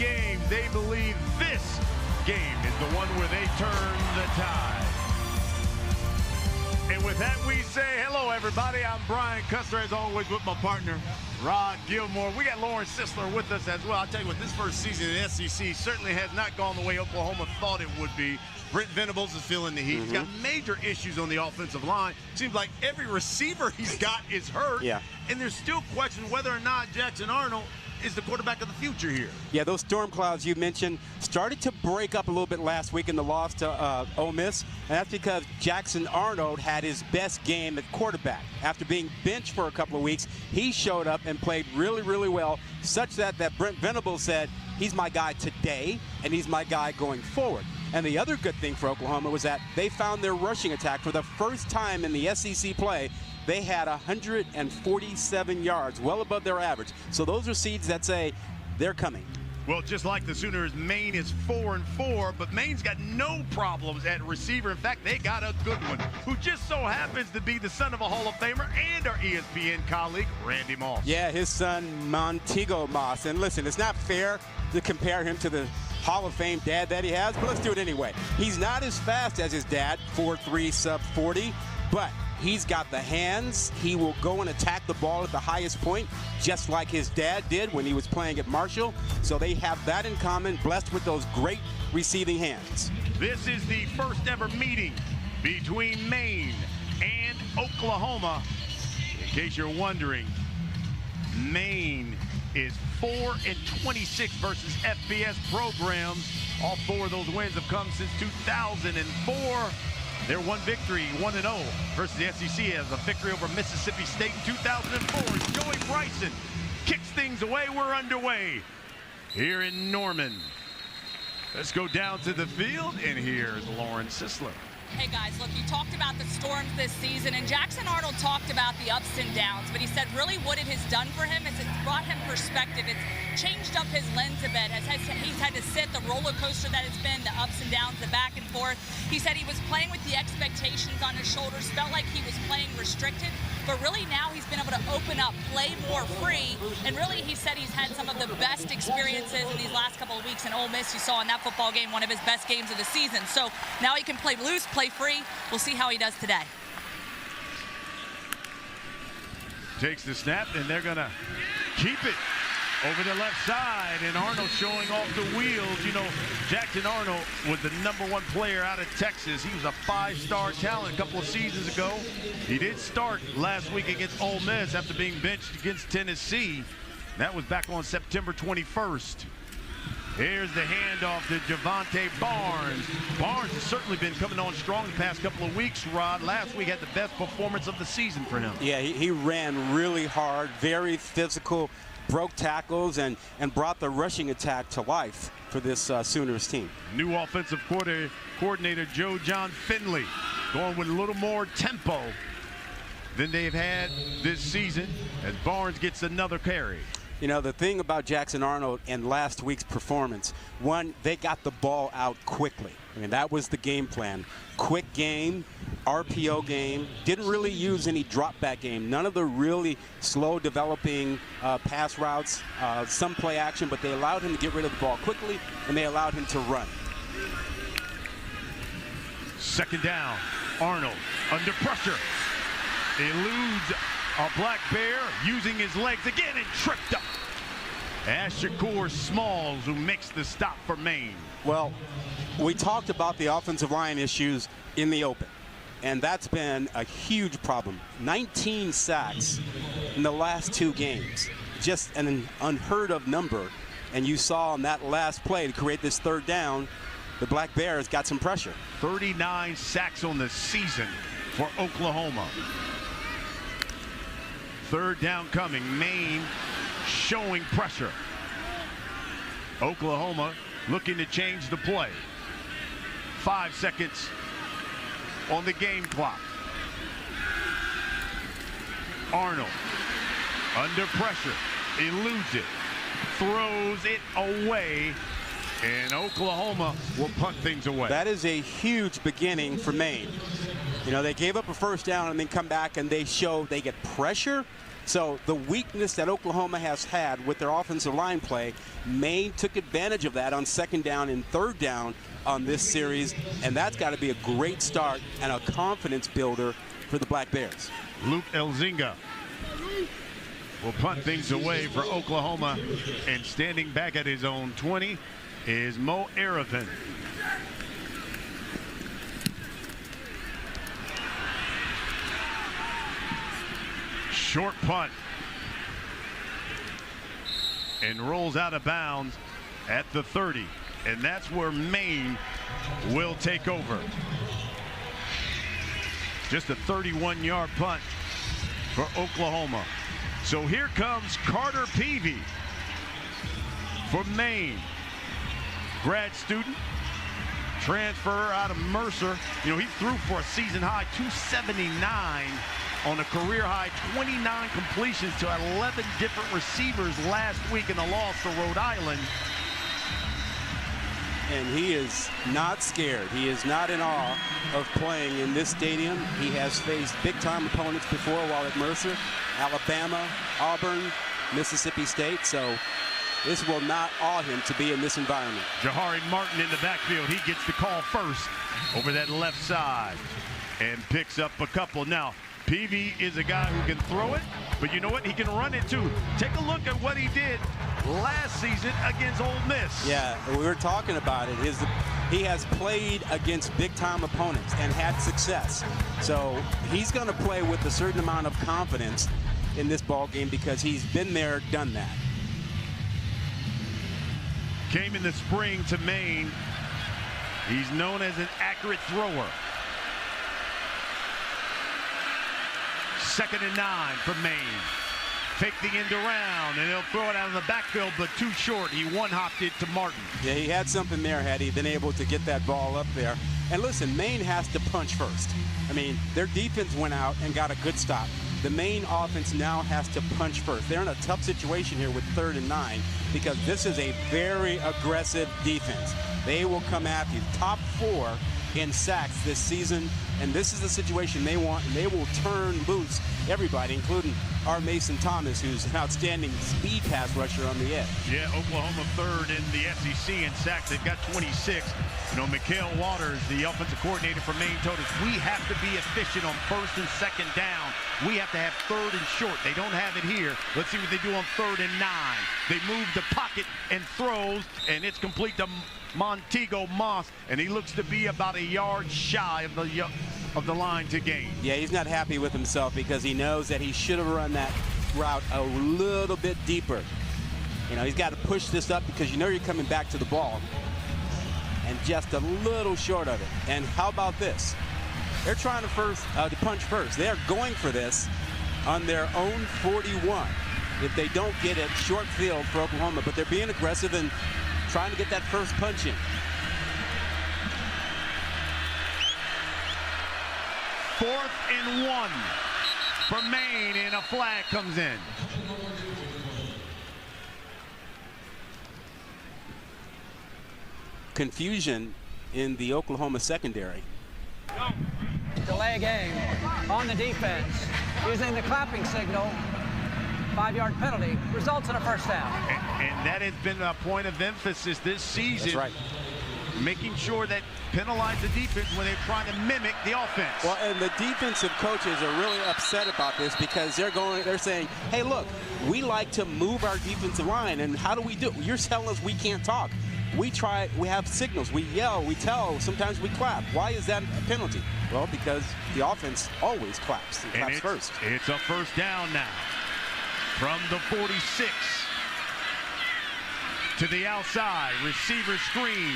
game. They believe this game is the one where they turn the tide. And with that, we say hello, everybody. I'm Brian Custer, as always, with my partner, Rod Gilmore. We got Lauren Sisler with us as well. I'll tell you what, this first season in the SEC certainly has not gone the way Oklahoma thought it would be. Brent Venables is feeling the heat. He's got major issues on the offensive line. Seems like every receiver he's got is hurt. Yeah. And there's still questions whether or not Jackson Arnold is the quarterback of the future here. Yeah, those storm clouds you mentioned started to break up a little bit last week in the loss to Ole Miss, and that's because Jackson Arnold had his best game at quarterback. After being benched for a couple of weeks, he showed up and played really, really well, such that Brent Venables said, he's my guy today, and he's my guy going forward. And the other good thing for Oklahoma was that they found their rushing attack for the first time in the SEC play. They had 147 yards, well above their average. So those are seeds that say they're coming. Well, just like the Sooners, Maine is 4-4, but Maine's got no problems at receiver. In fact, they got a good one, who just so happens to be the son of a Hall of Famer and our ESPN colleague, Randy Moss. Yeah, his son, Montego Moss. And listen, it's not fair to compare him to the Hall of Fame dad that he has, but let's do it anyway. He's not as fast as his dad, 4.3 sub 40, but he's got the hands. He will go and attack the ball at the highest point, just like his dad did when he was playing at Marshall. So they have that in common, blessed with those great receiving hands. This is the first ever meeting between Maine and Oklahoma. In case you're wondering, Maine is 4-26 versus FBS programs. All four of those wins have come since 2004. Their one victory, 1-0 versus the SEC, as a victory over Mississippi State in 2004. Joey Bryson kicks things away. We're underway here in Norman. Let's go down to the field, and here's Lauren Sisler. Hey guys, look, you talked about the storms this season, and Jackson Arnold talked about the ups and downs, but he said really what it has done for him is it's brought him perspective. It's changed up his lens a bit. He's had to sit the roller coaster that it's been, the ups and downs, the back and forth. He said he was playing with the expectations on his shoulders, felt like he was playing restricted, but really now he's been able to open up, play more free, and really he said he's had some of the best experiences in these last couple of weeks in Ole Miss. You saw in that football game one of his best games of the season. So now he can play loose, play free. We'll see how he does today. Takes the snap, and they're going to keep it over the left side, and Arnold showing off the wheels. You know, Jackson Arnold was the #1 player out of Texas. He was a 5-star talent a couple of seasons ago. He did start last week against Ole Miss after being benched against Tennessee. That was back on September 21st. Here's the handoff to Javante Barnes. Barnes has certainly been coming on strong the past couple of weeks, Rod. Last week had the best performance of the season for him. Yeah, he ran really hard, very physical, broke tackles, and brought the rushing attack to life for this Sooners team. New offensive coordinator Joe John Finley going with a little more tempo than they've had this season as Barnes gets another carry. You know, the thing about Jackson Arnold and last week's performance, one, they got the ball out quickly. I mean, that was the game plan. Quick game, RPO game, didn't really use any drop back game. None of the really slow developing pass routes, some play action, but they allowed him to get rid of the ball quickly, and they allowed him to run. Second down, Arnold under pressure. Eludes a Black Bear, using his legs again and tripped up. Shakur Smalls, who makes the stop for Maine. Well, we talked about the offensive line issues in the open, and that's been a huge problem. 19 sacks in the last 2 games, just an unheard of number. And you saw on that last play to create this third down, the Black Bears got some pressure. 39 sacks on the season for Oklahoma. Third down coming. Maine showing pressure. Oklahoma looking to change the play. 5 seconds on the game clock. Arnold under pressure, eludes it, throws it away, and Oklahoma will punt things away. That is a huge beginning for Maine. You know, they gave up a first down and then come back and they show they get pressure So the weakness that Oklahoma has had with their offensive line play, Maine took advantage of that on 2nd down and 3rd down on this series, and that's got to be a great start and a confidence builder for the Black Bears. Luke Elzinga will punt things away for Oklahoma, and standing back at his own 20 is Mo Arafin. Short punt and rolls out of bounds at the 30, and that's where Maine will take over. Just a 31-yard punt for Oklahoma. So here comes Carter Peavy for Maine. Grad student, transfer out of Mercer. You know, he threw for a season high 279 on a career high 29 completions to 11 different receivers last week in the loss to Rhode Island. And he is not scared. He is not in awe of playing in this stadium. He has faced big-time opponents before while at Mercer, Alabama, Auburn, Mississippi State. So this will not awe him to be in this environment. Jahari Martin in the backfield. He gets the call first over that left side and picks up a couple. Now, Peavy is a guy who can throw it, but you know what? He can run it too. Take a look at what he did last season against Ole Miss. Yeah, we were talking about it. He has played against big-time opponents and had success. So he's going to play with a certain amount of confidence in this ball game because he's been there, done that. Came in the spring to Maine. He's known as an accurate thrower. 2nd and 9 for Maine. Fake the end around, and he'll throw it out of the backfield, but too short. He one-hopped it to Martin. Yeah, he had something there had he been able to get that ball up there. And listen, Maine has to punch first. I mean, their defense went out and got a good stop. The Maine offense now has to punch first. They're in a tough situation here with 3rd and 9 because this is a very aggressive defense. They will come after you. Top 4 in sacks this season, and this is the situation they want, and they will turn loose everybody, including our Mason Thomas, who's an outstanding speed pass rusher on the edge. Yeah, Oklahoma 3rd in the SEC in sacks. They've got 26. You know, Mikhail Waters, the offensive coordinator for Maine, told us we have to be efficient on 1st and 2nd down. We have to have 3rd and short. They don't have it here. Let's see what they do on 3rd and 9. They move the pocket and throws, and it's complete to Montego Moss, and he looks to be about a yard shy of the line to gain. Yeah, he's not happy with himself because he knows that he should have run that route a little bit deeper. You know, he's got to push this up because you know you're coming back to the ball, and just a little short of it. And how about this? They're trying to punch first. They are going for this on their own 41. If they don't get it, short field for Oklahoma, but they're being aggressive and trying to get that first punch in. 4th and 1 for Maine, and a flag comes in. Confusion in the Oklahoma secondary. Delay game on the defense using the clapping signal. 5-yard penalty results in a first down. And that has been a point of emphasis this season. That's right. Making sure that penalize the defense when they're trying to mimic the offense. Well, and the defensive coaches are really upset about this because they're saying, hey, look, we like to move our defensive line, and how do we do it? You're telling us we can't talk. We have signals, we yell, we tell, sometimes we clap. Why is that a penalty? Well, because the offense always claps. It claps first. It's a first down now. From the 46 to the outside, receiver screen.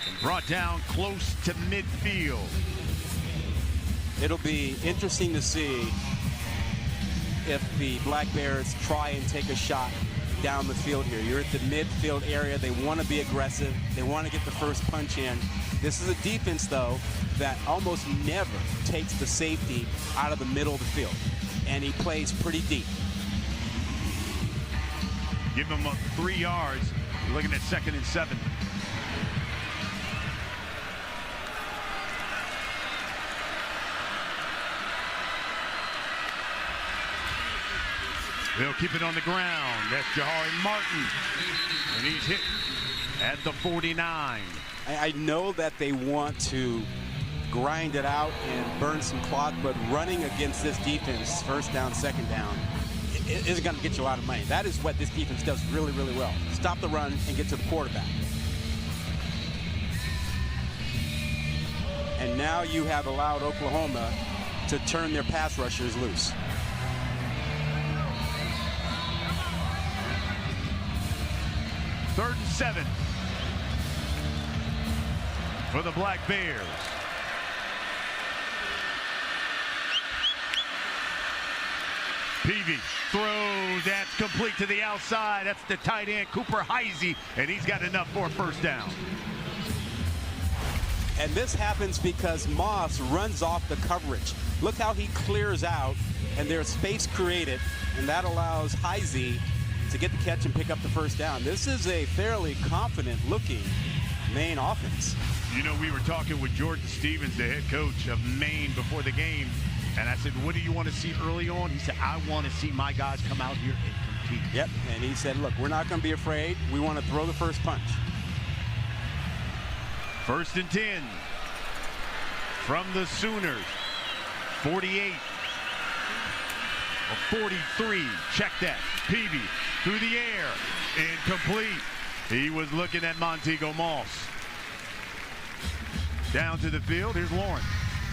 And brought down close to midfield. It'll be interesting to see if the Black Bears try and take a shot down the field here. You're at the midfield area. They want to be aggressive. They want to get the first punch in. This is a defense, though, that almost never takes the safety out of the middle of the field. And he plays pretty deep. Give him 3 yards. You're looking at 2nd and 7. They'll keep it on the ground. That's Jahari Martin. And he's hit at the 49. I know that they want to grind it out and burn some clock, but running against this defense, first down, second down, it isn't going to get you a lot of money. That is what this defense does really, really well. Stop the run and get to the quarterback. And now you have allowed Oklahoma to turn their pass rushers loose. Third and 7 for the Black Bears. Peavy throws, that's complete to the outside. That's the tight end, Cooper Heisey, and he's got enough for a first down. And this happens because Moss runs off the coverage. Look how he clears out, and there's space created, and that allows Heisey to get the catch and pick up the first down. This is a fairly confident-looking Maine offense. You know, we were talking with Jordan Stevens, the head coach of Maine, before the game, and I said, what do you want to see early on? He said, I want to see my guys come out here and compete. Yep, and he said, look, we're not going to be afraid. We want to throw the first punch. First and 10 from the Sooners. 48. Or 43. Check that. Peavy through the air. Incomplete. He was looking at Montego Moss. Down to the field. Here's Lauren.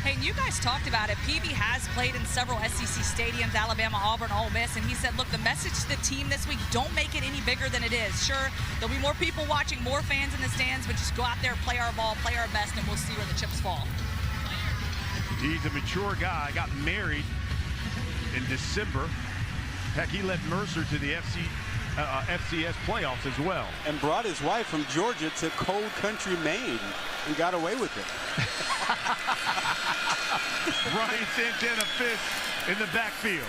Hey, you guys talked about it. Peavy has played in several SEC stadiums, Alabama, Auburn, Ole Miss, and he said, look, the message to the team this week, don't make it any bigger than it is. Sure, there'll be more people watching, more fans in the stands, but just go out there, play our ball, play our best, and we'll see where the chips fall. He's a mature guy. Got married in December. Heck, he led Mercer to the FCS playoffs as well. And brought his wife from Georgia to cold country Maine and got away with it. Ryan Santana fist in the backfield.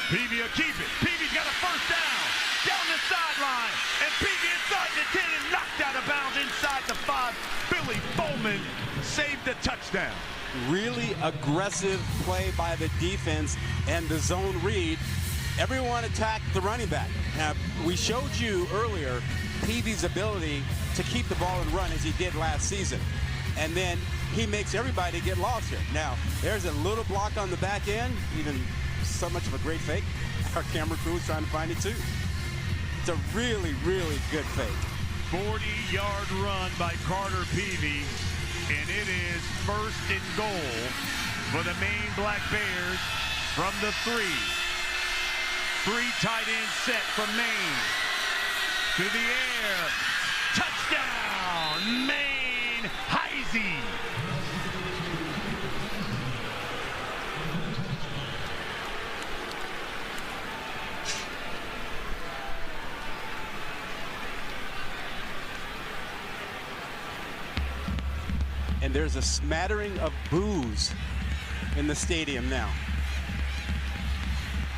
Peavy will keep it. Peavy's got a first down. Down the sideline. And Peavy inside the 10 and knocked out of bounds inside the 5. Billy Bowman saved the touchdown. Really aggressive play by the defense and the zone read. Everyone attacked the running back. Now, we showed you earlier Peavy's ability to keep the ball and run as he did last season. And then he makes everybody get lost here. Now, there's a little block on the back end, even so much of a great fake. Our camera crew is trying to find it too. It's a really, really good fake. 40-yard run by Carter Peavy, and it is first and goal for the Maine Black Bears from the 3. 3 tight end set from Maine. To the air. Touchdown, Maine, Heisey. And there's a smattering of boos in the stadium now.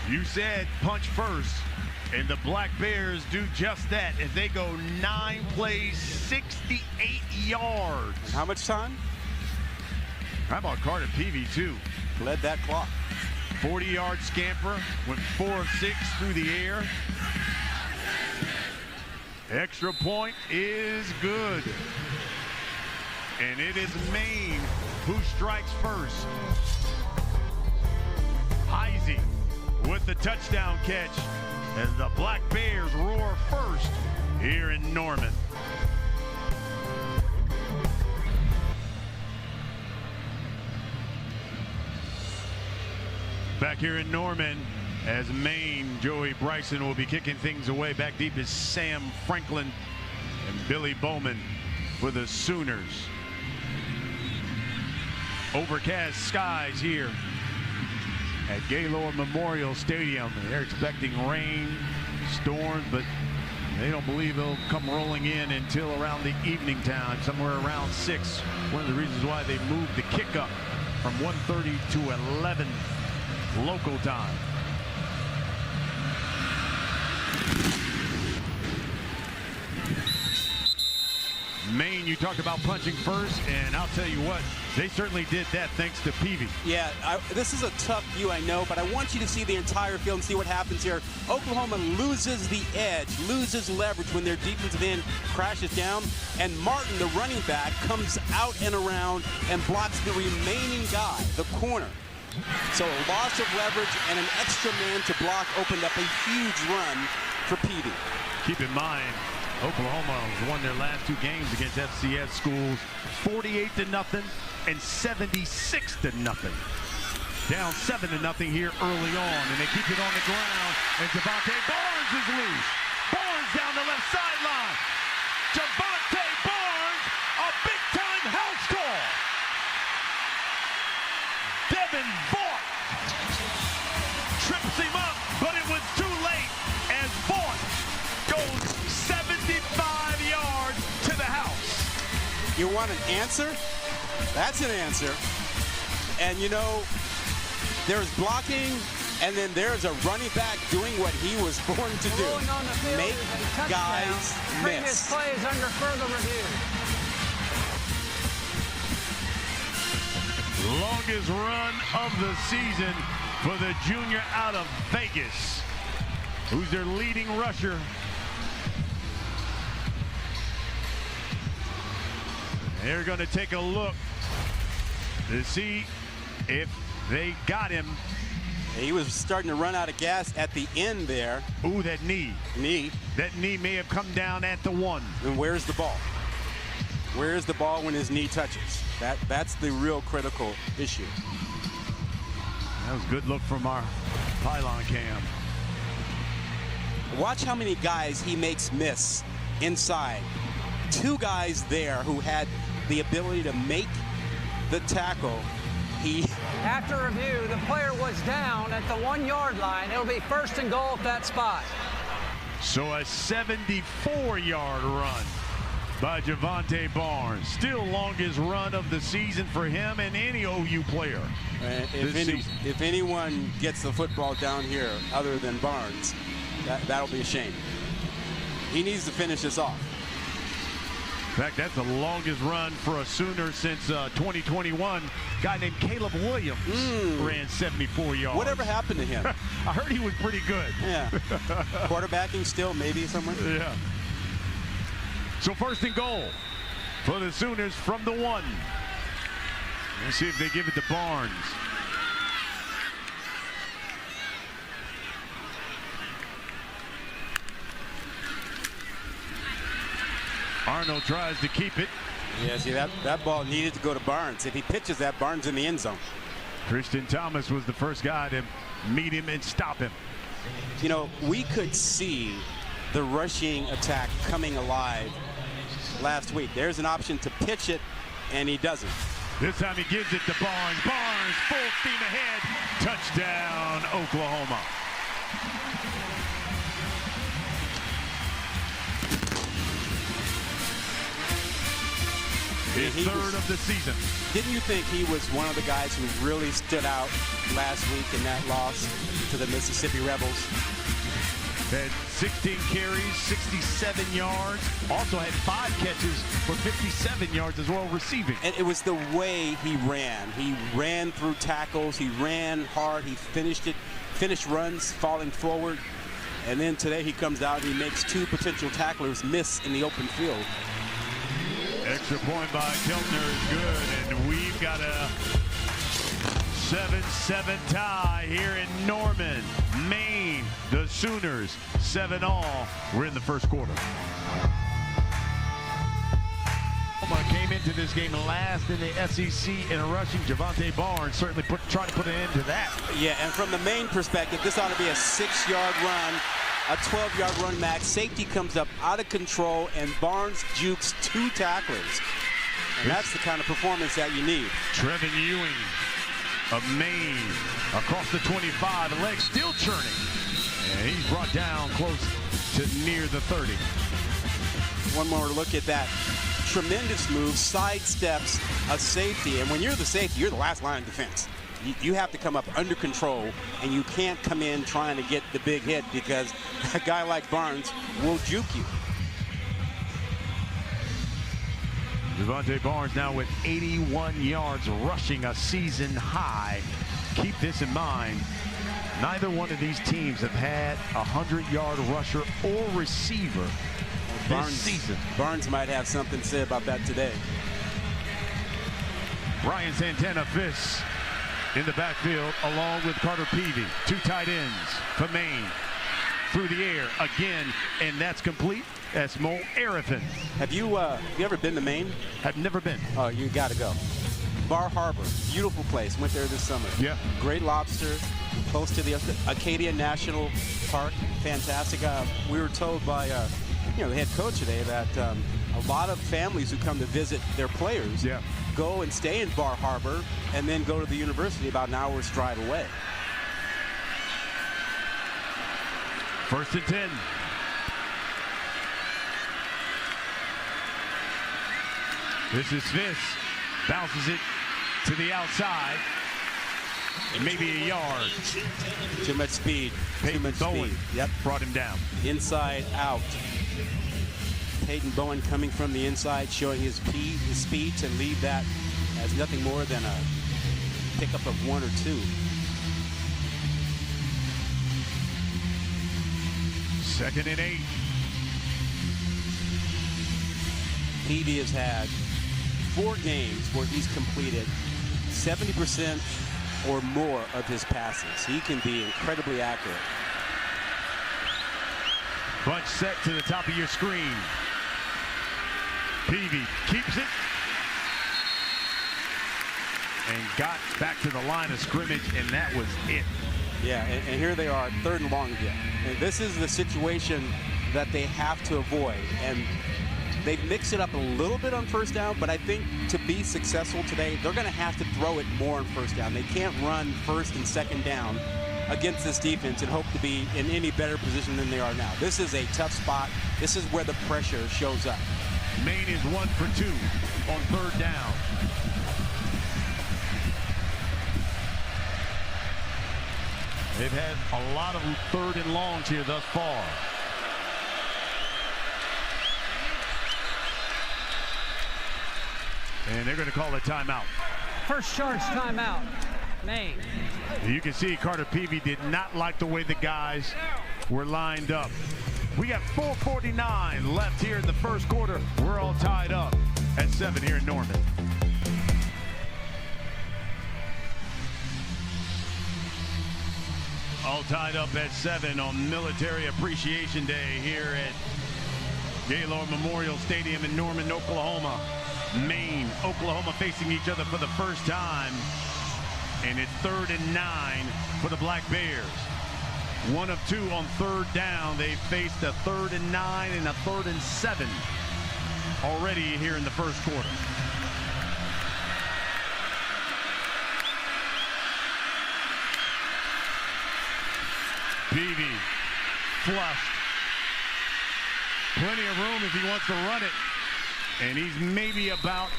You said punch first, and the Black Bears do just that as they go 9 plays, 68 yards. And how much time? How about Carter Peavy, too? Led that clock. 40-yard scamper, went 4 of 6 through the air. Extra point is good. And it is Maine who strikes first. Heisey with the touchdown catch as the Black Bears roar first here in Norman. Back here in Norman as Maine, Joey Bryson will be kicking things away. Back deep is Sam Franklin and Billy Bowman for the Sooners. Overcast skies here at Gaylord Memorial Stadium. They're expecting rain, storms, but they don't believe they'll come rolling in until around the evening time, somewhere around 6. One of the reasons why they moved the kick up from 1:30 to 11 local time. Maine, you talked about punching first, and I'll tell you what, they certainly did that thanks to Peavy. Yeah, this is a tough view, I know, but I want you to see the entire field and see what happens here. Oklahoma loses the edge, loses leverage when their defensive end crashes down, and Martin, the running back, comes out and around and blocks the remaining guy, the corner. So a loss of leverage and an extra man to block opened up a huge run for Peavy. Keep in mind, Oklahoma won their last 2 games against FCS schools 48-0 and 76-0. Down 7-0 here early on, and they keep it on the ground, and Javante Barnes is loose. Barnes down the left sideline. Javante Barnes, a big-time house call. Devin Vaught trips him up, but it was too late as Vaught goes 75 yards to the house. You want an answer? That's an answer. And you know, there's blocking, and then there's a running back doing what he was born to do. Make guys miss. Previous plays under further review. Longest run of the season for the junior out of Vegas, who's their leading rusher. They're going to take a look to see if they got him. He was starting to run out of gas at the end there. Ooh, that knee. That knee may have come down at the 1. And where's the ball? Where's the ball when his knee touches? That's the real critical issue. That was a good look from our pylon cam. Watch how many guys he makes miss inside. 2 guys there who had the ability to make the tackle. After review, the player was down at the 1-yard line. It'll be 1st and goal at that spot. So a 74-yard run by Javante Barnes. Still longest run of the season for him and any OU player. If anyone gets the football down here other than Barnes, that'll be a shame. He needs to finish this off. In fact, that's the longest run for a Sooner since 2021. A guy named Caleb Williams ran 74 yards. Whatever happened to him? I heard he was pretty good. Yeah. Quarterbacking still, maybe somewhere? Yeah. So 1st and goal for the Sooners from the 1. Let's see if they give it to Barnes. Arnold tries to keep it. Yeah, see, that ball needed to go to Barnes. If he pitches that, Barnes in the end zone. Christian Thomas was the first guy to meet him and stop him. You know, we could see the rushing attack coming alive last week. There's an option to pitch it, and he doesn't. This time he gives it to Barnes. Barnes, full steam ahead. Touchdown, Oklahoma. His 3rd of the season. Didn't you think he was one of the guys who really stood out last week in that loss to the Mississippi Rebels? Had 16 carries, 67 yards. Also had 5 catches for 57 yards as well receiving. And it was the way he ran. He ran through tackles. He ran hard. He finished runs falling forward. And then today he comes out and he makes 2 potential tacklers miss in the open field. Extra point by Keltner is good, and we've got a 7-7 tie here in Norman, Maine. The Sooners 7-all. We're in the 1st quarter. Oklahoma came into this game last in the SEC in rushing. Javante Barnes certainly trying to put an end to that. Yeah, and from the Maine perspective, this ought to be a 6-yard run. A 12-yard run max. Safety comes up out of control, and Barnes jukes 2 tacklers. And that's the kind of performance that you need. Trevin Ewing of Maine across the 25. Legs still churning. And he's brought down close to near the 30. One more look at that. Tremendous move, sidesteps a safety. And when you're the safety, you're the last line of defense. You have to come up under control, and you can't come in trying to get the big hit because a guy like Barnes will juke you. Devontae Barnes now with 81 yards rushing, a season high. Keep this in mind. Neither one of these teams have had a 100-yard rusher or receiver this season. Barnes might have something to say about that today. Brian Santana Fiss in the backfield along with Carter Peavy. 2 tight ends for Maine. Through the air again, and that's complete. That's Mo Arifin. Have you ever been to Maine? Have never been. Oh, you got to go. Bar Harbor, beautiful place. Went there this summer. Yeah. Great lobster, close to the Acadia National Park. Fantastic. We were told by the head coach today that a lot of families who come to visit their players go and stay in Bar Harbor and then go to the university about an hour's drive away. 1st and 10. This is Fiss. Bounces it to the outside. Maybe a yard. Too much speed. Too much speed. Yep. Brought him down. Inside out. Peyton Bowen coming from the inside, showing his speed to leave that as nothing more than a pickup of 1 or 2. 2nd and 8. Peavy has had 4 games where he's completed 70% or more of his passes. He can be incredibly accurate. Bunch set to the top of your screen. Peavy keeps it and got back to the line of scrimmage, and that was it. Yeah, and here they are, 3rd and long again. And this is the situation that they have to avoid. And they've mixed it up a little bit on 1st down, but I think to be successful today, they're going to have to throw it more on 1st down. They can't run 1st and 2nd down against this defense and hope to be in any better position than they are now. This is a tough spot. This is where the pressure shows up. Maine is 1 for 2 on 3rd down. They've had a lot of 3rd and longs here thus far. And they're going to call a timeout. First charge timeout, Maine. You can see Carter Peavy did not like the way the guys were lined up. We got 4:49 left here in the 1st quarter. We're all tied up at 7 here in Norman. All tied up at 7 on Military Appreciation Day here at Gaylord Memorial Stadium in Norman, Oklahoma. Maine, Oklahoma facing each other for the first time. And it's 3rd and 9 for the Black Bears. 1 of 2 on 3rd down. They faced a 3rd and 9 and a 3rd and 7 already here in the 1st quarter. Peavy flushed. Plenty of room if he wants to run it. And he's maybe about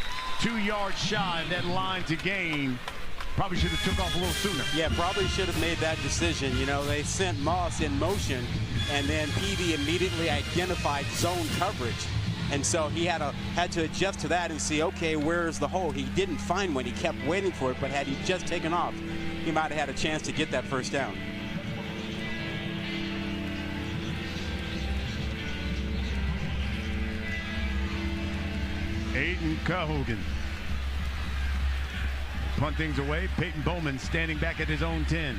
2 yards shy of that line to gain. Probably should have took off a little sooner. Yeah, probably should have made that decision. You know, they sent Moss in motion, and then Peavy immediately identified zone coverage. And so he had to adjust to that and see, okay, where's the hole? He didn't find one. He kept waiting for it, but had he just taken off, he might have had a chance to get that 1st down. Aiden Cahogan. Punt things away. Peyton Bowman standing back at his own 10.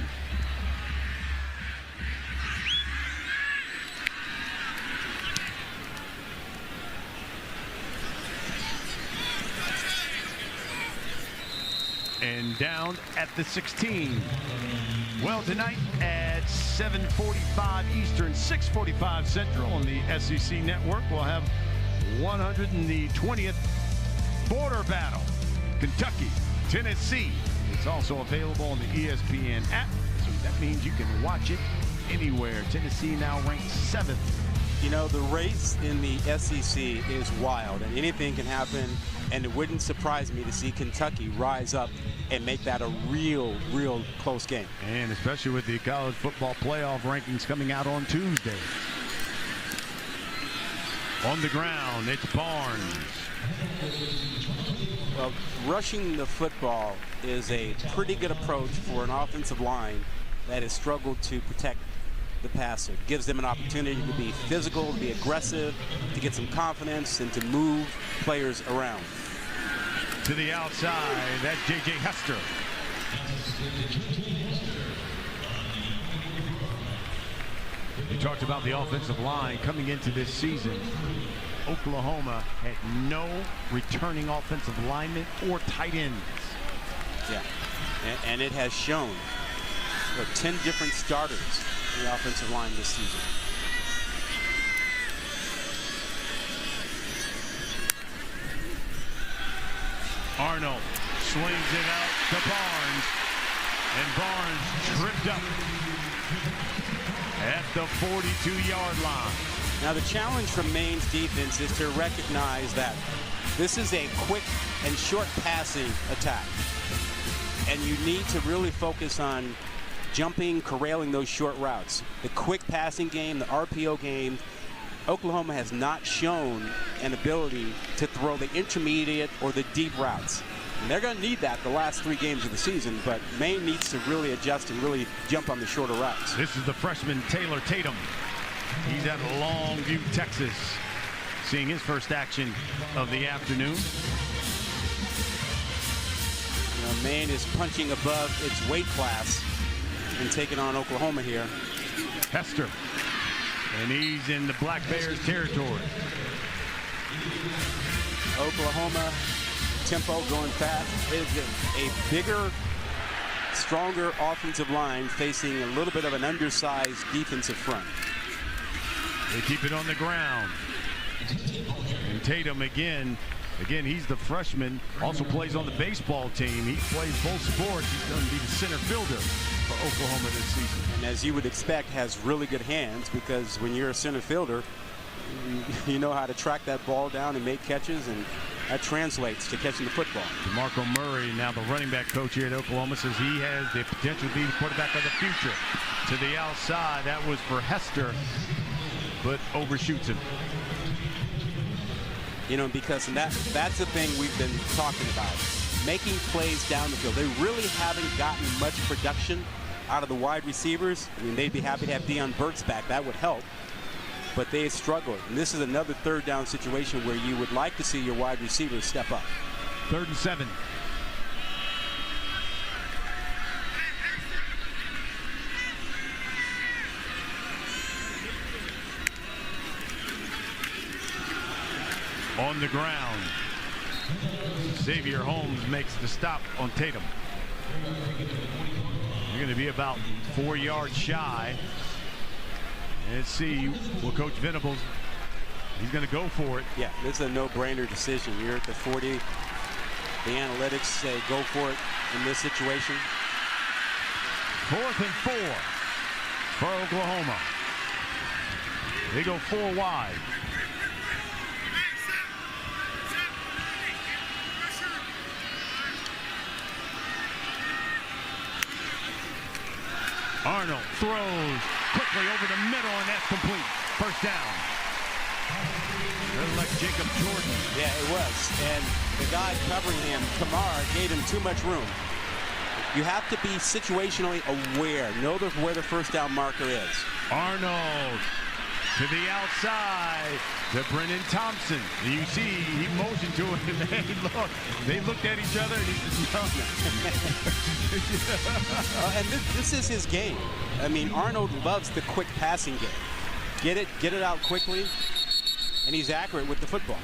And down at the 16. Well, tonight at 7:45 Eastern, 6:45 Central on the SEC Network, we'll have 120th border battle. Kentucky, Tennessee. It's also available on the ESPN app, so that means you can watch it anywhere. Tennessee now ranked 7th. You know, the race in the SEC is wild, and anything can happen, and it wouldn't surprise me to see Kentucky rise up and make that a real close game. And especially with the college football playoff rankings coming out on Tuesday. On the ground, it's Barnes. Well, rushing the football is a pretty good approach for an offensive line that has struggled to protect the passer. It gives them an opportunity to be physical, to be aggressive, to get some confidence, and to move players around. To the outside, that's J.J. Hester. We talked about the offensive line coming into this season. Oklahoma had no returning offensive linemen or tight ends. Yeah, and it has shown. 10 different starters in the offensive line this season. Arnold swings it out to Barnes, and Barnes tripped up at the 42-yard line. Now the challenge from Maine's defense is to recognize that this is a quick and short passing attack. And you need to really focus on jumping, corralling those short routes. The quick passing game, the RPO game, Oklahoma has not shown an ability to throw the intermediate or the deep routes. And they're going to need that the last 3 games of the season, but Maine needs to really adjust and really jump on the shorter routes. This is the freshman Taylor Tatum. He's out of Longview, Texas, seeing his first action of the afternoon. You know, Maine is punching above its weight class and taking on Oklahoma here. Hester, and he's in the Black Bears territory. Oklahoma, tempo going fast. It is a bigger, stronger offensive line facing a little bit of an undersized defensive front. They keep it on the ground. And Tatum again, he's the freshman, also plays on the baseball team. He plays both sports. He's going to be the center fielder for Oklahoma this season. And as you would expect, has really good hands, because when you're a center fielder, you know how to track that ball down and make catches, and that translates to catching the football. DeMarco Murray, now the running back coach here at Oklahoma, says he has the potential to be the quarterback of the future. To the outside, that was for Hester, but overshoots him. You know, because that's the thing we've been talking about. Making plays down the field. They really haven't gotten much production out of the wide receivers. I mean, they'd be happy to have Deion Burks back. That would help. But they struggled. And this is another 3rd down situation where you would like to see your wide receivers step up. 3rd and 7. On the ground, Xavier Holmes makes the stop on Tatum. They're going to be about 4 yards shy. Let's see, well, Coach Venables, he's going to go for it. Yeah, this is a no-brainer decision. You're at the 40. The analytics say go for it in this situation. 4th and 4 for Oklahoma. They go 4 wide. Arnold throws quickly over the middle, and that's complete. First down. They're like Jacob Jordan. Yeah, it was. And the guy covering him, Kamar, gave him too much room. You have to be situationally aware. Know where the first down marker is. Arnold to the outside to Brennan Thompson. You see, he motioned to him. Hey, look. They looked at each other, and he said, no. And this is his game. I mean, Arnold loves the quick passing game. Get it out quickly, and he's accurate with the football.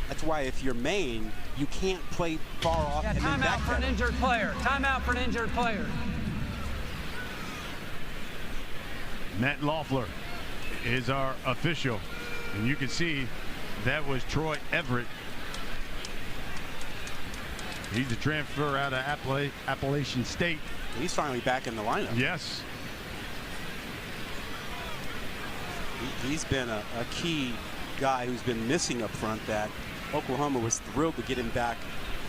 That's why if you're Maine, you can't play far off. Yeah, timeout for an injured player. Timeout for an injured player. Matt Loeffler is our official, and you can see that was Troy Everett. He's a transfer out of Appalachian State. He's finally back in the lineup. Yes. He's been a key guy who's been missing up front that Oklahoma was thrilled to get him back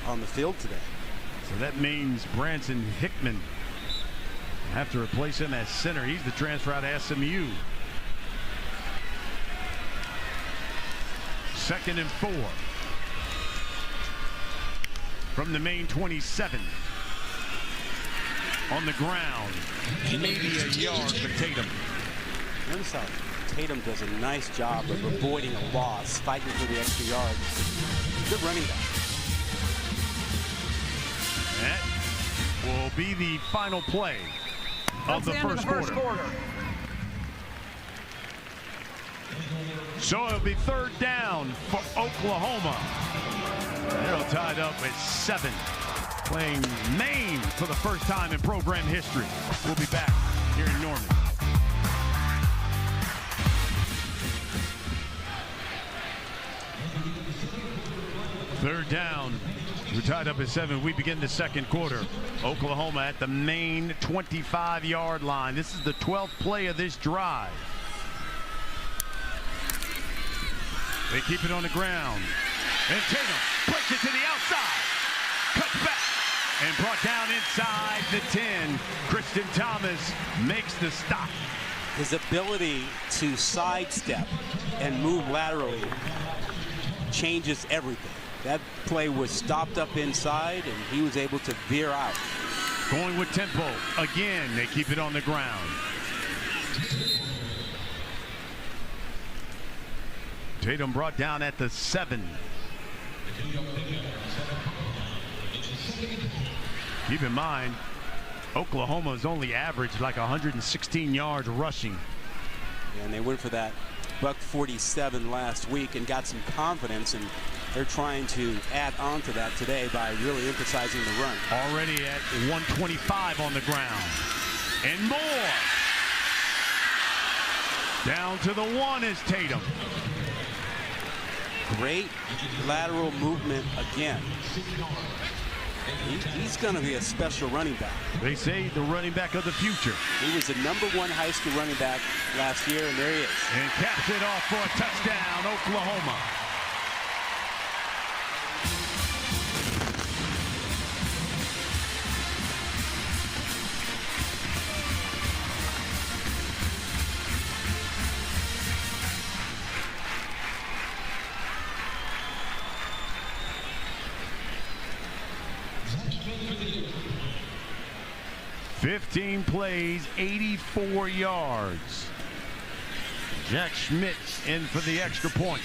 on the field today. So that means Branson Hickman have to replace him as center. He's the transfer out of SMU. 2nd and 4 from the Maine 27. On the ground, maybe a yard for Tatum. Notice how Tatum does a nice job of avoiding a loss, fighting for the extra yard. Good running back. That will be the final play of the first quarter. So it'll be 3rd down for Oklahoma. They're tied up at 7. Playing Maine for the first time in program history. We'll be back here in Norman. Third down. We're tied up at 7. We begin the second quarter. Oklahoma at the Maine 25-yard line. This is the 12th play of this drive. They keep it on the ground. And Tatum puts it to the outside. Cuts back. And brought down inside the 10. Kristen Thomas makes the stop. His ability to sidestep and move laterally changes everything. That play was stopped up inside, and he was able to veer out. Going with tempo. Again, they keep it on the ground. Tatum brought down at the 7. Keep in mind, Oklahoma's only averaged like 116 yards rushing. And they went for that $147 last week and got some confidence, and they're trying to add on to that today by really emphasizing the run. Already at 125 on the ground. And more. Down to the 1 is Tatum. Great lateral movement again. He's going to be a special running back. They say the running back of the future. He was the #1 high school running back last year, and there he is. And caps it off for a touchdown, Oklahoma. "15 plays, 84 yards. Jack Schmidt in for the extra point.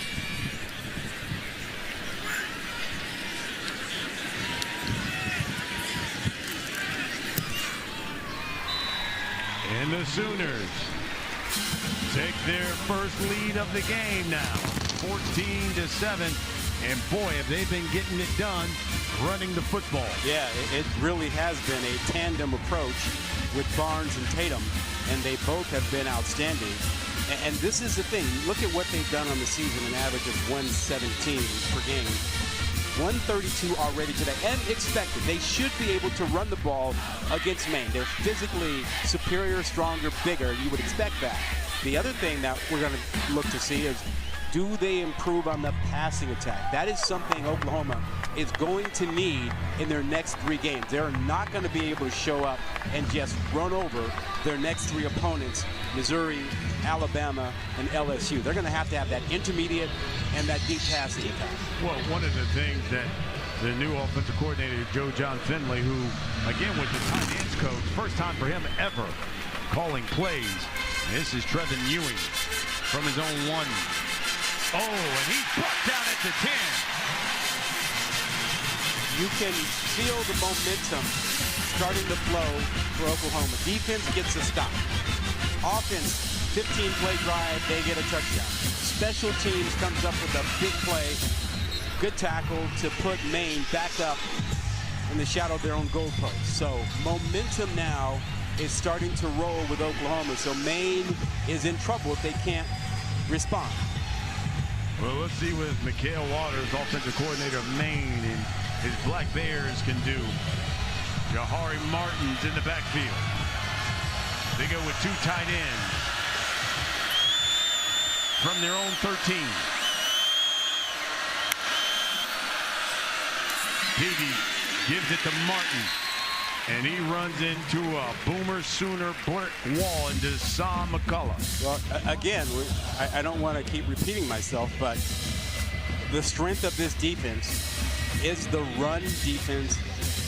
And the Sooners take their first lead of the game now, 14-7. And boy, have they been getting it done running the football. Yeah, it really has been a tandem approach with Barnes and Tatum, and they both have been outstanding. And this is the thing. Look at what they've done on the season, an average of 117 per game. 132 already today, and expected. They should be able to run the ball against Maine. They're physically superior, stronger, bigger. You would expect that. The other thing that we're going to look to see is, do they improve on the passing attack? That is something Oklahoma is going to need in their next 3 games. They're not going to be able to show up and just run over their next 3 opponents, Missouri, Alabama, and LSU. They're going to have that intermediate and that deep passing attack. Well, one of the things that the new offensive coordinator, Joe John Finley, who, again, was the tight ends coach, first time for him ever calling plays. This is Trevin Ewing from his own 1. Oh, and he's brought down at the 10. You can feel the momentum starting to flow for Oklahoma. Defense gets a stop. Offense, 15-play drive, they get a touchdown. Special teams comes up with a big play. Good tackle to put Maine back up in the shadow of their own goalpost. So momentum now is starting to roll with Oklahoma. So Maine is in trouble if they can't respond. Well, let's see what Mikhail Waters, offensive coordinator of Maine, and his Black Bears can do. Jahari Martin's in the backfield. They go with 2 tight ends from their own 13. Davey gives it to Martin. And he runs into a Boomer Sooner brick wall into Sam McCullough. Well, again, I don't want to keep repeating myself, but the strength of this defense is the run defense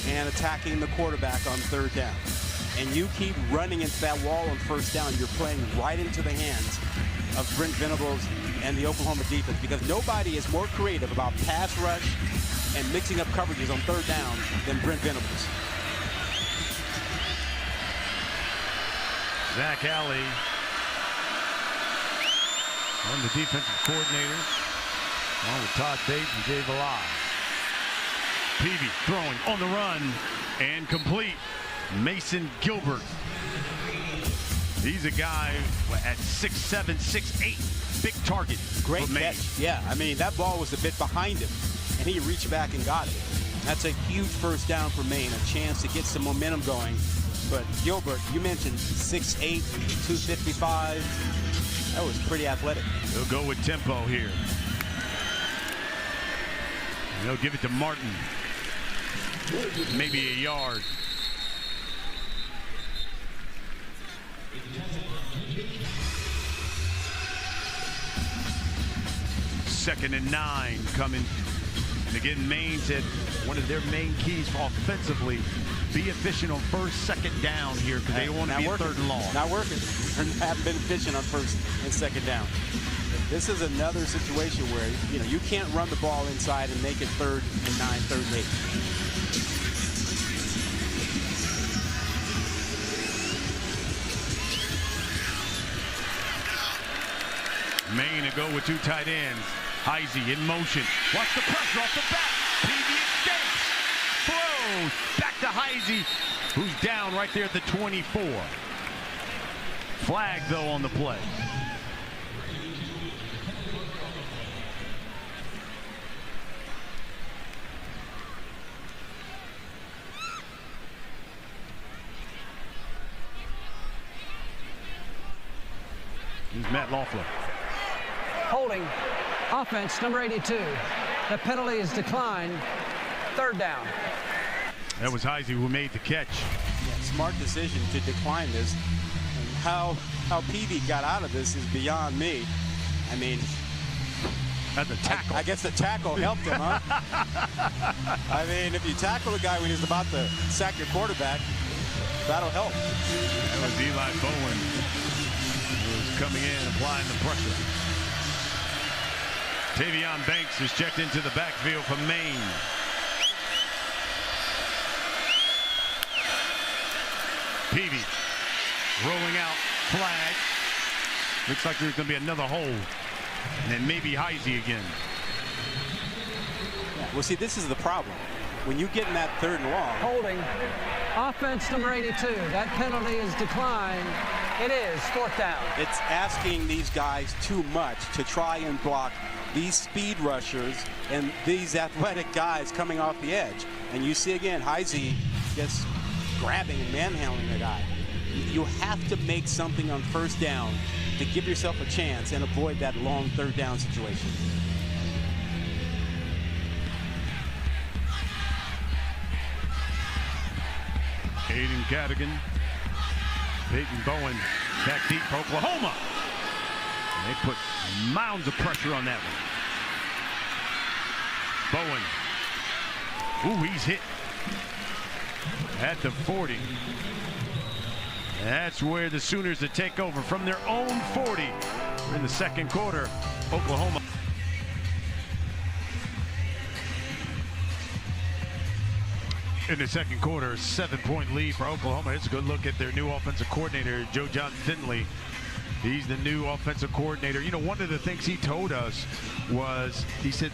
and attacking the quarterback on third down. And you keep running into that wall on first down, you're playing right into the hands of Brent Venables and the Oklahoma defense, because nobody is more creative about pass rush and mixing up coverages on third down than Brent Venables. Zach Alley, one of the defensive coordinators, along with Todd Bates and Dave Alai. Peavy throwing on the run and complete. Mason Gilbert. He's a guy at 6'7", 6'8", big target. Great catch. Yeah, I mean, that ball was a bit behind him, and he reached back and got it. That's a huge first down for Maine, a chance to get some momentum going. But Gilbert, you mentioned 6'8", 255. That was pretty athletic. He'll go with tempo here. And he'll give it to Martin. Maybe a yard. Second and 9 coming. And again, Maine said one of their main keys for offensively, be efficient on first, second down here, because they want to be third and long. Not working. Haven't been efficient on first and second down. This is another situation where, you know, you can't run the ball inside and make it 3rd and 9, 3rd and 8. Maine to go with 2 tight ends. Heisey in motion. Watch the pressure off the back. Peavy escapes. Throws back to Heisey, who's down right there at the 24. Flag, though, on the play. Here's Matt Loeffler. Holding, offense number 82. The penalty is declined. 3rd down. That was Heisey who made the catch. Yeah, smart decision to decline this. And how Peavy got out of this is beyond me. I mean, at the tackle. I guess the tackle helped him, huh? I mean, if you tackle a guy when he's about to sack your quarterback, that'll help. That was Eli Bowen, who was coming in, applying the pressure. Tavion Banks is checked into the backfield for Maine. Peavy rolling out, flag. Looks like there's going to be another hold. And then maybe Heisey again. Yeah, well, see, this is the problem. When you get in that 3rd and long. Holding, offense number 82. That penalty is declined. It is 4th down. It's asking these guys too much to try and block these speed rushers and these athletic guys coming off the edge. And you see again, Heisey just grabbing and manhandling the guy. You have to make something on first down to give yourself a chance and avoid that long 3rd down situation. Aiden Cadigan, Peyton Bowen back deep for Oklahoma. And they put mounds of pressure on that one. Bowen. Ooh, he's hit at the 40. That's where the Sooners to take over from their own 40. We're in the 2nd quarter. Oklahoma. In the 2nd quarter, 7-point lead for Oklahoma. It's a good look at their new offensive coordinator, Joe John Finley. He's the new offensive coordinator. You know, one of the things he told us was, he said,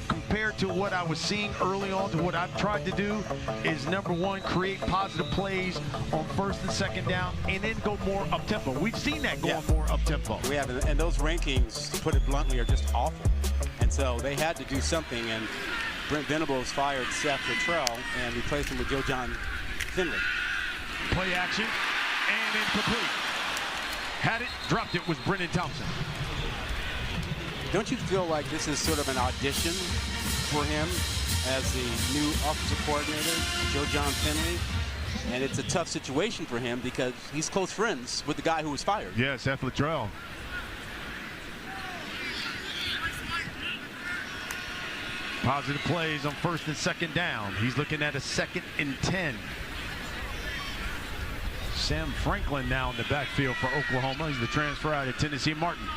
compared to what I was seeing early on to what I've tried to do is, number 1, create positive plays on 1st and 2nd down, and then go more up-tempo. We've seen that going more up-tempo. We have, and those rankings, to put it bluntly, are just awful. And so they had to do something, and Brent Venables fired Seth Luttrell and replaced him with Joe John Finley. Play action and incomplete. Had it, dropped it, was Brennan Thompson. Don't you feel like this is sort of an audition for him as the new offensive coordinator, Joe John Finley? And it's a tough situation for him because he's close friends with the guy who was fired. Yes, Seth Luttrell. Positive plays on 1st and 2nd down. He's looking at a 2nd and 10. Sam Franklin now in the backfield for Oklahoma. He's the transfer out of Tennessee Martin.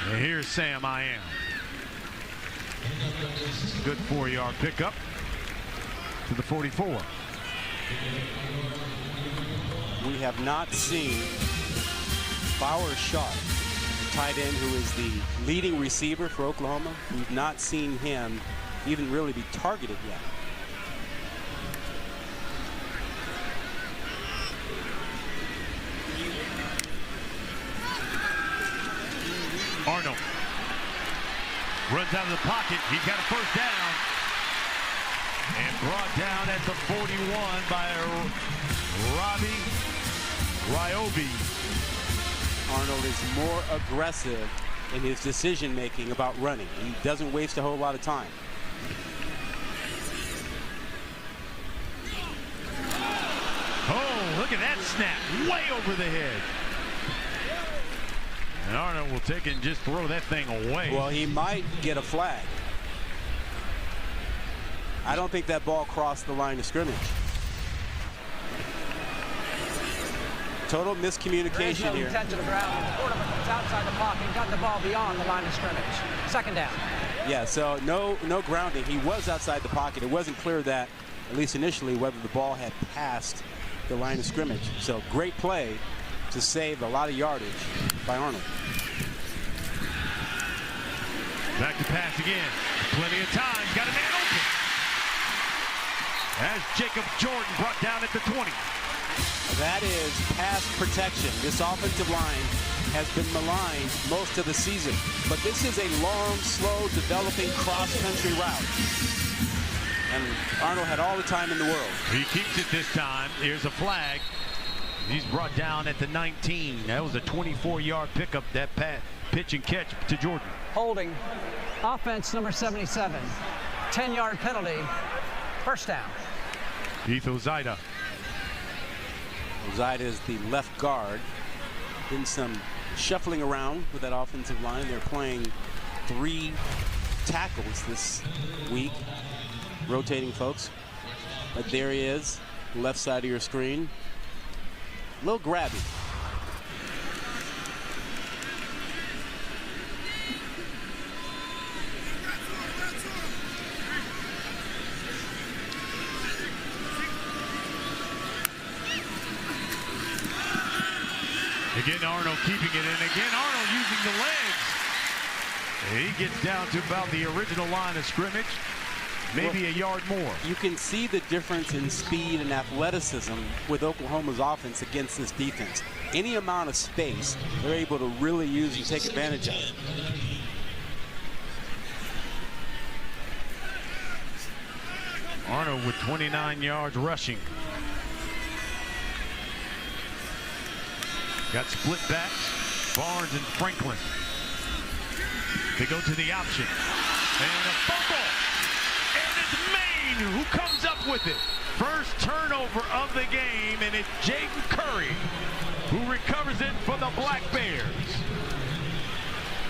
And here's Sam I am. Good 4-yard pickup to the 44. We have not seen Bauer Sharp, tight end who is the leading receiver for Oklahoma. We've not seen him even really be targeted yet. Arnold runs out of the pocket. He's got a 1st down. And brought down at the 41 by Robbie Ryobi. Arnold is more aggressive in his decision making about running. He doesn't waste a whole lot of time. Oh, look at that snap. Way over the head. And Arnold will take it and just throw that thing away. Well, he might get a flag. I don't think that ball crossed the line of scrimmage. Total miscommunication here. Intention of ground. The quarterback was outside the pocket and got the ball beyond the line of scrimmage. 2nd down. Yeah, so no grounding. He was outside the pocket. It wasn't clear that, at least initially, whether the ball had passed the line of scrimmage. So great play to save a lot of yardage by Arnold. Back to pass again. Plenty of time. Got a man open. As Jacob Jordan brought down at the 20. That is pass protection. This offensive line has been maligned most of the season. But this is a long, slow, developing cross-country route. And Arnold had all the time in the world. He keeps it this time. Here's a flag. He's brought down at the 19. That was a 24-yard pickup, that pitch and catch to Jordan. Holding. Offense number 77. 10-yard penalty. 1st down. Etho Zaida. Zaida is the left guard. Been some shuffling around with that offensive line. They're playing 3 tackles this week, rotating folks. But there he is, left side of your screen. A little grabby. Again, Arnold keeping it, and again, Arnold using the legs. He gets down to about the original line of scrimmage, maybe a yard more. You can see the difference in speed and athleticism with Oklahoma's offense against this defense. Any amount of space, they're able to really use and take advantage of it. Arnold with 29 yards rushing. Got split backs, Barnes and Franklin. They go to the option. And a fumble. And it's Maine who comes up with it. First turnover of the game, and it's Jaden Curry who recovers it for the Black Bears.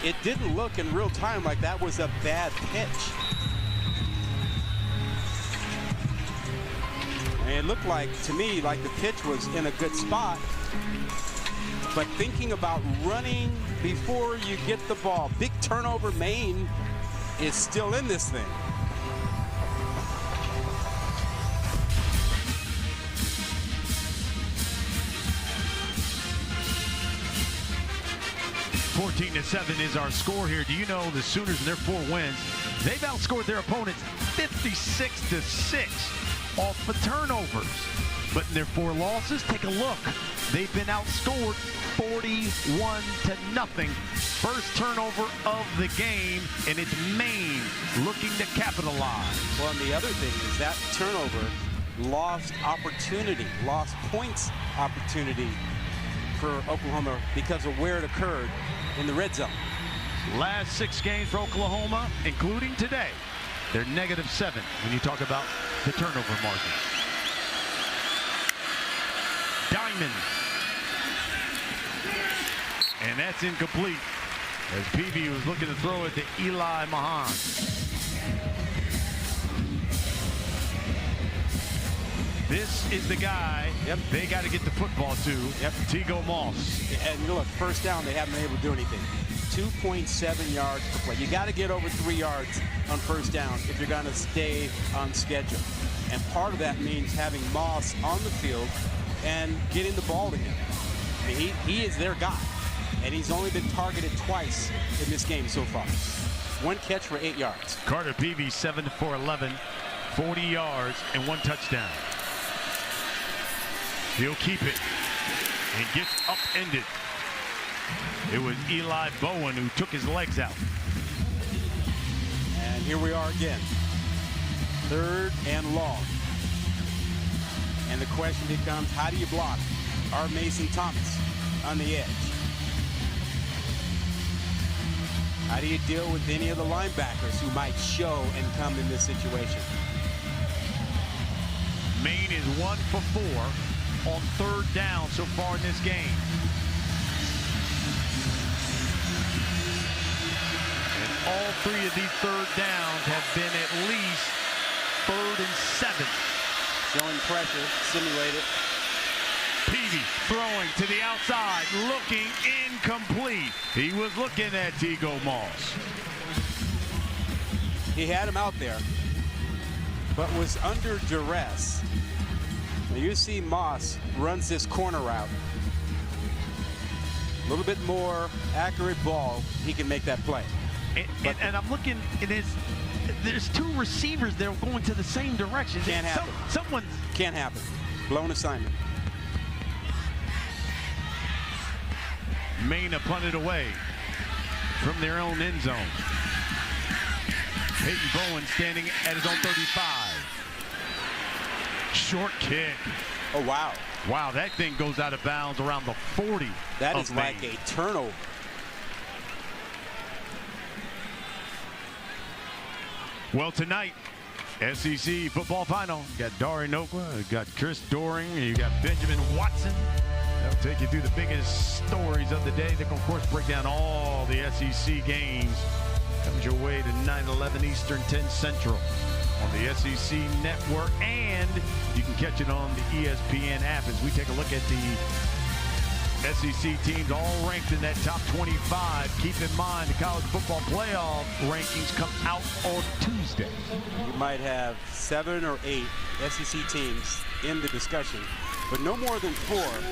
It didn't look in real time like that was a bad pitch. And it looked like, to me, like the pitch was in a good spot. But thinking about running before you get the ball. Big turnover. Maine is still in this thing. (14-7) is our score here. Do you know the Sooners in their 4 wins, they've outscored their opponents 56-6 off the turnovers. But in their 4 losses, take a look. They've been outscored 41-0. First turnover of the game, and it's Maine looking to capitalize. Well, and the other thing is that turnover lost opportunity, lost points opportunity for Oklahoma because of where it occurred in the red zone. Last 6 games for Oklahoma, including today, They're -7 when you talk about the turnover margin. Diamond. And that's incomplete as Peavy was looking to throw it to Eli Mahan. This is the guy they got to get the football to, Teague Moss. And look, first down, they haven't been able to do anything. 2.7 yards per play. You got to get over 3 yards on first down if you're going to stay on schedule. And part of that means having Moss on the field and getting the ball to him. I mean, he is their guy. And he's only been targeted twice in this game so far. 1 catch for 8 yards. Carter Peavy, 7 for 11, 40 yards and 1 touchdown. He'll keep it and gets upended. It was Eli Bowen who took his legs out. And here we are again. 3rd and long. And the question becomes, how do you block our Mason Thomas on the edge? How do you deal with any of the linebackers who might show and come in this situation? Maine is 1 for 4 on 3rd down so far in this game. And all 3 of these 3rd downs have been at least 3rd and 7. Showing pressure, simulated. Peavy throwing to the outside, looking incomplete. He was looking at Teague Moss. He had him out there, but was under duress. Now you see Moss runs this corner route. A little bit more accurate ball, he can make that play. And I'm looking, there's 2 receivers that are going to the same direction. Can't happen. Can't happen. Blown assignment. Maine a punted away from their own end zone. Peyton Bowen standing at his own 35. Short kick. Oh, wow. Wow, that thing goes out of bounds around the 40. That is like a turnover. Well, tonight, SEC football final. You got Dari Nokwa, you got Chris Doring, you got Benjamin Watson. They'll take you through the biggest stories of the day. They can, of course, break down all the SEC games. Comes your way to 9/11 Eastern, 10 Central on the SEC Network. And you can catch it on the ESPN app as we take a look at the SEC teams all ranked in that top 25. Keep in mind the college football playoff rankings come out on Tuesday. You might have 7 or 8 SEC teams in the discussion, but no more than 4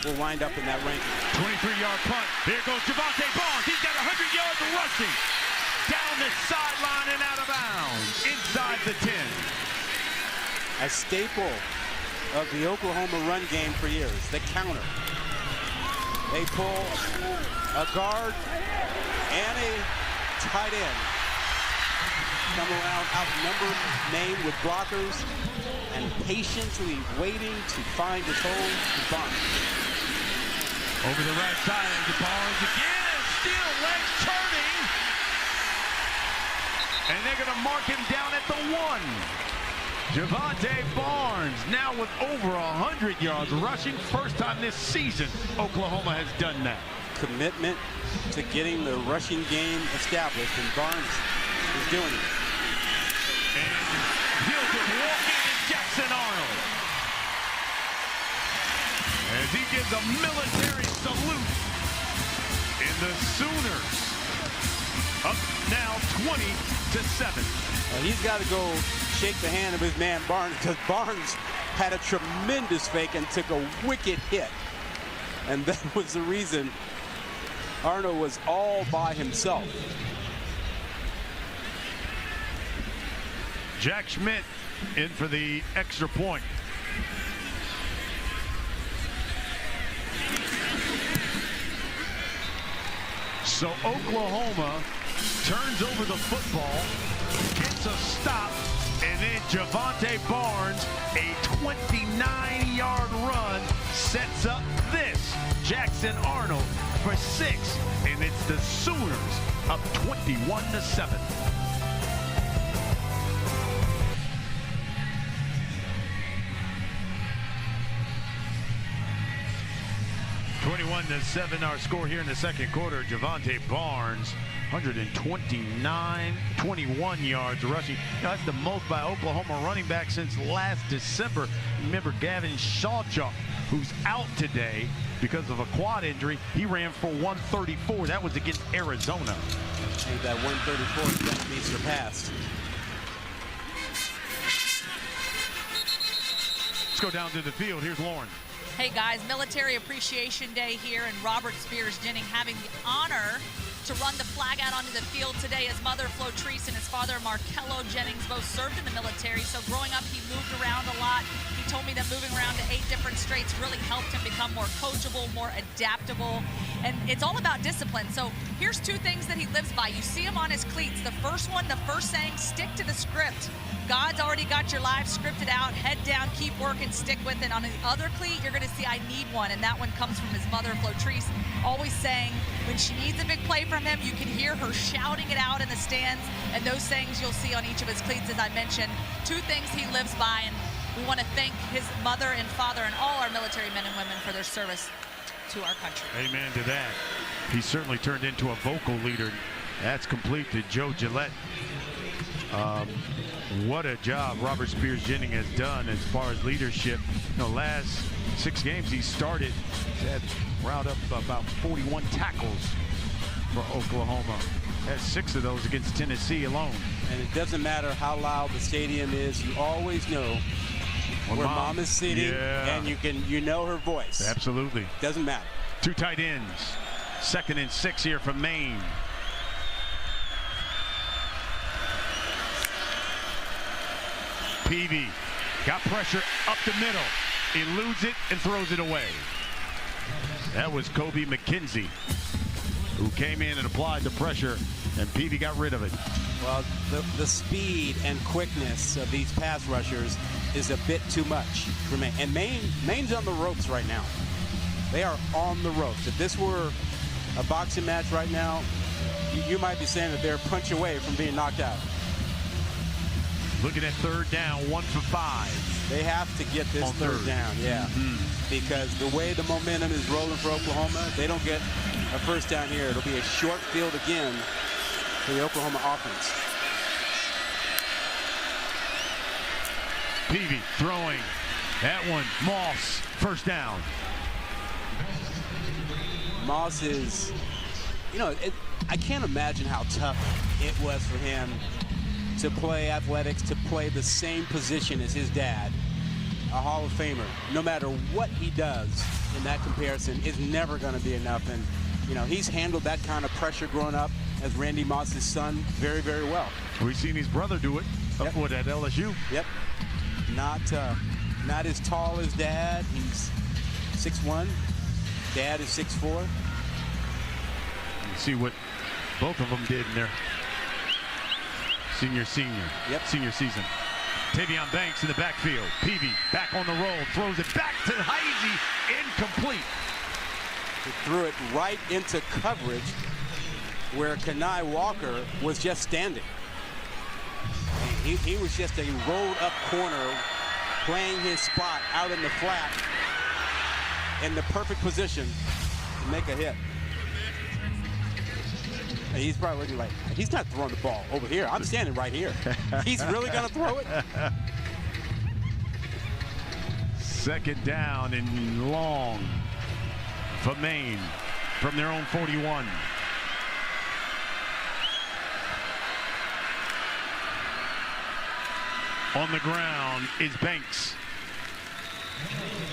will wind up in that ranking. 23-yard punt. There goes Javonte Barnes. He's got 100 yards of rushing. Down the sideline and out of bounds. Inside the 10. A staple of the Oklahoma run game for years, the counter. They pull a guard and a tight end. Come around, outnumber Maine with blockers and patiently waiting to find his hole to Barnes. Over the right side to Barnes again. Still legs turning. And they're going to mark him down at the 1. Javonte Barnes now with over 100 yards rushing. First time this season Oklahoma has done that. Commitment to getting the rushing game established, and Barnes is doing it. And he'll just walk in to Jackson Arnold as he gives a military salute. And the Sooners up now 20-7. He's got to go shake the hand of his man Barnes, because Barnes had a tremendous fake and took a wicked hit. And that was the reason Arnold was all by himself. Jack Schmidt in for the extra point. So Oklahoma turns over the football, gets a stop, and then Javonte Barnes, a 29-yard run, sets up this Jackson Arnold for 6, and it's the Sooners up 21-7. 21-7 our score here in the second quarter. Javante Barnes, 121 yards rushing. That's the most by Oklahoma running back since last December. Remember Gavin Shawchuck, who's out today because of a quad injury. He ran for 134. That was against Arizona. And that 134 is going to be surpassed. Let's go down to the field. Here's Lauren. Hey guys, Military Appreciation Day here, and Robert Spears Jennings having the honor to run the flag out onto the field today. His mother, Flo Treese, and his father, Markello Jennings, both served in the military. So growing up, he moved around a lot. He told me that moving around to 8 different states really helped him become more coachable, more adaptable. And it's all about discipline. So here's 2 things that he lives by. You see him on his cleats. The first one, the first saying, stick to the script. God's already got your life scripted out. Head down, keep working, stick with it. On his other cleat, you're going to see I need one. And that one comes from his mother, Flo Treese, always saying when she needs a big play from him, you can hear her shouting it out in the stands. And those sayings you'll see on each of his cleats, as I mentioned. 2 things he lives by. And we want to thank his mother and father and all our military men and women for their service to our country. Amen to that. He certainly turned into a vocal leader. That's complete to Joe Gillette. What a job Robert Spears Jennings has done as far as leadership. Last 6 games he started, had round up about 41 tackles for Oklahoma. Had 6 of those against Tennessee alone. And it doesn't matter how loud the stadium is, you always know where mom is sitting, and you know her voice. Absolutely. Doesn't matter. 2 tight ends. 2nd and 6 here from Maine. Peavy got pressure up the middle, eludes it and throws it away. That was Kobe McKenzie, who came in and applied the pressure, and Peavy got rid of it. Well, the speed and quickness of these pass rushers is a bit too much for Maine. And Maine's on the ropes right now. They are on the ropes. If this were a boxing match right now, you might be saying that they're a punch away from being knocked out. Looking at 3rd down, 1 for 5. They have to get this third down, because the way the momentum is rolling for Oklahoma, they don't get a first down here. It'll be a short field again for the Oklahoma offense. Peavy throwing. That one, Moss, first down. Moss is, I can't imagine how tough it was for him to play athletics, to play the same position as his dad, a Hall of Famer. No matter what he does in that comparison is never going to be enough. And, he's handled that kind of pressure growing up as Randy Moss's son very, very well. We've seen his brother do it at LSU. Yep. Not as tall as Dad. He's 6'1". Dad is 6'4". You see what both of them did in their senior season. Tavion Banks in the backfield. Peavy back on the roll, throws it back to Heisey, incomplete. He threw it right into coverage where Kenai Walker was just standing. He was just a rolled up corner playing his spot out in the flat in the perfect position to make a hit. And he's probably looking like, he's not throwing the ball over here. I'm standing right here. He's really going to throw it? 2nd down and long for Maine from their own 41. On the ground is Banks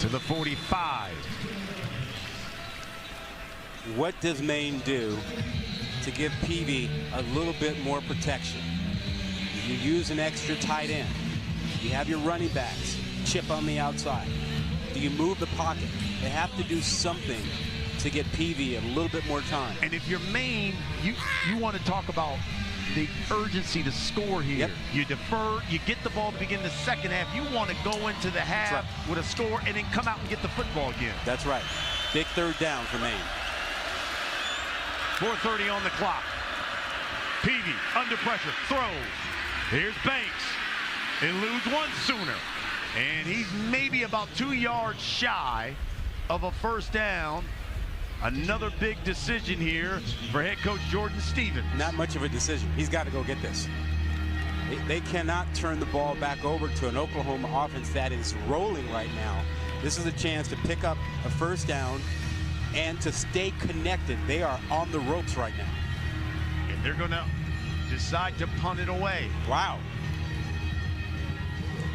to the 45. What does Maine do to give Peavy a little bit more protection? You use an extra tight end. You have your running backs chip on the outside. Do you move the pocket? They have to do something to get Peavy a little bit more time. And if you're Maine, you want to talk about the urgency to score here. Yep. You defer, you get the ball to begin the second half. You want to go into the half with a score and then come out and get the football again. That's right. Big 3rd down for Maine. 4:30 on the clock. Peavy under pressure, throws. Here's Banks. Eludes one sooner. And he's maybe about 2 yards shy of a first down. Another big decision here for head coach Jordan Stevens. Not much of a decision. He's got to go get this. They cannot turn the ball back over to an Oklahoma offense that is rolling right now. This is a chance to pick up a first down and to stay connected. They are on the ropes right now. And they're going to decide to punt it away. Wow.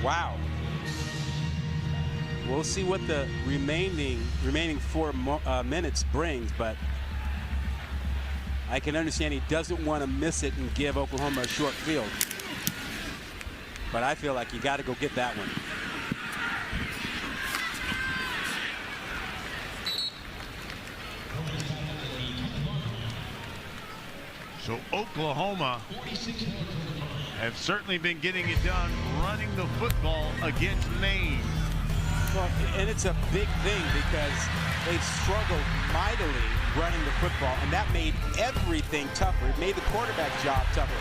Wow. We'll see what the remaining 4 minutes brings, but I can understand he doesn't want to miss it and give Oklahoma a short field. But I feel like you got to go get that one. So Oklahoma have certainly been getting it done running the football against Maine. Well, and it's a big thing because they've struggled mightily running the football, and that made everything tougher. It made the quarterback's job tougher.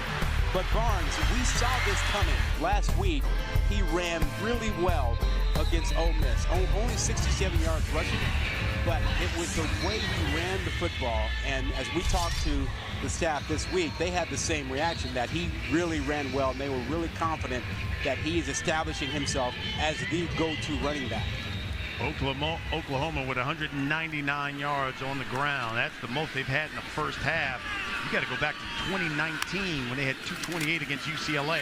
But Barnes, we saw this coming last week. He ran really well against Ole Miss. Only 67 yards rushing, but it was the way he ran the football. And as we talked to the staff this week, they had the same reaction, that he really ran well, and they were really confident that he is establishing himself as the go-to running back. Oklahoma with 199 yards on the ground. That's the most they've had in the first half. You got to go back to 2019 when they had 228 against UCLA.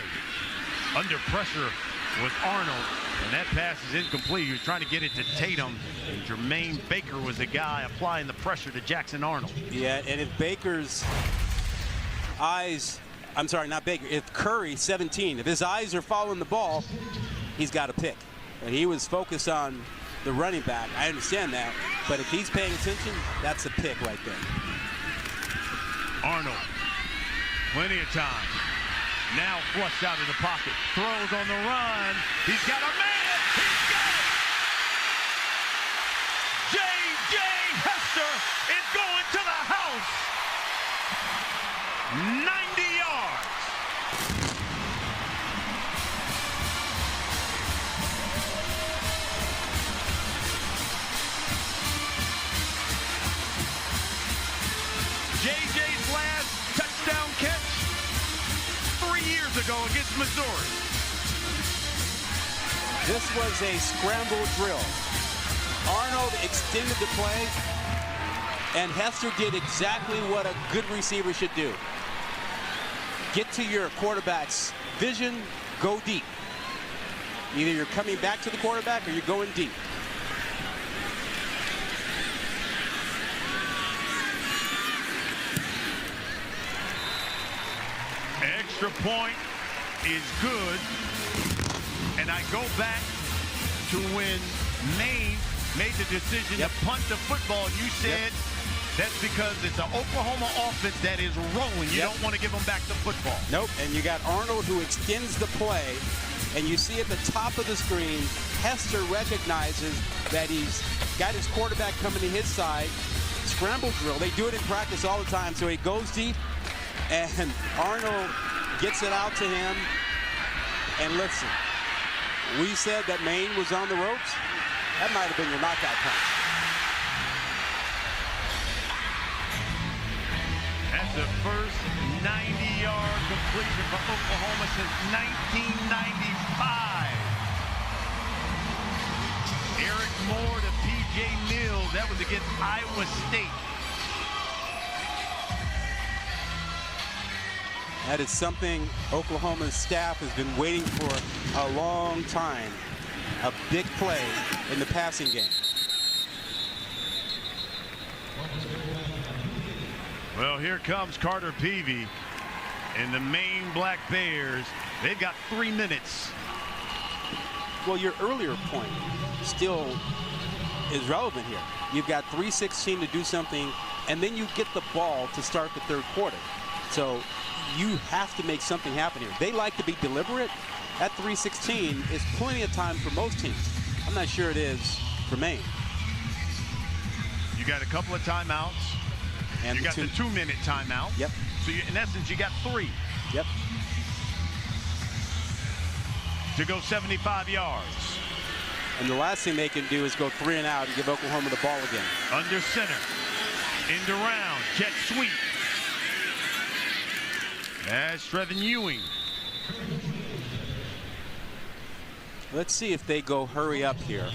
Under pressure was Arnold, and that pass is incomplete. He was trying to get it to Tatum, and Jermaine Baker was the guy applying the pressure to Jackson Arnold. Yeah, and if Baker's eyes, I'm sorry, not Baker, if Curry, 17, if his eyes are following the ball, he's got a pick. And he was focused on the running back. I understand that, but if he's paying attention, that's a pick right there. Arnold, plenty of time. Now flushed out of the pocket. Throws on the run. He's got a man. He's got it. J.J. Hester is going to the house. 90 yards. J.J.'s last touchdown catch 3 years ago against Missouri. This was a scramble drill. Arnold extended the play, and Hester did exactly what a good receiver should do. Get to your quarterback's vision, go deep. Either you're coming back to the quarterback or you're going deep. Extra point is good. And I go back to when Maine made the decision to punt the football. You said that's because it's an Oklahoma offense that is rolling. You don't want to give them back the football. Nope. And you got Arnold who extends the play. And you see at the top of the screen, Hester recognizes that he's got his quarterback coming to his side. Scramble drill. They do it in practice all the time. So he goes deep, and Arnold gets it out to him. And listen, we said that Maine was on the ropes. That might have been your knockout punch. That's the first 90-yard completion for Oklahoma since 1995. Eric Moore to P.J. Mills. That was against Iowa State. That is something Oklahoma's staff has been waiting for a long time. A big play in the passing game. Well, here comes Carter Peavy and the Maine Black Bears. They've got 3 minutes. Well, your earlier point still is relevant here. You've got 3:16 to do something, and then you get the ball to start the third quarter. So you have to make something happen here. They like to be deliberate. At 3:16 is plenty of time for most teams. I'm not sure it is for Maine. You got a couple of timeouts. And you got the 2-minute timeout. Yep. So in essence, you got 3. Yep. To go 75 yards. And the last thing they can do is go 3 and out and give Oklahoma the ball again. Under center. End around, jet sweep. As Trevin Ewing. Let's see if they go hurry up here,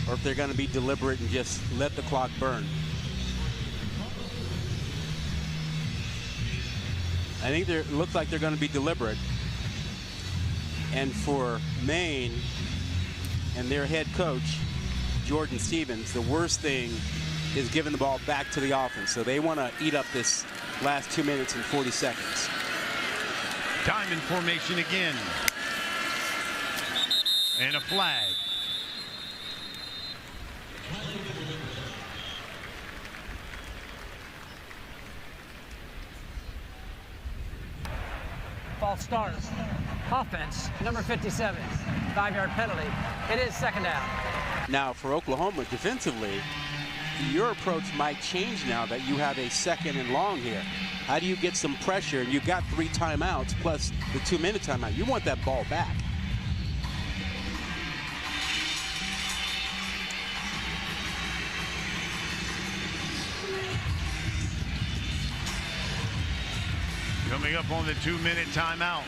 or if they're going to be deliberate and just let the clock burn. I think it looks like they're going to be deliberate. And for Maine and their head coach, Jordan Stevens, the worst thing is giving the ball back to the offense. So they want to eat up this last 2 minutes and 40 seconds. Diamond formation again. And a flag. False start. Offense, number 57. 5-yard penalty. It is second down. Now for Oklahoma defensively, your approach might change now that you have a 2nd and long here. How do you get some pressure? And you've got 3 timeouts plus the 2-minute timeout. You want that ball back. Coming up on the 2-minute timeout.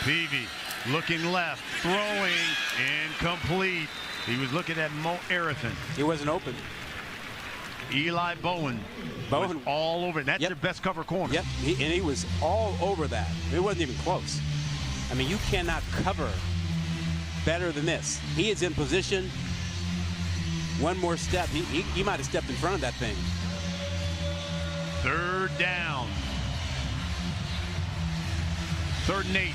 Peavy looking left, throwing, incomplete. He was looking at Mo Arathan. He wasn't open. Eli Bowen was all over. That's their best cover corner. Yep, and he was all over that. It wasn't even close. I mean, you cannot cover better than this. He is in position. One more step. He might have stepped in front of that thing. 3rd down. 3rd and 8.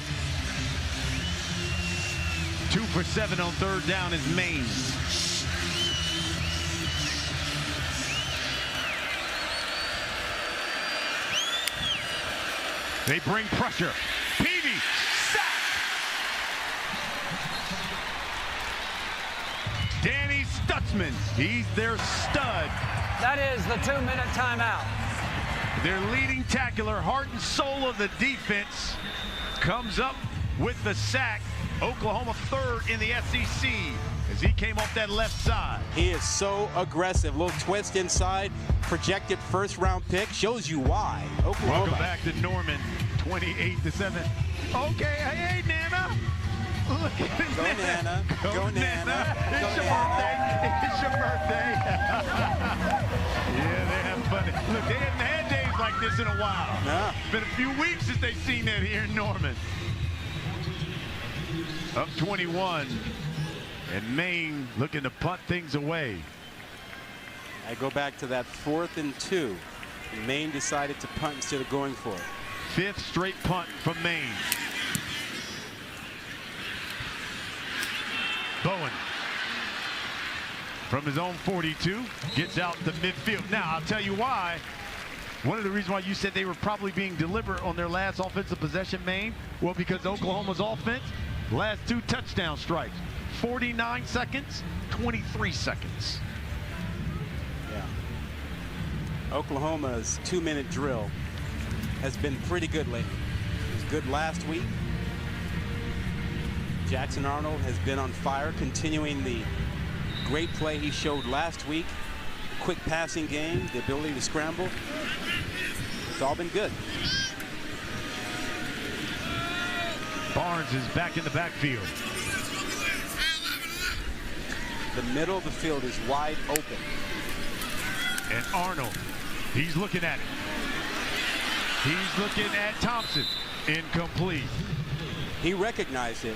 2 for 7 on 3rd down is Maine. They bring pressure. Peavy, sack. Danny Stutzman, he's their stud. That is the 2-minute timeout. Their leading tackler, heart and soul of the defense, comes up with the sack. Oklahoma 3rd in the SEC as he came off that left side. He is so aggressive. Little twist inside. Projected 1st-round pick. Shows you why. Oklahoma. Welcome back to Norman. 28-7. Okay, hey, Nana. Look at Go, Nana. Go, Nana. It's your birthday. It's your birthday. Yeah, they have fun. Look, they hadn't had days like this in a while. No. It's been a few weeks since they've seen that here in Norman. Up 21. And Maine looking to punt things away. I go back to that 4th and 2. Maine decided to punt instead of going for it. 5th straight punt from Maine. Bowen from his own 42 gets out to midfield. Now I'll tell you why. One of the reasons why you said they were probably being deliberate on their last offensive possession, Maine, well, because Oklahoma's offense, last 2 touchdown strikes, 49 seconds, 23 seconds. Yeah. Oklahoma's 2-minute drill has been pretty good lately. It was good last week. Jackson Arnold has been on fire, continuing the great play he showed last week. Quick passing game, the ability to scramble. It's all been good. Barnes is back in the backfield. The middle of the field is wide open. And Arnold, he's looking at it. He's looking at Thompson. Incomplete. He recognized it.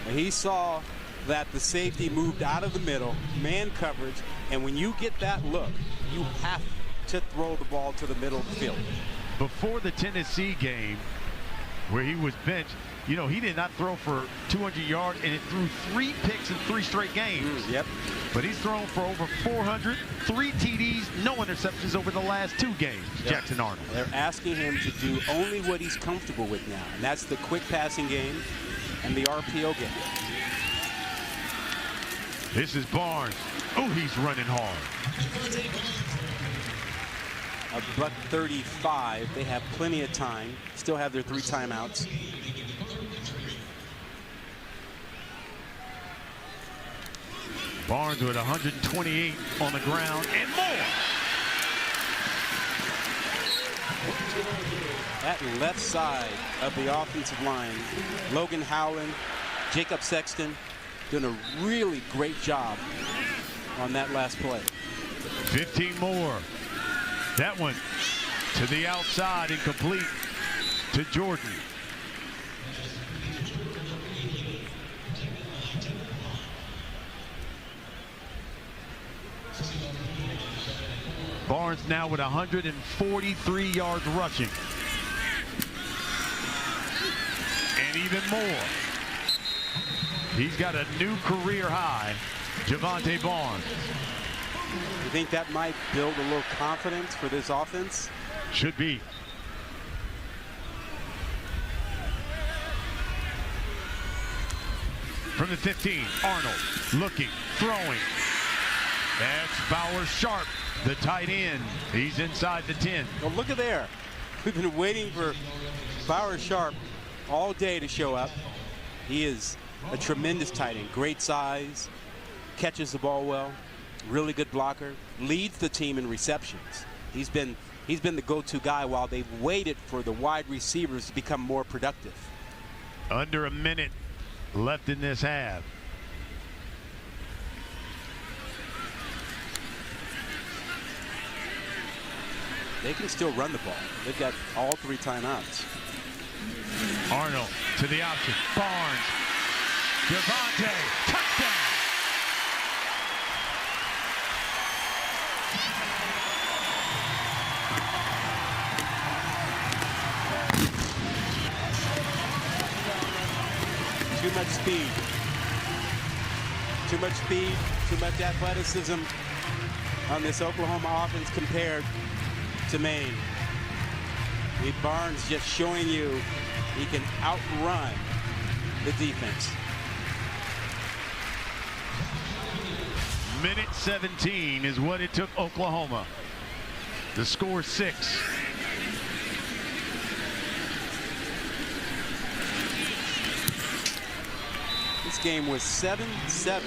And he saw that the safety moved out of the middle, man coverage, and when you get that look, you have to throw the ball to the middle of the field. Before the Tennessee game, where he was benched, you know, he did not throw for 200 yards, and it threw 3 picks in 3 straight games. Yep. But he's thrown for over 400, 3 TDs, no interceptions over the last 2 games, yep. Jackson Arnold. They're asking him to do only what he's comfortable with now, and that's the quick passing game and the RPO game. This is Barnes. Oh, he's running hard. $1:35. They have plenty of time. Still have their 3 timeouts. Barnes with 128 on the ground and more. That left side of the offensive line, Logan Howland, Jacob Sexton, doing a really great job on that last play. 15 more. That one to the outside, incomplete to Jordan. Barnes now with 143 yards rushing. And even more. He's got a new career high, Javonte Barnes. You think that might build a little confidence for this offense? Should be. From the 15, Arnold looking, throwing. That's Bauer Sharp, the tight end. He's inside the 10. Well, look at there. We've been waiting for Bauer Sharp all day to show up. He is a tremendous tight end. Great size, catches the ball well, really good blocker, leads the team in receptions. He's been the go-to guy while they've waited for the wide receivers to become more productive. Under a minute left in this half. They can still run the ball. They've got all 3 timeouts. Arnold to the option. Barnes. Javonte. Touchdown. Too much speed. Too much speed, too much athleticism on this Oklahoma offense compared to Maine. Barnes just showing you he can outrun the defense. Minute 17 is what it took Oklahoma. The score 6. This game was 7-7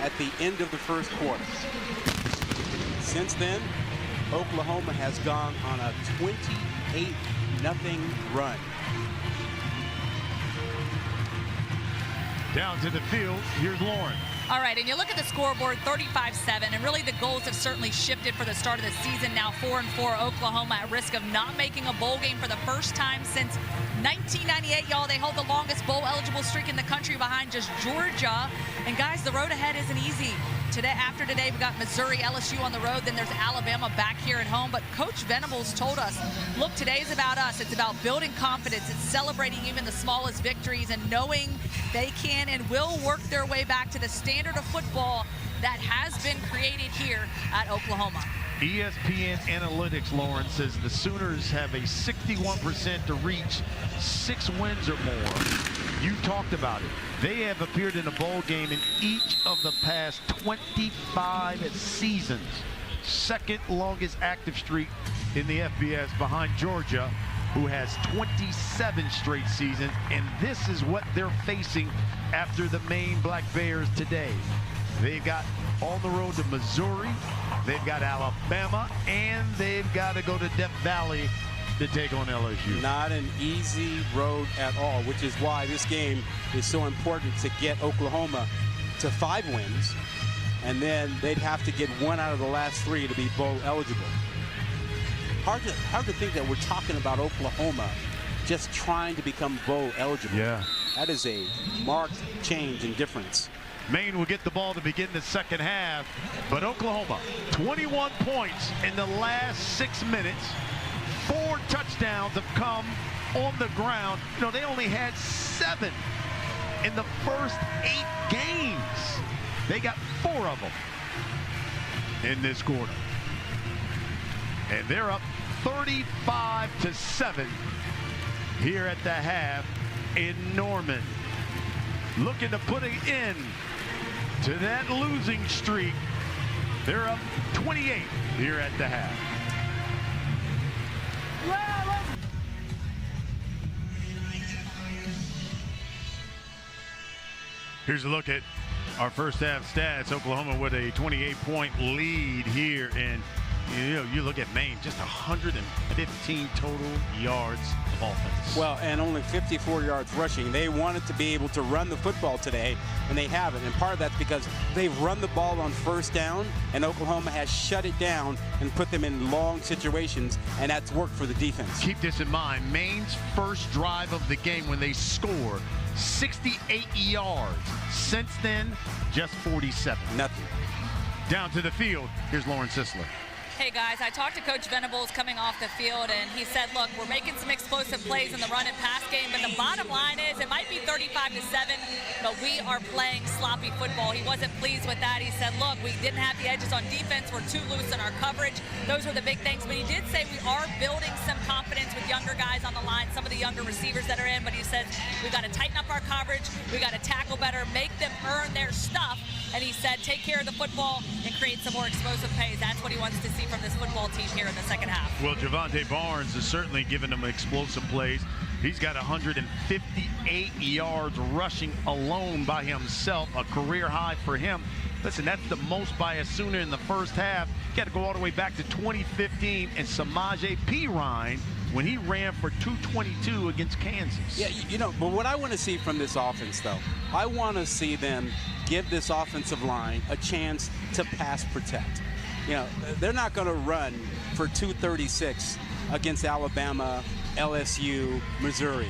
at the end of the first quarter. Since then, Oklahoma has gone on a 28-0 run. Down to the field, here's Lauren. All right, and you look at the scoreboard, 35-7, and really the goals have certainly shifted for the start of the season. Now 4-4 Oklahoma at risk of not making a bowl game for the first time since 1998, y'all. They hold the longest bowl-eligible streak in the country behind just Georgia. And guys, the road ahead isn't easy. After today, we got Missouri, LSU on the road. Then there's Alabama back here at home. But Coach Venables told us, look, today's about us. It's about building confidence. It's celebrating even the smallest victories and knowing they can and will work their way back to the standard of football that has been created here at Oklahoma. ESPN Analytics, Lauren, says the Sooners have a 61% to reach 6 wins or more. You talked about it. They have appeared in a bowl game in each of the past 25 seasons. Second longest active streak in the FBS behind Georgia, who has 27 straight seasons. And this is what they're facing after the Maine Black Bears today. They've got on the road to Missouri, they've got Alabama, and they've got to go to Death Valley to take on LSU. Not an easy road at all, which is why this game is so important to get Oklahoma to 5 wins, and then they'd have to get 1 out of the last 3 to be bowl eligible. Hard to think that we're talking about Oklahoma just trying to become bowl eligible. Yeah. That is a marked change in difference. Maine will get the ball to begin the second half, but Oklahoma, 21 points in the last 6 minutes. 4 touchdowns have come on the ground. You know, they only had 7 in the first 8 games. They got 4 of them in this quarter. And they're up 35-7 here at the half in Norman. Looking to put an end to that losing streak. They're up 28 here at the half. Here's a look at Our first half stats, Oklahoma with a 28-point lead here. And you look at Maine, just 115 total yards of offense. Well, and only 54 yards rushing. They wanted to be able to run the football today, and they haven't. And part of that's because they've run the ball on first down, and Oklahoma has shut it down and put them in long situations, and that's worked for the defense. Keep this in mind. Maine's first drive of the game when they score, 68 yards. Since then, just 47. Nothing. Down to the field, here's Lauren Sisler. Hey guys, I talked to Coach Venables coming off the field, and he said, look, we're making some explosive plays in the run and pass game, but the bottom line is it might be 35-7, but we are playing sloppy football. He wasn't pleased with that. He said, look, we didn't have the edges on defense. We're too loose in our coverage. Those were the big things, but he did say we are building some confidence with younger guys on the line, some of the younger receivers that are in, but he says we've got to tighten up our coverage. We got to tackle better, make them earn their stuff. And he said, take care of the football and create some more explosive plays. That's what he wants to see from this football team here in the second half. Well, Javante Barnes is certainly giving them explosive plays. He's got 158 yards rushing alone by himself, a career high for him. Listen, that's the most by a Sooner in the first half. You got to go all the way back to 2015 and Samaje Perine when he ran for 222 against Kansas. Yeah, but what I want to see from this offense, though, I want to see them give this offensive line a chance to pass protect. They're not going to run for 236 against Alabama, LSU, Missouri.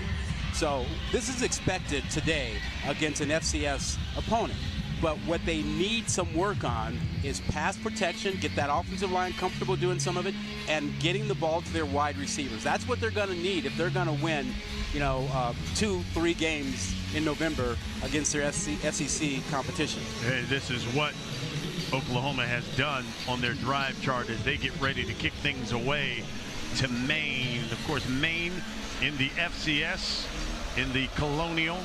So this is expected today against an FCS opponent. But what they need some work on is pass protection, get that offensive line comfortable doing some of it, and getting the ball to their wide receivers. That's what they're going to need if they're going to win, 2-3 games in November against their SEC competition. Hey, this is what Oklahoma has done on their drive chart as they get ready to kick things away to Maine. Of course, Maine in the FCS, in the Colonial.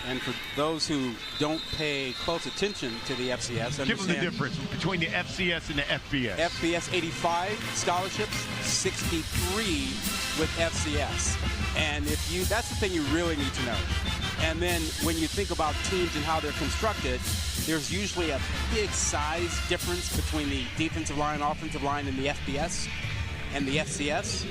And for those who don't pay close attention to the FCS, give them the difference between the FCS and the FBS. FBS 85 scholarships, 63 with FCS. And that's the thing you really need to know. And then when you think about teams and how they're constructed, there's usually a big size difference between the defensive line, offensive line, and the FBS and the FCS.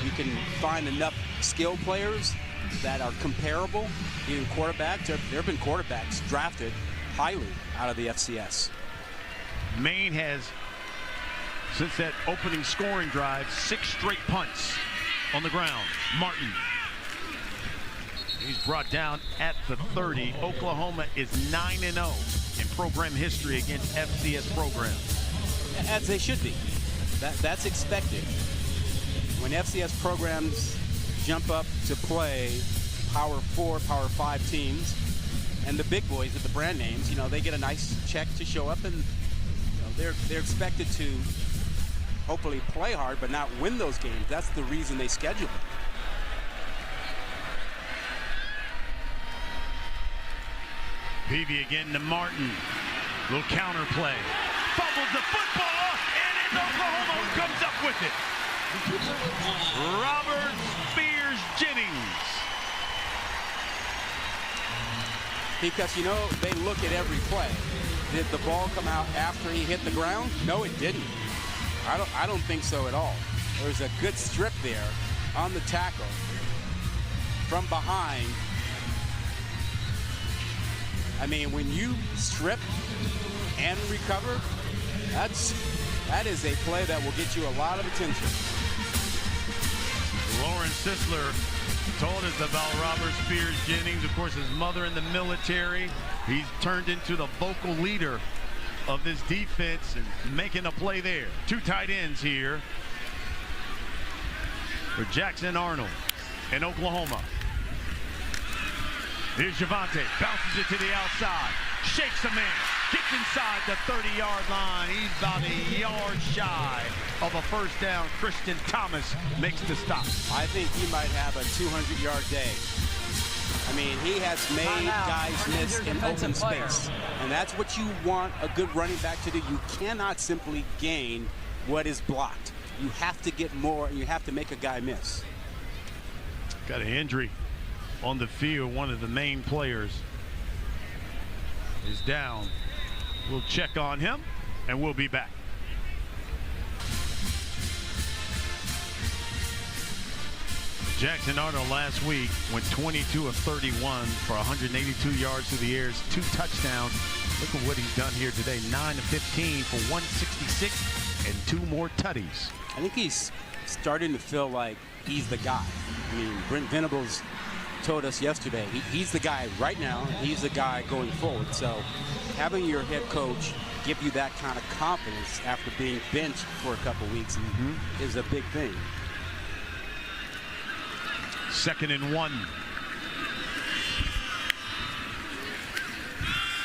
You can find enough skill players that are comparable, even quarterbacks. There have been quarterbacks drafted highly out of the FCS. Maine has, since that opening scoring drive, 6 straight punts on the ground. Martin. He's brought down at the 30. Oklahoma is 9-0 in program history against FCS programs. As they should be. That's expected. When FCS programs jump up to play Power 4, Power 5 teams, and the big boys with the brand names, they get a nice check to show up, and they're expected to hopefully play hard but not win those games. That's the reason they schedule it. Peavy again to Martin. Little counter play. Fumbles the football, and it's Oklahoma who comes up with it. Robert Spears Jennings. Because, they look at every play. Did the ball come out after he hit the ground? No, it didn't. I don't think so at all. There was a good strip there on the tackle from behind. I mean, when you strip and recover, that is a play that will get you a lot of attention. Lauren Sisler told us about Robert Spears Jennings. Of course, his mother in the military. He's turned into the vocal leader of this defense and making a play there. 2 tight ends here for Jackson Arnold in Oklahoma. Here's Javante, bounces it to the outside, shakes a man, gets inside the 30-yard line. He's about a yard shy of a first down. Christian Thomas makes the stop. I think he might have a 200-yard day. I mean, he has made guys miss in open space. And that's what you want a good running back to do. You cannot simply gain what is blocked. You have to get more, and you have to make a guy miss. Got an injury on the field. One of the main players is down. We'll check on him, and we'll be back. Jackson Arnold last week went 22 of 31 for 182 yards through the air, 2 touchdowns. Look at what he's done here today. 9 of 15 for 166 and 2 more tutties. I think he's starting to feel like he's the guy. I mean, Brent Venables told us yesterday, he's the guy right now. He's the guy going forward. So having your head coach give you that kind of confidence after being benched for a couple weeks is a big thing. 2nd and 1.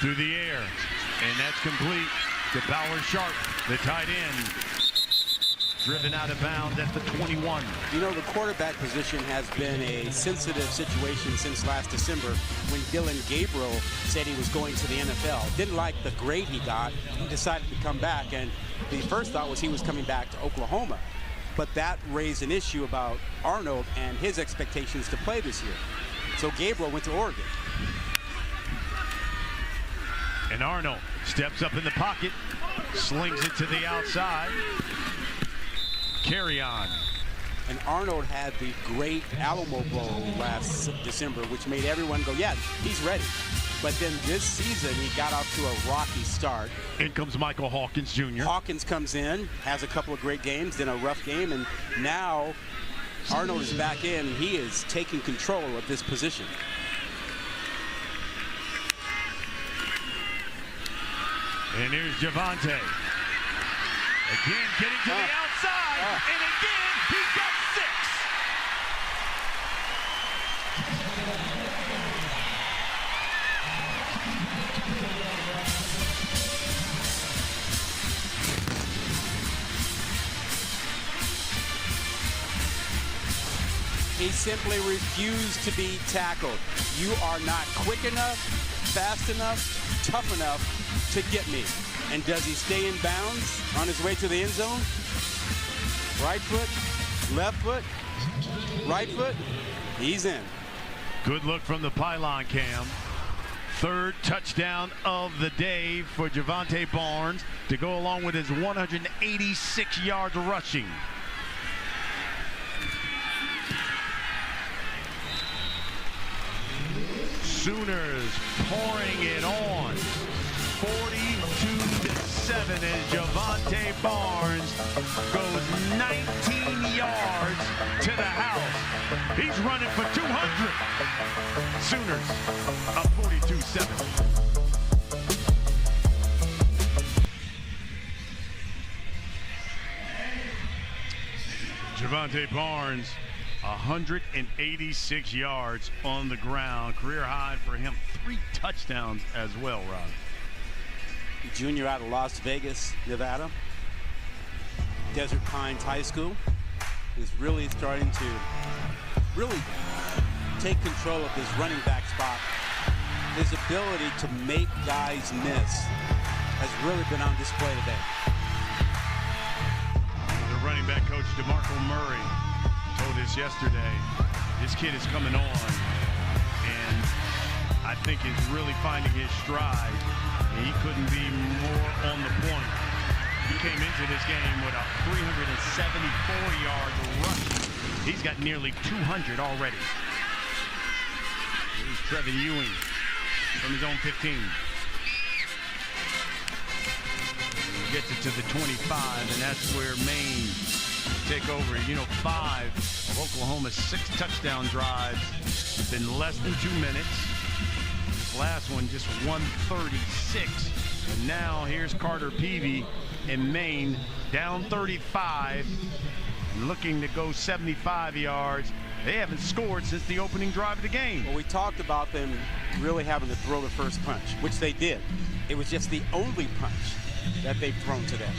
Through the air, and that's complete to Bauer Sharp, the tight end. Driven out of bounds at the 21. You know, the quarterback position has been a sensitive situation since last December when Dylan Gabriel said he was going to the NFL. Didn't like the grade he got. He decided to come back, and the first thought was he was coming back to Oklahoma. But that raised an issue about Arnold and his expectations to play this year. So Gabriel went to Oregon. And Arnold steps up in the pocket, slings it to the outside. Carry on. And Arnold had the great Alamo Bowl last December, which made everyone go, yeah, he's ready. But then this season, he got off to a rocky start. In comes Michael Hawkins Jr. Hawkins comes in, has a couple of great games, then a rough game, and now Arnold is back in, and he is taking control of this position. And here's Javonte. Again, getting to the outside, and again, he got 6. He simply refused to be tackled. You are not quick enough, fast enough, tough enough to get me. And does he stay in bounds on his way to the end zone? Right foot, left foot, right foot, he's in. Good look from the pylon cam. 3rd touchdown of the day for Javonte Barnes to go along with his 186 yards rushing. Sooners pouring it on. 42-7 as Javonte Barnes goes 19 yards to the house. He's running for 200. Sooners up 42-7. Javonte Barnes, 186 yards on the ground. Career high for him. 3 touchdowns as well, Rod. Junior out of Las Vegas, Nevada. Desert Pines High School. Is really starting to take control of this running back spot. His ability to make guys miss has really been on display today. The running back coach, DeMarco Murray, told us yesterday, this kid is coming on, and I think is really finding his stride. And he couldn't be more on the point. He came into this game with a 374 yard rush. He's got nearly 200 already. Here's Trevin Ewing from his own 15. He gets it to the 25, and that's where Maine take over. You know, 5 of Oklahoma's 6 touchdown drives have been less than 2 minutes. This last one just 136. And now here's Carter Peavy in Maine, down 35, looking to go 75 yards. They haven't scored since the opening drive of the game. Well, we talked about them really having to throw the first punch, which they did. It was just the only punch that they've thrown today.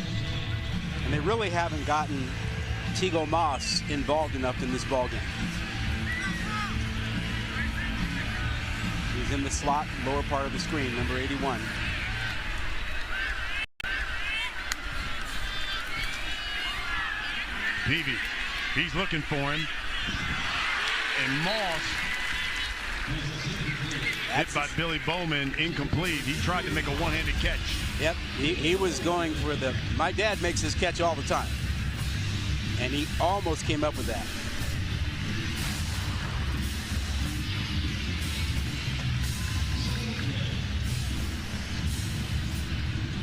And they really haven't gotten Teagle Moss involved enough in this ballgame. He's in the slot, lower part of the screen, number 81. Peavy, he's looking for him. And Moss Hit by Billy Bowman, incomplete. He tried to make a one-handed catch. Yep, he was going for the, my dad makes his catch all the time. And he almost came up with that.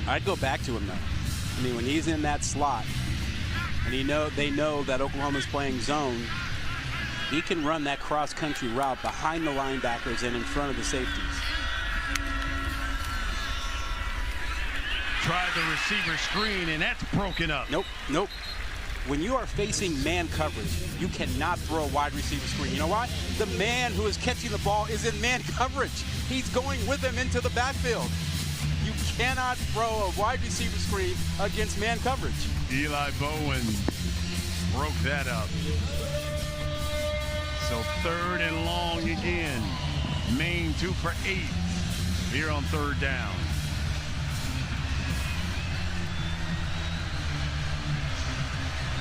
I'd go back to him though. I mean, when he's in that slot, and they know that Oklahoma's playing zone, he can run that cross-country route behind the linebackers and in front of the safeties. Tried the receiver screen, and that's broken up. Nope. When you are facing man coverage, you cannot throw a wide receiver screen. You know why? The man who is catching the ball is in man coverage. He's going with him into the backfield. You cannot throw a wide receiver screen against man coverage. Eli Bowen broke that up. So 3rd and long again. Maine 2 for 8 here on 3rd down.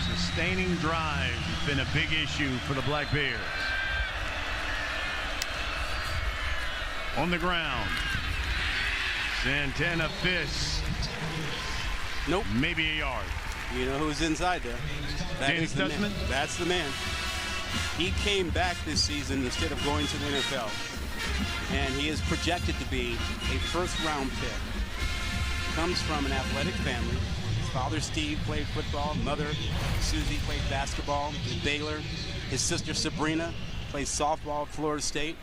Sustaining drive has been a big issue for the Black Bears. On the ground. Santana Fiss. Nope. Maybe a yard. You know who's inside there? Danny Stutzman? That's the man. He came back this season instead of going to the NFL. And he is projected to be a 1st-round pick. Comes from an athletic family. His father, Steve, played football. Mother, Susie, played basketball at Baylor. His sister, Sabrina, plays softball at Florida State.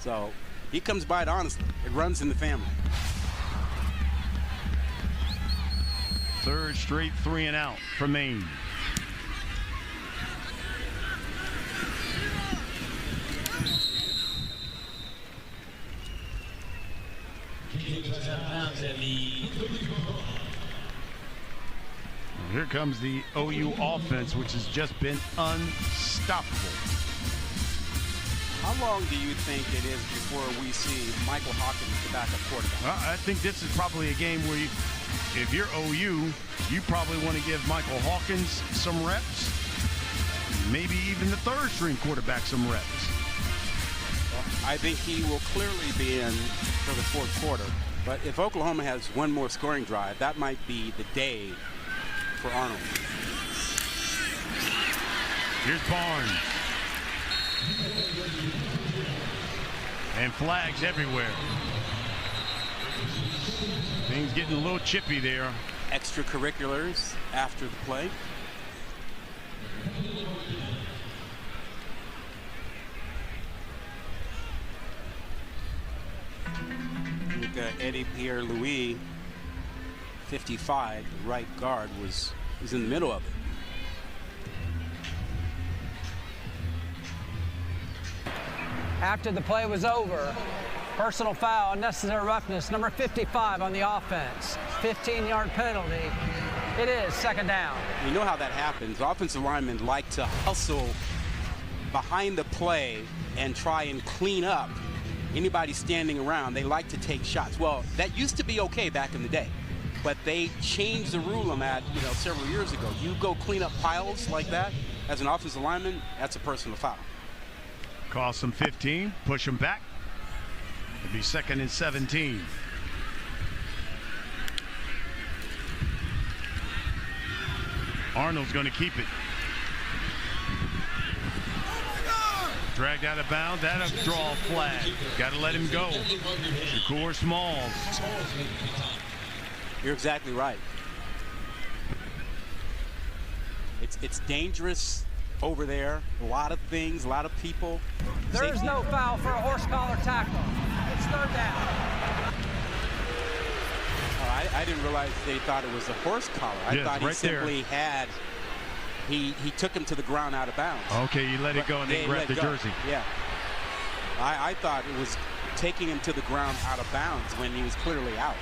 So he comes by it honestly. It runs in the family. 3rd straight 3 and out for Maine. Here comes the OU offense, which has just been unstoppable. How long do you think it is before we see Michael Hawkins, the backup quarterback? I think this is probably a game where if you're OU, you probably want to give Michael Hawkins some reps, maybe even the 3rd-string quarterback some reps. Well, I think he will clearly be in for the 4th quarter. But if Oklahoma has one more scoring drive, that might be the day for Arnold. Here's Barnes. And flags everywhere. Things getting a little chippy there. Extracurriculars after the play. Look at Eddie Pierre-Louis, 55, the right guard, was in the middle of it. After the play was over, personal foul, unnecessary roughness, number 55 on the offense. 15-yard penalty. It is 2nd down. You know how that happens. Offensive linemen like to hustle behind the play and try and clean up anybody standing around. They like to take shots. Well, that used to be okay back in the day, but they changed the rule on that, several years ago. You go clean up piles like that as an offensive lineman, that's a personal foul. Cost them 15, push them back. It'll be 2nd and 17. Arnold's going to keep it. Dragged out of bounds. That'll draw a flag. Got to let him go. Shakur Smalls. You're exactly right. It's dangerous over there. A lot of things, a lot of people. There is no foul for a horse collar tackle. It's 3rd down. Oh, I didn't realize they thought it was a horse collar. I thought he simply had. He took him to the ground out of bounds. Okay, you let it go and then grab the jersey. Yeah. I thought it was taking him to the ground out of bounds when he was clearly out.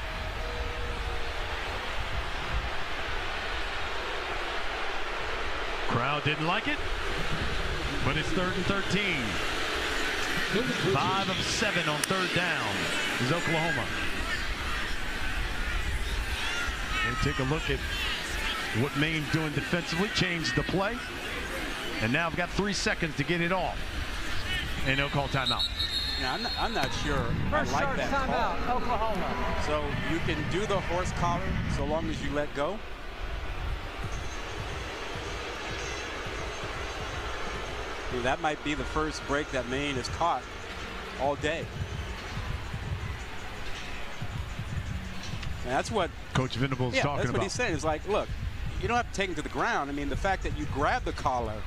Crowd didn't like it, but it's 3rd and 13. 5 of 7 on 3rd down is Oklahoma. And take a look at what Maine's doing defensively, changed the play. And now I've got 3 seconds to get it off. And they'll call timeout. Yeah, I'm not sure First I like charge that call. timeout, Oklahoma. So you can do the horse collar so long as you let go. Dude, that might be the first break that Maine has caught all day. And that's what Coach Venables talking about. That's what he's saying. It's like, look, you don't have to take him to the ground. I mean, the fact that you grab the collar.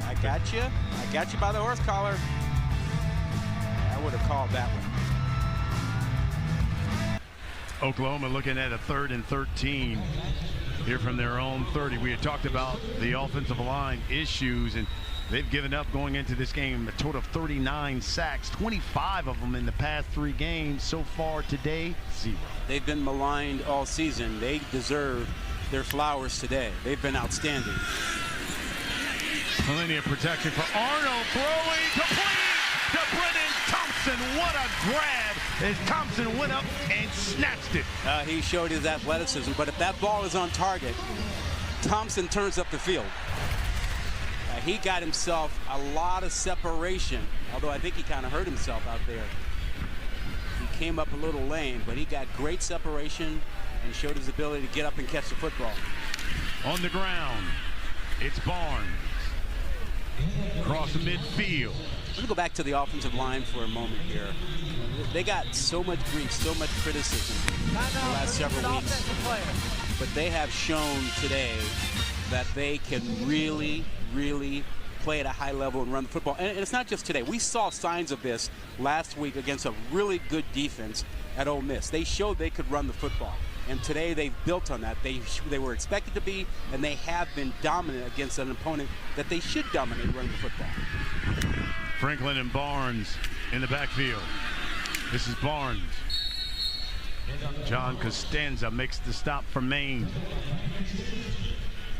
I got you by the horse collar. I would have called that one. Oklahoma looking at a 3rd and 13 here from their own 30. We had talked about the offensive line issues, and they've given up going into this game a total of 39 sacks, 25 of them in the past 3 games. So far today, 0. They've been maligned all season. They deserve their flowers today. They've been outstanding. Plenty of protection for Arnold, throwing complete to Brennan Thompson. What a grab as Thompson went up and snatched it. He showed his athleticism, but if that ball is on target, Thompson turns up the field. He got himself a lot of separation, although I think he kind of hurt himself out there. He came up a little lame, but he got great separation and showed his ability to get up and catch the football. On the ground, it's Barnes. Across the midfield. Let me go back to the offensive line for a moment here. They got so much grief, so much criticism the last several weeks. But they have shown today that they can really, really play at a high level and run the football. And it's not just today. We saw signs of this last week against a really good defense at Ole Miss. They showed they could run the football. And today they've built on that. They were expected to be, and they have been dominant against an opponent that they should dominate running the football. Franklin and Barnes in the backfield. This is Barnes. John Costanza makes the stop for Maine.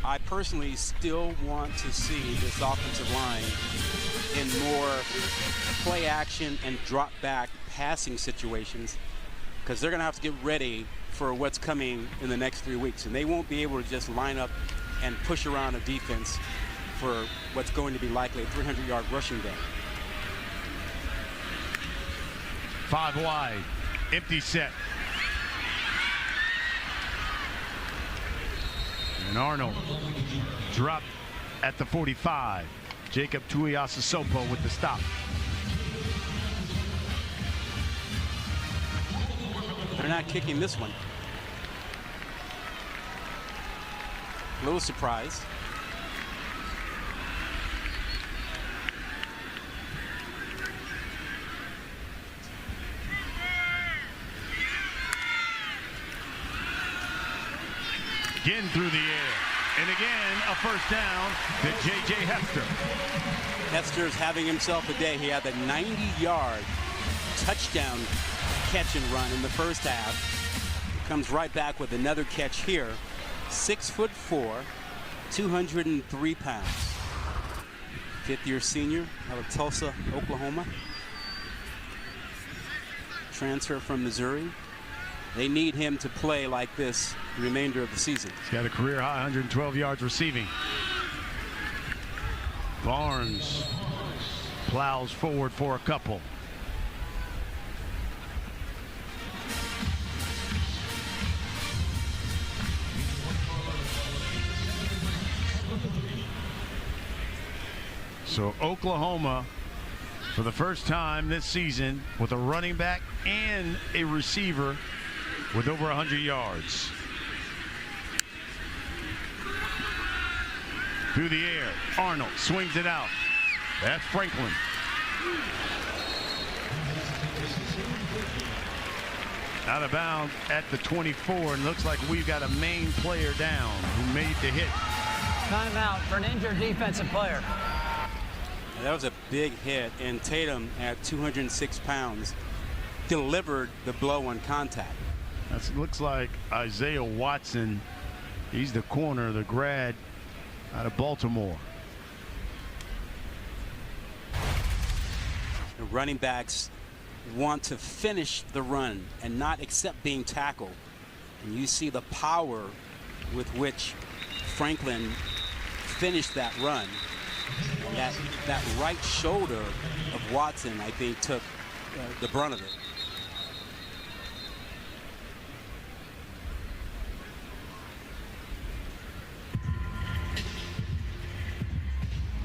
I personally still want to see this offensive line in more play action and drop back passing situations, because they're going to have to get ready for what's coming in the next 3 weeks. And they won't be able to just line up and push around a defense for what's going to be likely a 300-yard rushing day. 5 wide, empty set. And Arnold dropped at the 45. Jacob Tuiasosopo with the stop. They're not kicking this one. A little surprised. Again through the air. And again, a first down to J.J. Hester. Hester's having himself a day. He had the 90-yard touchdown catch and run in the first half. Comes right back with another catch here. 6'4", 203 pounds. 5th-year senior out of Tulsa, Oklahoma. Transfer from Missouri. They need him to play like this the remainder of the season. He's got a career high 112 yards receiving. Barnes plows forward for a couple. So Oklahoma, for the first time this season, with a running back and a receiver with over 100 yards. Through the air, Arnold swings it out. That's Franklin. Out of bounds at the 24, and looks like we've got a Maine player down who made the hit. Timeout for an injured defensive player. That was a big hit, and Tatum at 206 pounds delivered the blow on contact. That looks like Isaiah Watson. He's the corner, the grad out of Baltimore. The running backs want to finish the run and not accept being tackled. And you see the power with which Franklin finished that run. That right shoulder of Watson, I think, took the brunt of it.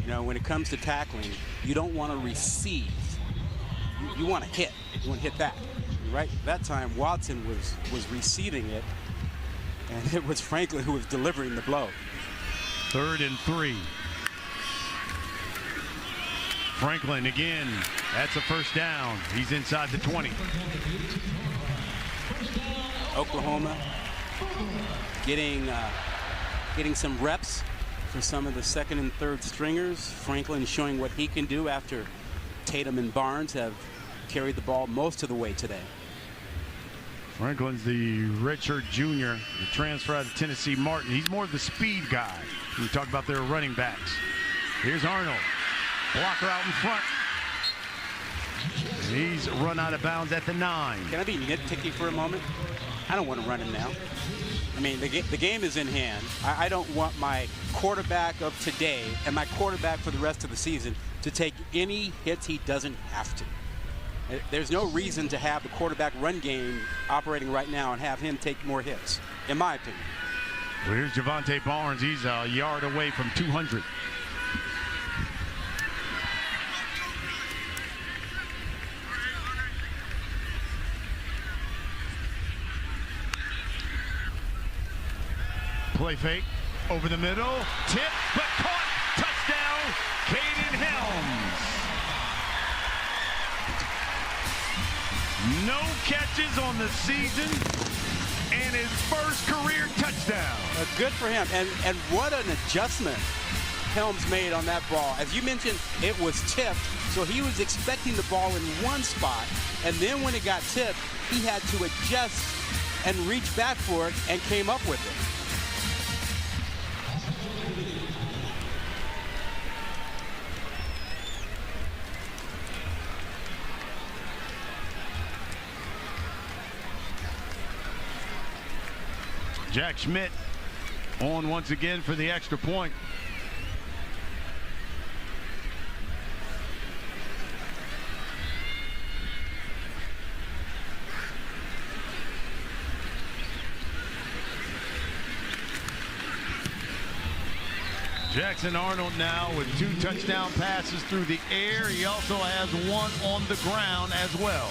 You know, when it comes to tackling, you don't want to receive. You want to hit. You want to hit that. Right? That time, Watson was receiving it, and it was Franklin who was delivering the blow. 3rd and 3. Franklin again. That's a first down. He's inside the 20. Oklahoma getting some reps for some of the 2nd and 3rd stringers. Franklin showing what he can do after Tatum and Barnes have carried the ball most of the way today. Franklin's the redshirt junior, the transfer out of Tennessee Martin. He's more of the speed guy. We talk about their running backs. Here's Arnold. Blocker out in front. And he's run out of bounds at the 9. Can I be nitpicky for a moment? I don't want to run him now. I mean, the game is in hand. I don't want my quarterback of today and my quarterback for the rest of the season to take any hits he doesn't have to. There's no reason to have the quarterback run game operating right now and have him take more hits, in my opinion. Well, here's Javonte Barnes. He's a yard away from 200. Play fake over the middle, tip, but caught. Touchdown, Caden Helms. No catches on the season and his first career touchdown. Good for him, and what an adjustment Helms made on that ball. As you mentioned, it was tipped, so he was expecting the ball in one spot, and then when it got tipped, he had to adjust and reach back for it and came up with it. Jack Schmidt on once again for the extra point. Jackson Arnold now with 2 touchdown passes through the air. He also has 1 on the ground as well.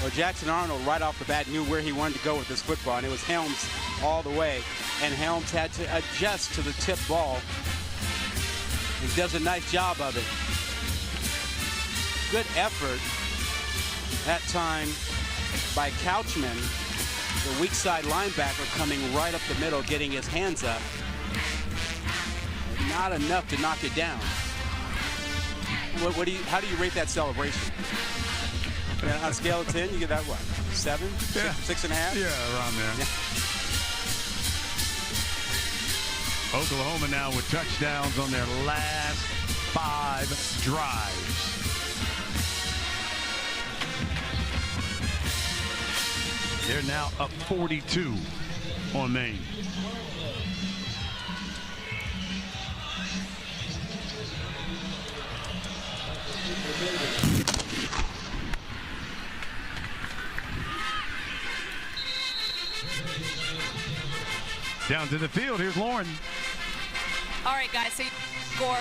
Well, Jackson Arnold right off the bat knew where he wanted to go with this football, and it was Helms all the way. And Helms had to adjust to the tip ball. He does a nice job of it. Good effort that time by Couchman, the weak side linebacker, coming right up the middle, getting his hands up. Not enough to knock it down. How do you rate that celebration? On a scale of 10, you get that what? 7? Yeah. 6.5? Yeah, around there. Yeah. Oklahoma now with touchdowns on their last 5 drives. They're now up 42 on Maine. Down to the field. Here's Lauren. All right, guys. So score.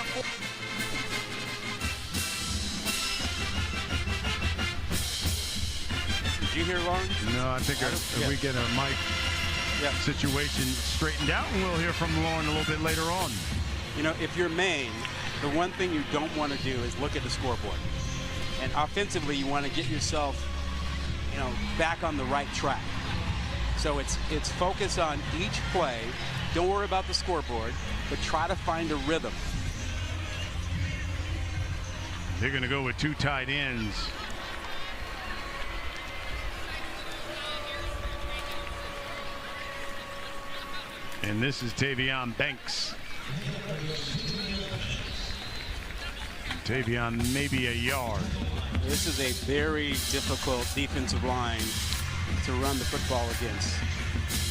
Did you hear, Lauren? No, I think if we get a mic situation straightened out, and we'll hear from Lauren a little bit later on. You know, if you're Maine, the one thing you don't want to do is look at the scoreboard. And offensively, you want to get yourself, you know, back on the right track. So it's focus on each play. Don't worry about the scoreboard, but try to find a rhythm. They're going to go with 2 tight ends. And this is Tavion Banks. Tavion maybe a yard. This is a very difficult defensive line to run the football against.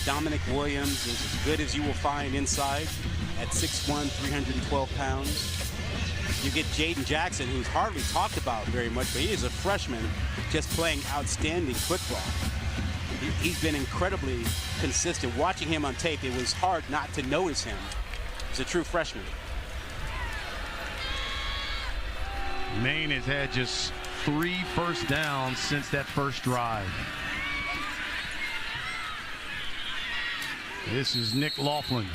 Dominic Williams is as good as you will find inside, at 6'1", 312 pounds. You get Jaden Jackson, who's hardly talked about very much, but he is a freshman just playing outstanding football. He's been incredibly consistent. Watching him on tape, it was hard not to notice him. He's a true freshman. Maine has had just 3 first downs since that first drive. This is Nick Laughlin.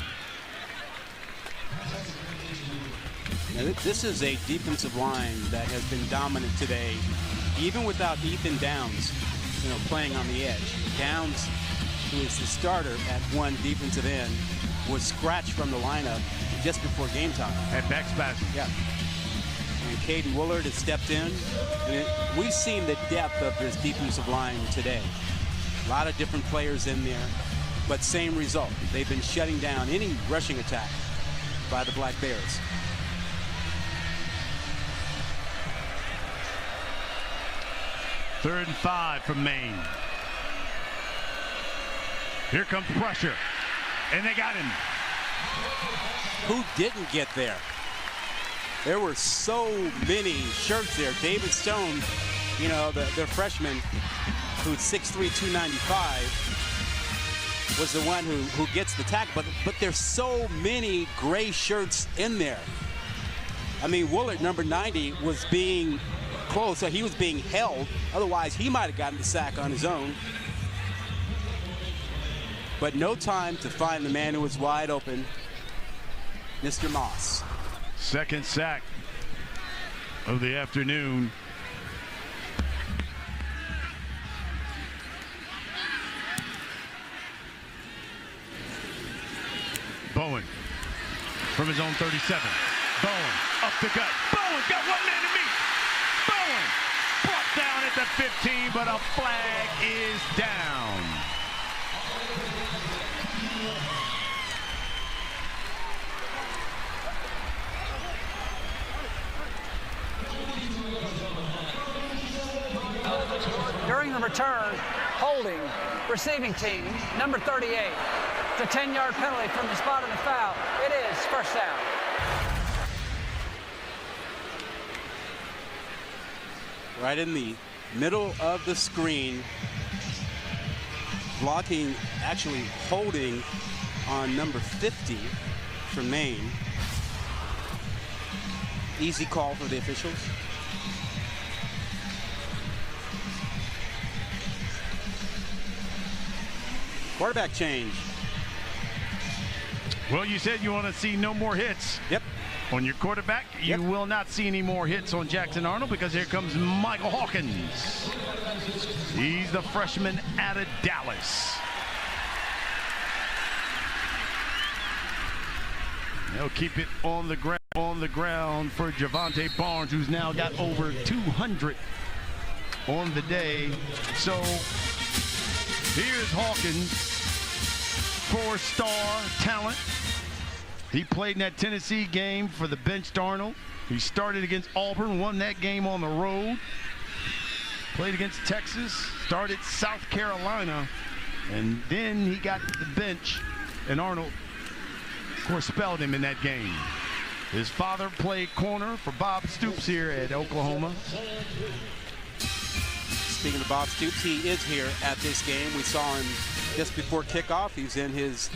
Now, this is a defensive line that has been dominant today, even without Ethan Downs, playing on the edge. Downs, who is the starter at one defensive end, was scratched from the lineup just before game time. At back spasm. Yeah. And Caden Woolard has stepped in. And we've seen the depth of this defensive line today. A lot of different players in there, but same result. They've been shutting down any rushing attack by the Black Bears. Third and 5 from Maine. Here comes pressure, and they got him. Who didn't get there? There were so many shirts there. David Stone, the freshman, who's 6'3", 295, was the one who gets the tackle. But there's so many gray shirts in there. I mean, Woolard, number 90, was being close, so he was being held. Otherwise, he might have gotten the sack on his own. But no time to find the man who was wide open, Mr. Moss. Second sack of the afternoon. Bowen from his own 37. Bowen up the gut. Bowen got one man to meet. Bowen brought down at the 15, but a flag is down. During the return, holding, receiving team, number 38. It's a 10-yard penalty from the spot of the foul. It is first down. Right in the middle of the screen, blocking, actually holding on number 50 from Maine. Easy call for the officials. Quarterback change. Well, you said you want to see no more hits. Yep. On your quarterback, you will not see any more hits on Jackson Arnold, because here comes Michael Hawkins. He's the freshman out of Dallas. They'll keep it on the ground for Javante Barnes, who's now got over 200 on the day. So here's Hawkins, 4-star talent. He played in that Tennessee game for the benched Arnold. He started against Auburn, won that game on the road. Played against Texas, started South Carolina, and then he got to the bench, and Arnold, of course, spelled him in that game. His father played corner for Bob Stoops here at Oklahoma. Speaking of Bob Stoops, he is here at this game. We saw him just before kickoff. He's in his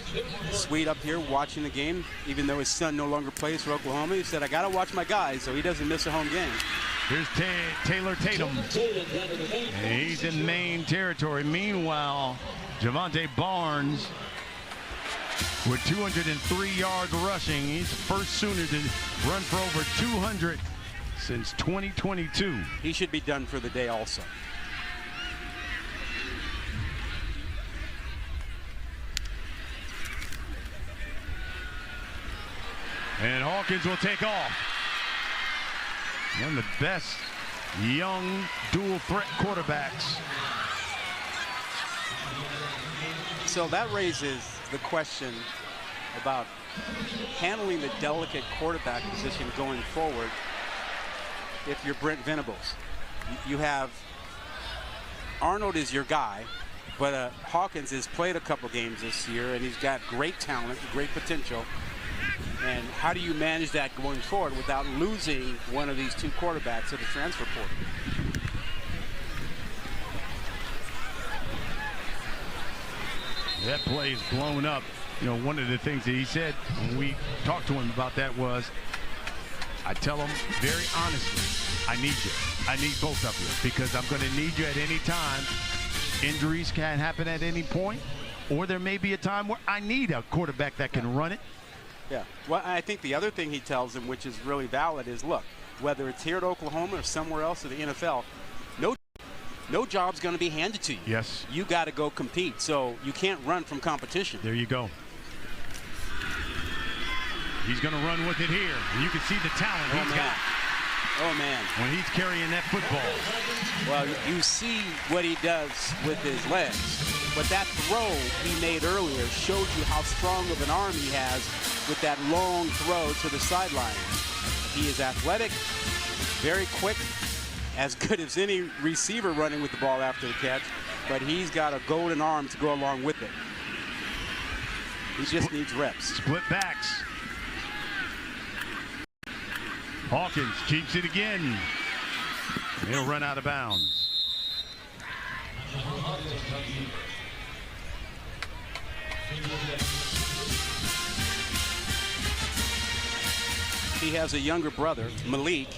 suite up here watching the game, even though his son no longer plays for Oklahoma. He said, I got to watch my guys so he doesn't miss a home game. Here's Taylor Tatum. And he's in Maine territory. Meanwhile, Javante Barnes with 203 yards rushing. He's the first Sooner to run for over 200 since 2022. He should be done for the day also. And Hawkins will take off. One of the best young dual threat quarterbacks. So that raises the question about handling the delicate quarterback position going forward. If you're Brent Venables, you have Arnold is your guy, but Hawkins has played a couple games this year, and he's got great talent, great potential. how do you manage that going forward without losing one of these two quarterbacks to the transfer portal? That play is blown up. You know, one of the things that he said when we talked to him about that was, I tell him very honestly, I need you. I need both of you because I'm going to need you at any time. Injuries can happen at any point, or there may be a time where I need a quarterback that can run it. Yeah. Well, I think the other thing he tells him, which is really valid, is look, whether it's here at Oklahoma or somewhere else in the NFL, no job's going to be handed to you. Yes. You got to go compete, so you can't run from competition. There you go. He's going to run with it here. You can see the talent he's got. Oh, man. When he's carrying that football. Well, you see what he does with his legs. But that throw he made earlier shows you how strong of an arm he has with that long throw to the sideline. He is athletic, very quick, as good as any receiver running with the ball after the catch, but he's got a golden arm to go along with it. He just needs reps. Split backs. Hawkins keeps it again. He'll run out of bounds. He has a younger brother, Malik.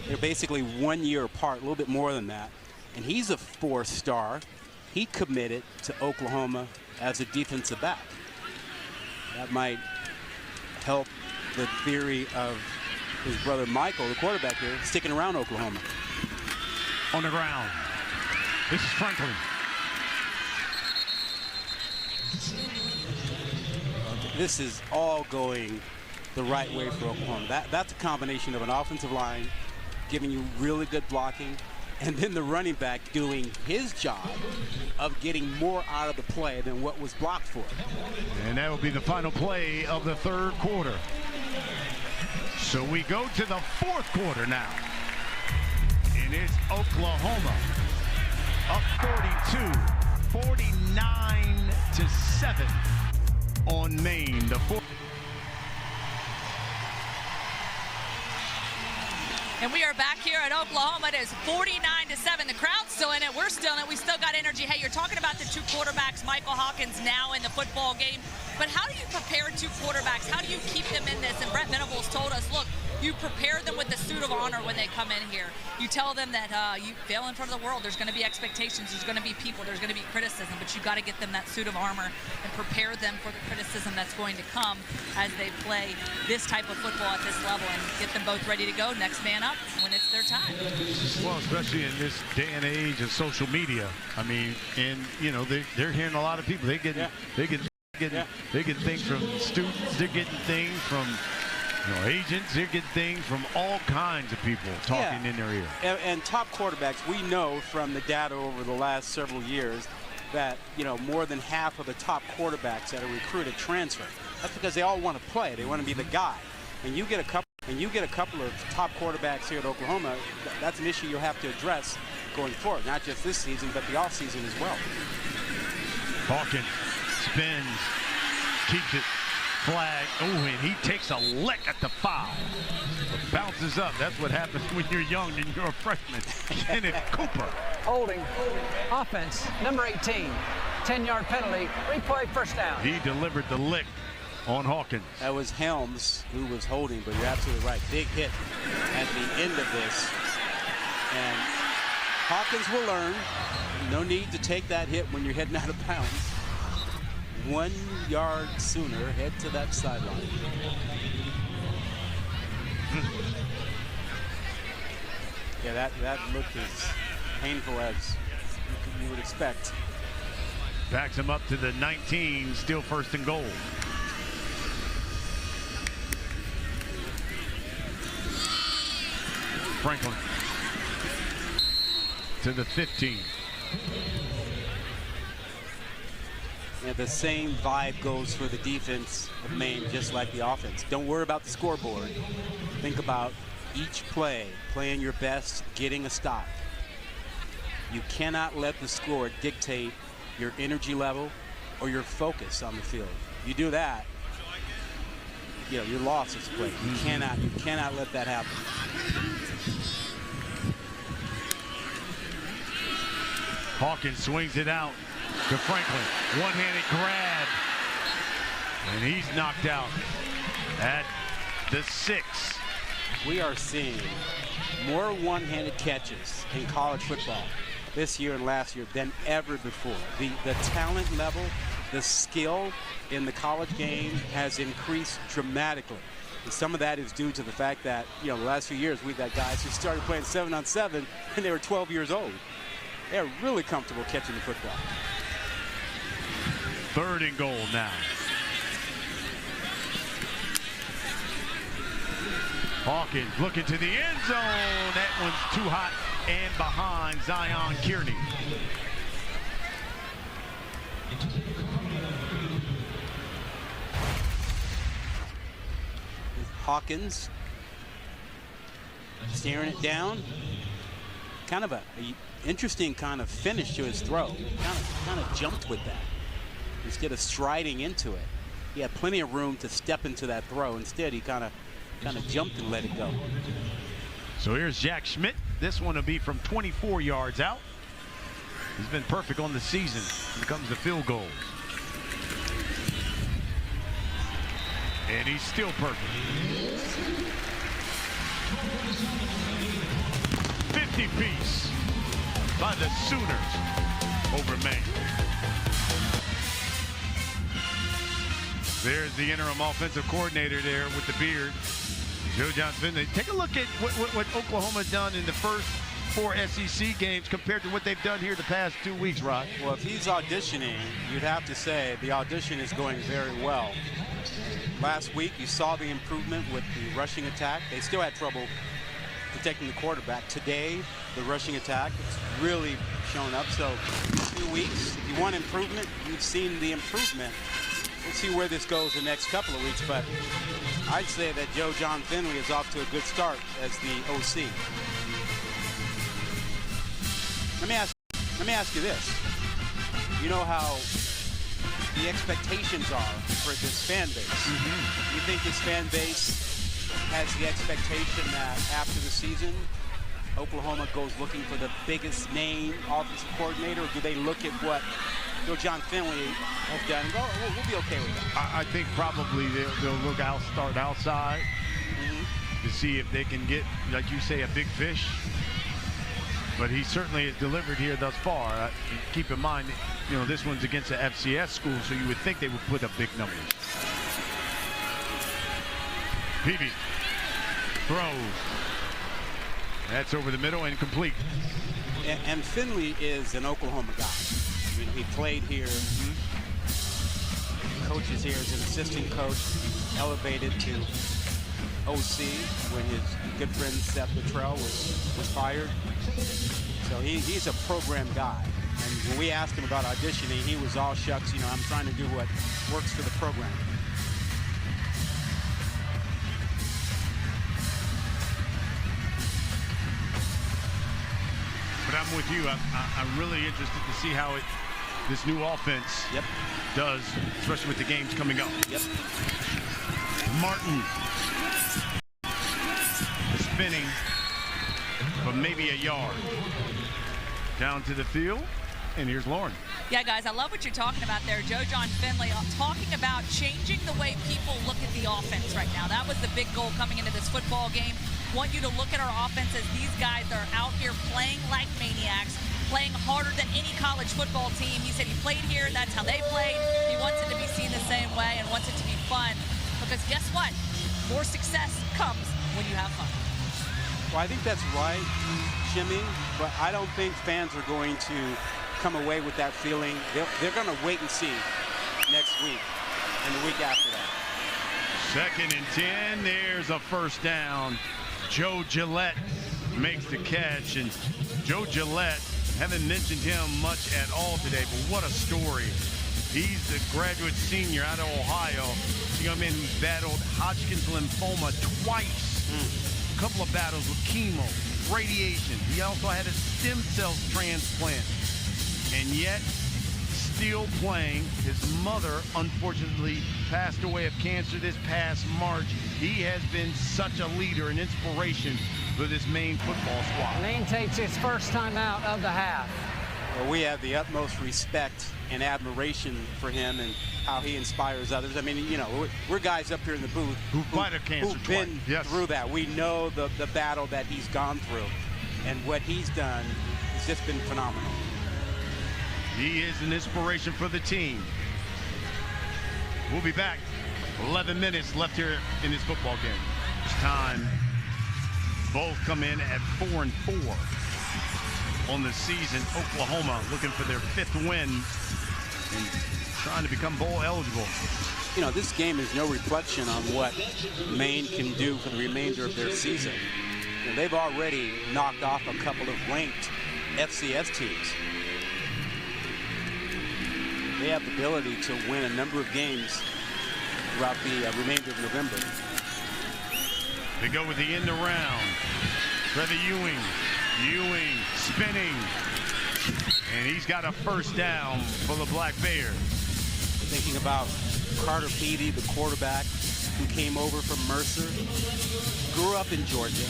They're basically 1 year apart, a little bit more than that. And he's a 4-star. He committed to Oklahoma as a defensive back. That might help the theory of his brother Michael, the quarterback here, sticking around Oklahoma. On the ground. This is Franklin. This is all going the right way for Oklahoma. That's a combination of an offensive line giving you really good blocking, and then the running back doing his job of getting more out of the play than what was blocked for. And that will be the final play of the third quarter. So we go to the fourth quarter now. And it's Oklahoma up 49-7 on Maine. The fourth. And we are back here at Oklahoma. It is 49-7. The crowd's still in it. We're still in it. We still got energy. Hey, you're talking about the two quarterbacks, Michael Hawkins now in the football game. But how do you prepare two quarterbacks? How do you keep them in this? And Brett Venables told us, look, you prepare them with the suit of honor when they come in here. You tell them that you fail in front of the world. There's going to be expectations. There's going to be people. There's going to be criticism. But you got to get them that suit of armor and prepare them for the criticism that's going to come as they play this type of football at this level and get them both ready to go. Next man up when it's their time. Well, especially in this day and age of social media. I mean, and you know, they're hearing a lot of people. They get things from students. They're getting things from agents. They're getting things from all kinds of people talking in their ear. And top quarterbacks, we know from the data over the last several years that more than half of the top quarterbacks that are recruited transfer. That's because they all want to play. They want to be the guy. And you get a couple of top quarterbacks here at Oklahoma, that's an issue you'll have to address going forward, not just this season, but the off season as well. Hawkins spins, keeps it, flag. Oh, and he takes a lick at the foul. It bounces up. That's what happens when you're young and you're a freshman. Kenneth Cooper. Holding. Offense, number 18. 10-yard penalty. Replay, first down. He delivered the lick on Hawkins. That was Helms who was holding, but you're absolutely right. Big hit at the end of this. And Hawkins will learn. No need to take that hit when you're heading out of bounds. 1 yard sooner, head to that sideline. Yeah, that look is painful as you would expect. Backs him up to the 19, still first and goal. Franklin to the 15. And the same vibe goes for the defense of Maine, just like the offense. Don't worry about the scoreboard. Think about each play, playing your best, getting a stop. You cannot let the score dictate your energy level or your focus on the field. You do that, your losses play. You cannot let that happen. Hawkins swings it out to Franklin. One-handed grab. And he's knocked out at the 6. We are seeing more one-handed catches in college football this year and last year than ever before. The talent level, the skill in the college game has increased dramatically. And some of that is due to the fact that, the last few years we've had guys who started playing 7-on-7 and they were 12 years old. They're really comfortable catching the football. 3rd and goal now. Hawkins looking to the end zone. That one's too hot and behind Zion Kearney. Hawkins staring it down. Kind of a interesting kind of finish to his throw. Kind of jumped with that instead of striding into it. He had plenty of room to step into that throw. Instead, he kind of jumped and let it go. So here's Jack Schmidt. This one will be from 24 yards out. He's been perfect on the season when it comes to field goals. And he's still perfect. 50-piece by the Sooners over Maine. There's the interim offensive coordinator there with the beard, Joe John Finley. Take a look at what Oklahoma's done in the first 4 SEC games compared to what they've done here the past 2 weeks, Rod. Well, if he's auditioning, you'd have to say the audition is going very well. Last week, you saw the improvement with the rushing attack. They still had trouble protecting the quarterback. Today, the rushing attack has really shown up. So, 2 weeks, if you want improvement, you've seen the improvement. We'll see where this goes the next couple of weeks, but I'd say that Joe John Finley is off to a good start as the OC. Let me ask you this. You know how the expectations are for this fan base. You think this fan base has the expectation that after the season, Oklahoma goes looking for the biggest name offensive coordinator, or do they look at what Joe John Finley has done and go, oh, we'll be okay with that? I think probably they'll start outside to see if they can get, like you say, a big fish. But he certainly has delivered here thus far. Keep in mind, this one's against an FCS school, so you would think they would put up big numbers. Peavy throws. That's over the middle and complete. And Finley is an Oklahoma guy. I mean, he played here. Coaches here as an assistant coach, elevated to OC when his good friend Seth Luttrell was fired. So he's a program guy. And when we asked him about auditioning, he was all shucks, I'm trying to do what works for the program. But I'm with you. I'm really interested to see how this new offense does, especially with the games coming up. Martin spinning for maybe a yard. Down to the field, and here's Lauren. Yeah, guys, I love what you're talking about there. Joe John Finley talking about changing the way people look at the offense right now. That was the big goal coming into this football game. Want you to look at our offense as these guys are out here playing like maniacs, playing harder than any college football team. He said he played here, that's how they played. He wants it to be seen the same way and wants it to be fun. Because guess what? More success comes when you have fun. Well, I think that's right, Jimmy, but I don't think fans are going to come away with that feeling. They're going to wait and see next week and the week after that. 2nd and 10, there's a first down. Joe Gillette makes the catch, and Joe Gillette, haven't mentioned him much at all today, but what a story. He's the graduate senior out of Ohio, a young man who's battled Hodgkin's lymphoma twice. A couple of battles with chemo, radiation. He also had a stem cell transplant, and yet still playing. His mother, unfortunately, passed away of cancer this past March. He has been such a leader and inspiration for this Maine football squad. Maine takes its first time out of the half. Well, we have the utmost respect and admiration for him and how he inspires others. I mean, you know, we're guys up here in the booth who've been through that. We know the battle that he's gone through, and what he's done has just been phenomenal. He is an inspiration for the team. We'll be back. 11 minutes left here in this football game. It's time. Both come in at 4-4 on the season. Oklahoma looking for their 5th win and trying to become bowl eligible. You know, this game is no reflection on what Maine can do for the remainder of their season. You know, they've already knocked off a couple of ranked FCS teams. They have the ability to win a number of games throughout the remainder of November. They go with the end around. Trevor Ewing spinning. And he's got a first down for the Black Bears. Thinking about Carter Peavy, the quarterback who came over from Mercer, grew up in Georgia,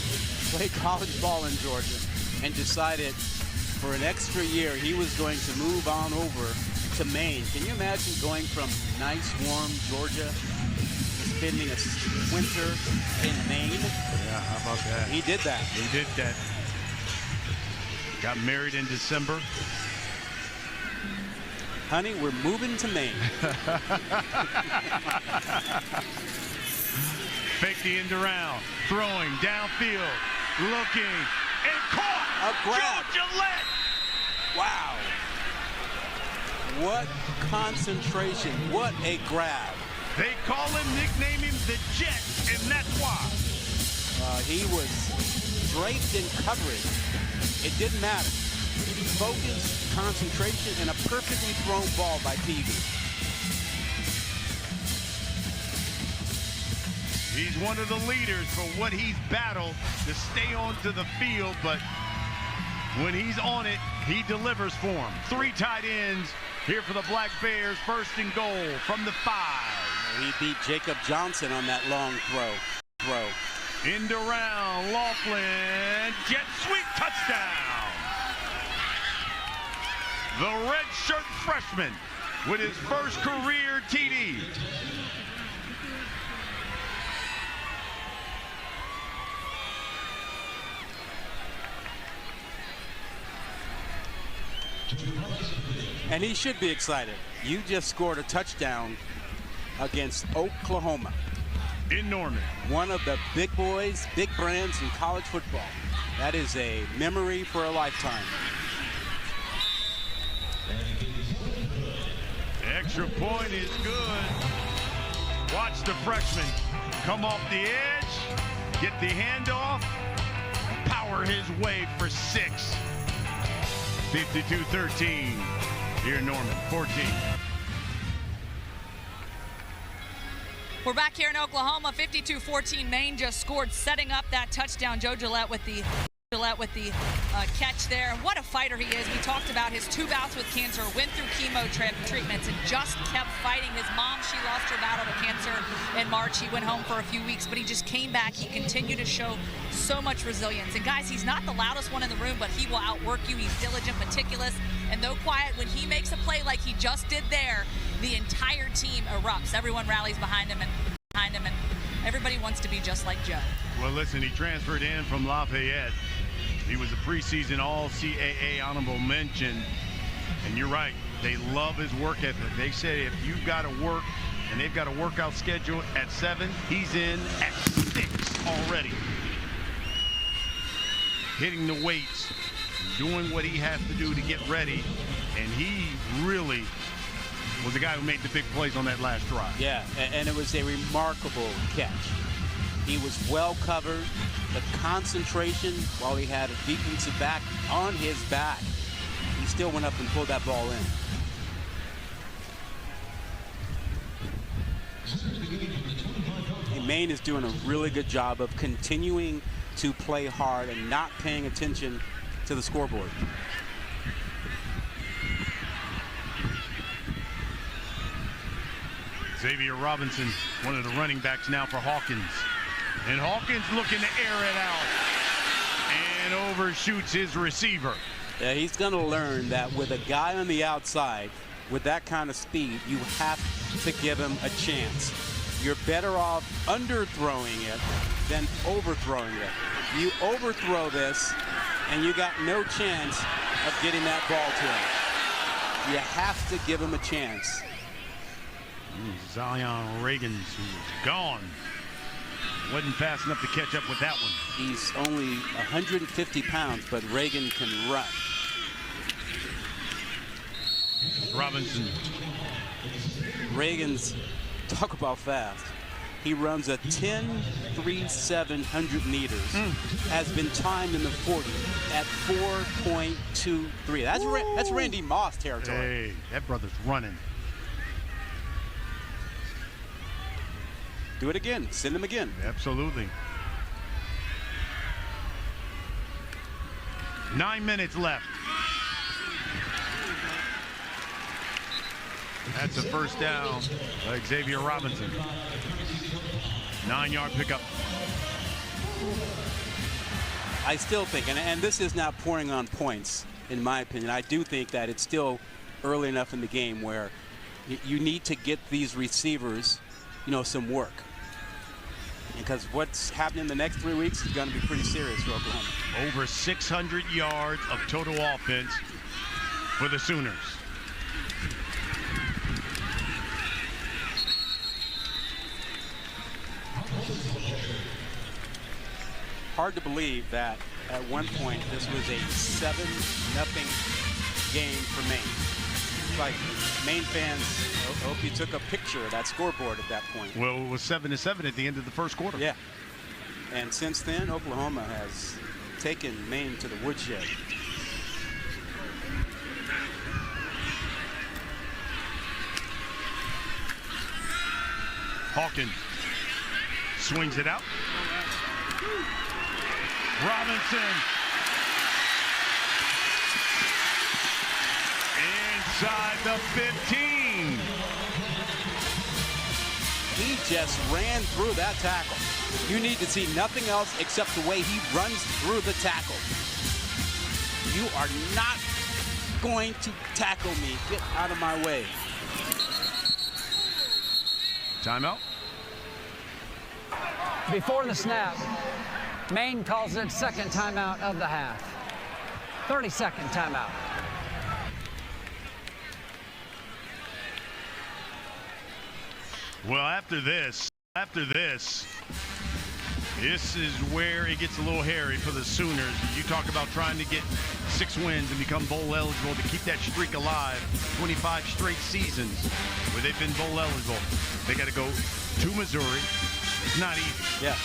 played college ball in Georgia, and decided for an extra year he was going to move on over to Maine. Can you imagine going from nice, warm Georgia to spending a winter in Maine? Yeah, how about that? He did that. He did that. Got married in December. Honey, we're moving to Maine. Fake the end around. Throwing downfield. Looking. And caught. A grab. Joe Gillette. Wow. What concentration. What a grab. They call him, nickname him the Jet, and that's why. He was draped in coverage. It didn't matter. Focus, concentration, and a perfectly thrown ball by Peavy. He's one of the leaders for what he's battled to stay onto the field, but when he's on it, he delivers for him. 3 tight ends here for the Black Bears. 1st and goal from the 5. He beat Jacob Johnson on that long throw. End around, Laughlin, jet sweep, touchdown. The redshirt freshman with his first career TD. And he should be excited. You just scored a touchdown against Oklahoma. In Norman. One of the big boys, big brands in college football. That is a memory for a lifetime. Extra point is good. Watch the freshman come off the edge, get the handoff, power his way for 6. 52-13 here in Norman, 14. We're back here in Oklahoma. 52-14. Maine just scored, setting up that touchdown. Joe Gillette with the catch there. And what a fighter he is. We talked about his 2 bouts with cancer, went through chemo treatments, and just kept fighting. His mom, she lost her battle to cancer in March. He went home for a few weeks, but he just came back. He continued to show so much resilience. And guys, he's not the loudest one in the room, but he will outwork you. He's diligent, meticulous, and though quiet, when he makes a play like he just did there, the entire team erupts. Everyone rallies behind him, and everybody wants to be just like Joe. Well, listen, he transferred in from Lafayette. He was a preseason All-CAA honorable mention. And you're right, they love his work ethic. They say if you've got to work, and they've got a workout schedule at 7, he's in at 6 already. Hitting the weights, doing what he has to do to get ready. And he really was the guy who made the big plays on that last drive. Yeah, and it was a remarkable catch. He was well covered. The concentration while he had a defensive back on his back, he still went up and pulled that ball in. And Maine is doing a really good job of continuing to play hard and not paying attention to the scoreboard. Xavier Robinson, one of the running backs now for Hawkins. And Hawkins looking to air it out. And overshoots his receiver. Yeah, he's going to learn that with a guy on the outside, with that kind of speed, you have to give him a chance. You're better off underthrowing it than overthrowing it. You overthrow this, and you got no chance of getting that ball to him. You have to give him a chance. Zion Reagans, who's gone. Wasn't fast enough to catch up with that one. He's only 150 pounds, but Reagan can run. Robinson. Reagan's, talk about fast. He runs a 10.37 100 meters. Has been timed in the 40 at 4.23. That's Randy Moss territory. Hey, that brother's running. Do it again. Send him again. Absolutely. 9 minutes left. That's a first down by Xavier Robinson. 9-yard pickup. I still think, and this is not pouring on points, in my opinion. I do think that it's still early enough in the game where you need to get these receivers, some work. Because what's happening the next 3 weeks is going to be pretty serious for Oklahoma. Over 600 yards of total offense for the Sooners. Hard to believe that at one point this was a 7-0 game for Maine. It's like Maine fans, I hope you took a picture of that scoreboard at that point. Well, it was 7-7 at the end of the first quarter. Yeah. And since then, Oklahoma has taken Maine to the woodshed. Hawkins swings it out. Robinson. Inside the 15. He just ran through that tackle. You need to see nothing else except the way he runs through the tackle. You are not going to tackle me. Get out of my way. Timeout. Before the snap, Maine calls it second timeout of the half. 30-second timeout. Well, after this is where it gets a little hairy for the Sooners. You talk about trying to get 6 wins and become bowl eligible to keep that streak alive. 25 straight seasons where they've been bowl eligible. They got to go to Missouri. It's not easy. Yeah,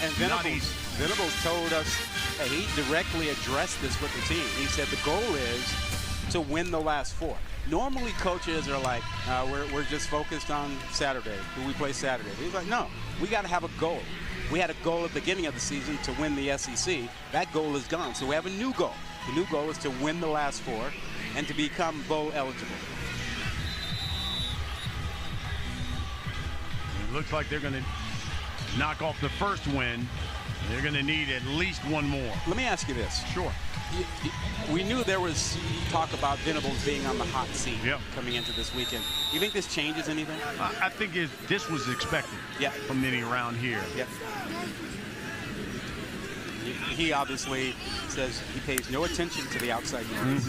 and Venables told us, hey, he directly addressed this with the team. He said the goal is to win the last 4. Normally coaches are like, we're just focused on Saturday, who we play Saturday. He's like, no, we got to have a goal. We had a goal at the beginning of the season to win the SEC. That goal is gone, so we have a new goal. The new goal is to win the last 4 and to become bowl eligible. It looks like they're going to knock off the first win. They're going to need at least one more. Let me ask you this. Sure. We knew there was talk about Venables being on the hot seat coming into this weekend. You think this changes anything? I think this was expected from many around here. Yep. He obviously says he pays no attention to the outside noise.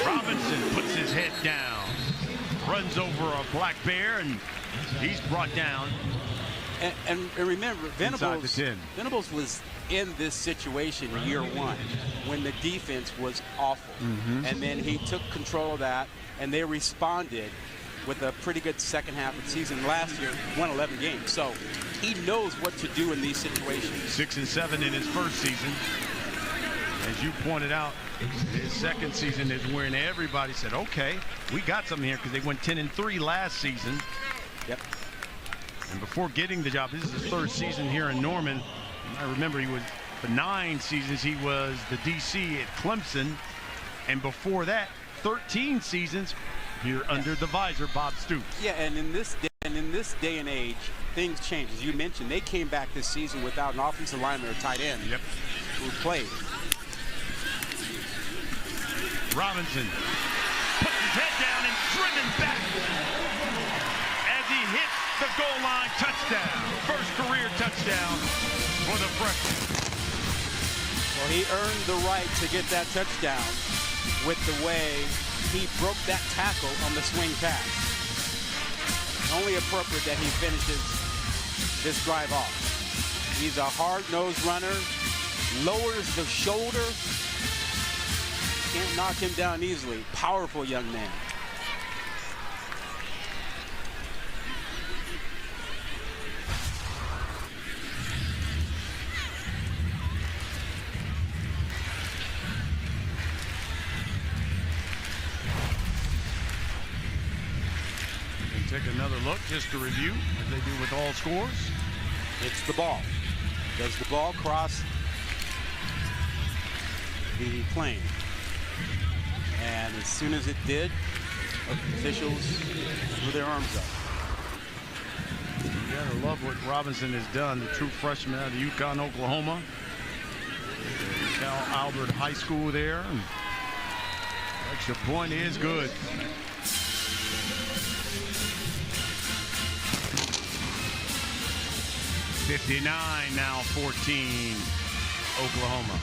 Robinson puts his head down, runs over a black bear, and he's brought down. And remember, Venables was in this situation year 1 when the defense was awful. And then he took control of that, and they responded with a pretty good second half of the season. Last year, won 11 games. So he knows what to do in these situations. 6-7 in his first season. As you pointed out, his second season is when everybody said, okay, we got something here, because they went 10-3 last season. Yep. And before getting the job, this is his 3rd season here in Norman. I remember he was, for 9 seasons, he was the DC at Clemson. And before that, 13 seasons here under the visor, Bob Stoops. Yeah, and in this day and age, things change. As you mentioned, they came back this season without an offensive lineman or tight end who played. Robinson puts his head down and driven back as he hits the goal line touchdown. First career touchdown for the freshman. Well, he earned the right to get that touchdown with the way he broke that tackle on the swing pass. Only appropriate that he finishes this drive off. He's a hard-nosed runner, lowers the shoulder. Can't knock him down easily. Powerful young man. And take another look just to review, as they do with all scores. It's the ball. Does the ball cross the plane? And as soon as it did, officials threw their arms up. You gotta love what Robinson has done, the true freshman out of Yukon, Oklahoma. Cal Albert High School there. And extra point is good. .59 now, 14, Oklahoma.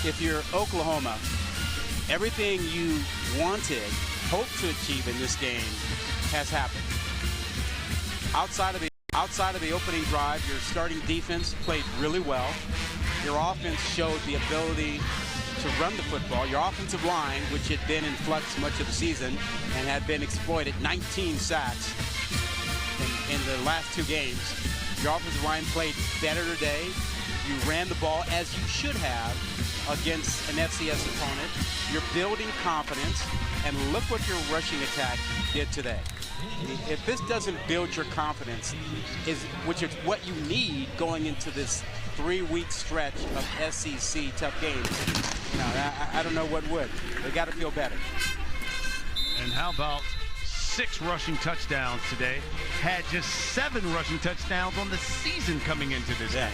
If you're Oklahoma, everything you wanted, hoped to achieve in this game has happened. Outside of the opening drive, your starting defense played really well. Your offense showed the ability to run the football. Your offensive line, which had been in flux much of the season and had been exploited, 19 sacks in the last two games. Your offensive line played better today. You ran the ball as you should have against an FCS opponent. You're building confidence, and look what your rushing attack did today. If this doesn't build your confidence, which is what you need going into this 3-week stretch of SEC tough games, I don't know what would. They got to feel better. And how about 6 rushing touchdowns today? Had just 7 rushing touchdowns on the season coming into this game.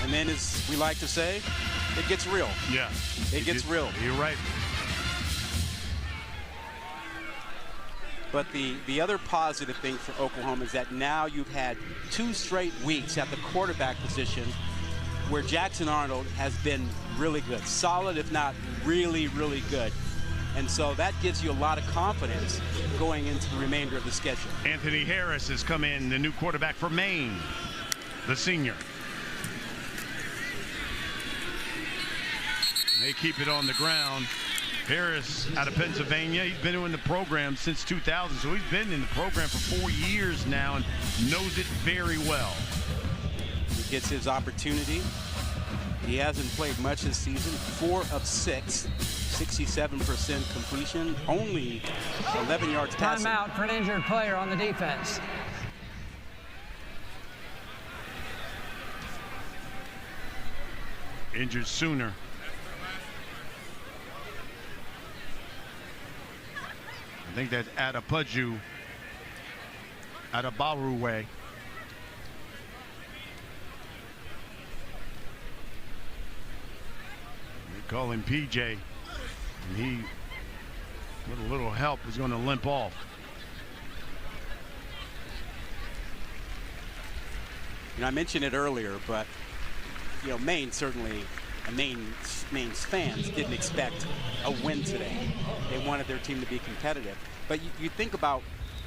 And then, as we like to say, it gets real. Yeah. It gets real. You're right. But the other positive thing for Oklahoma is that now you've had 2 straight weeks at the quarterback position where Jackson Arnold has been really good. Solid, if not really, really good. And so that gives you a lot of confidence going into the remainder of the schedule. Anthony Harris has come in, the new quarterback for Maine, the senior. They keep it on the ground. Harris out of Pennsylvania. He's been in the program since 2000, so he's been in the program for 4 years now and knows it very well. He gets his opportunity. He hasn't played much this season. 4 of 6, 67% completion, only 11 yards passing. Timeout for an injured player on the defense. Injured Sooner. I think that's Adapaju, Adabaruwe. They call him PJ, and he, with a little help, is going to limp off. I mentioned it earlier, but Maine certainly, Maine's fans didn't expect a win today. They wanted their team to be competitive. But you think about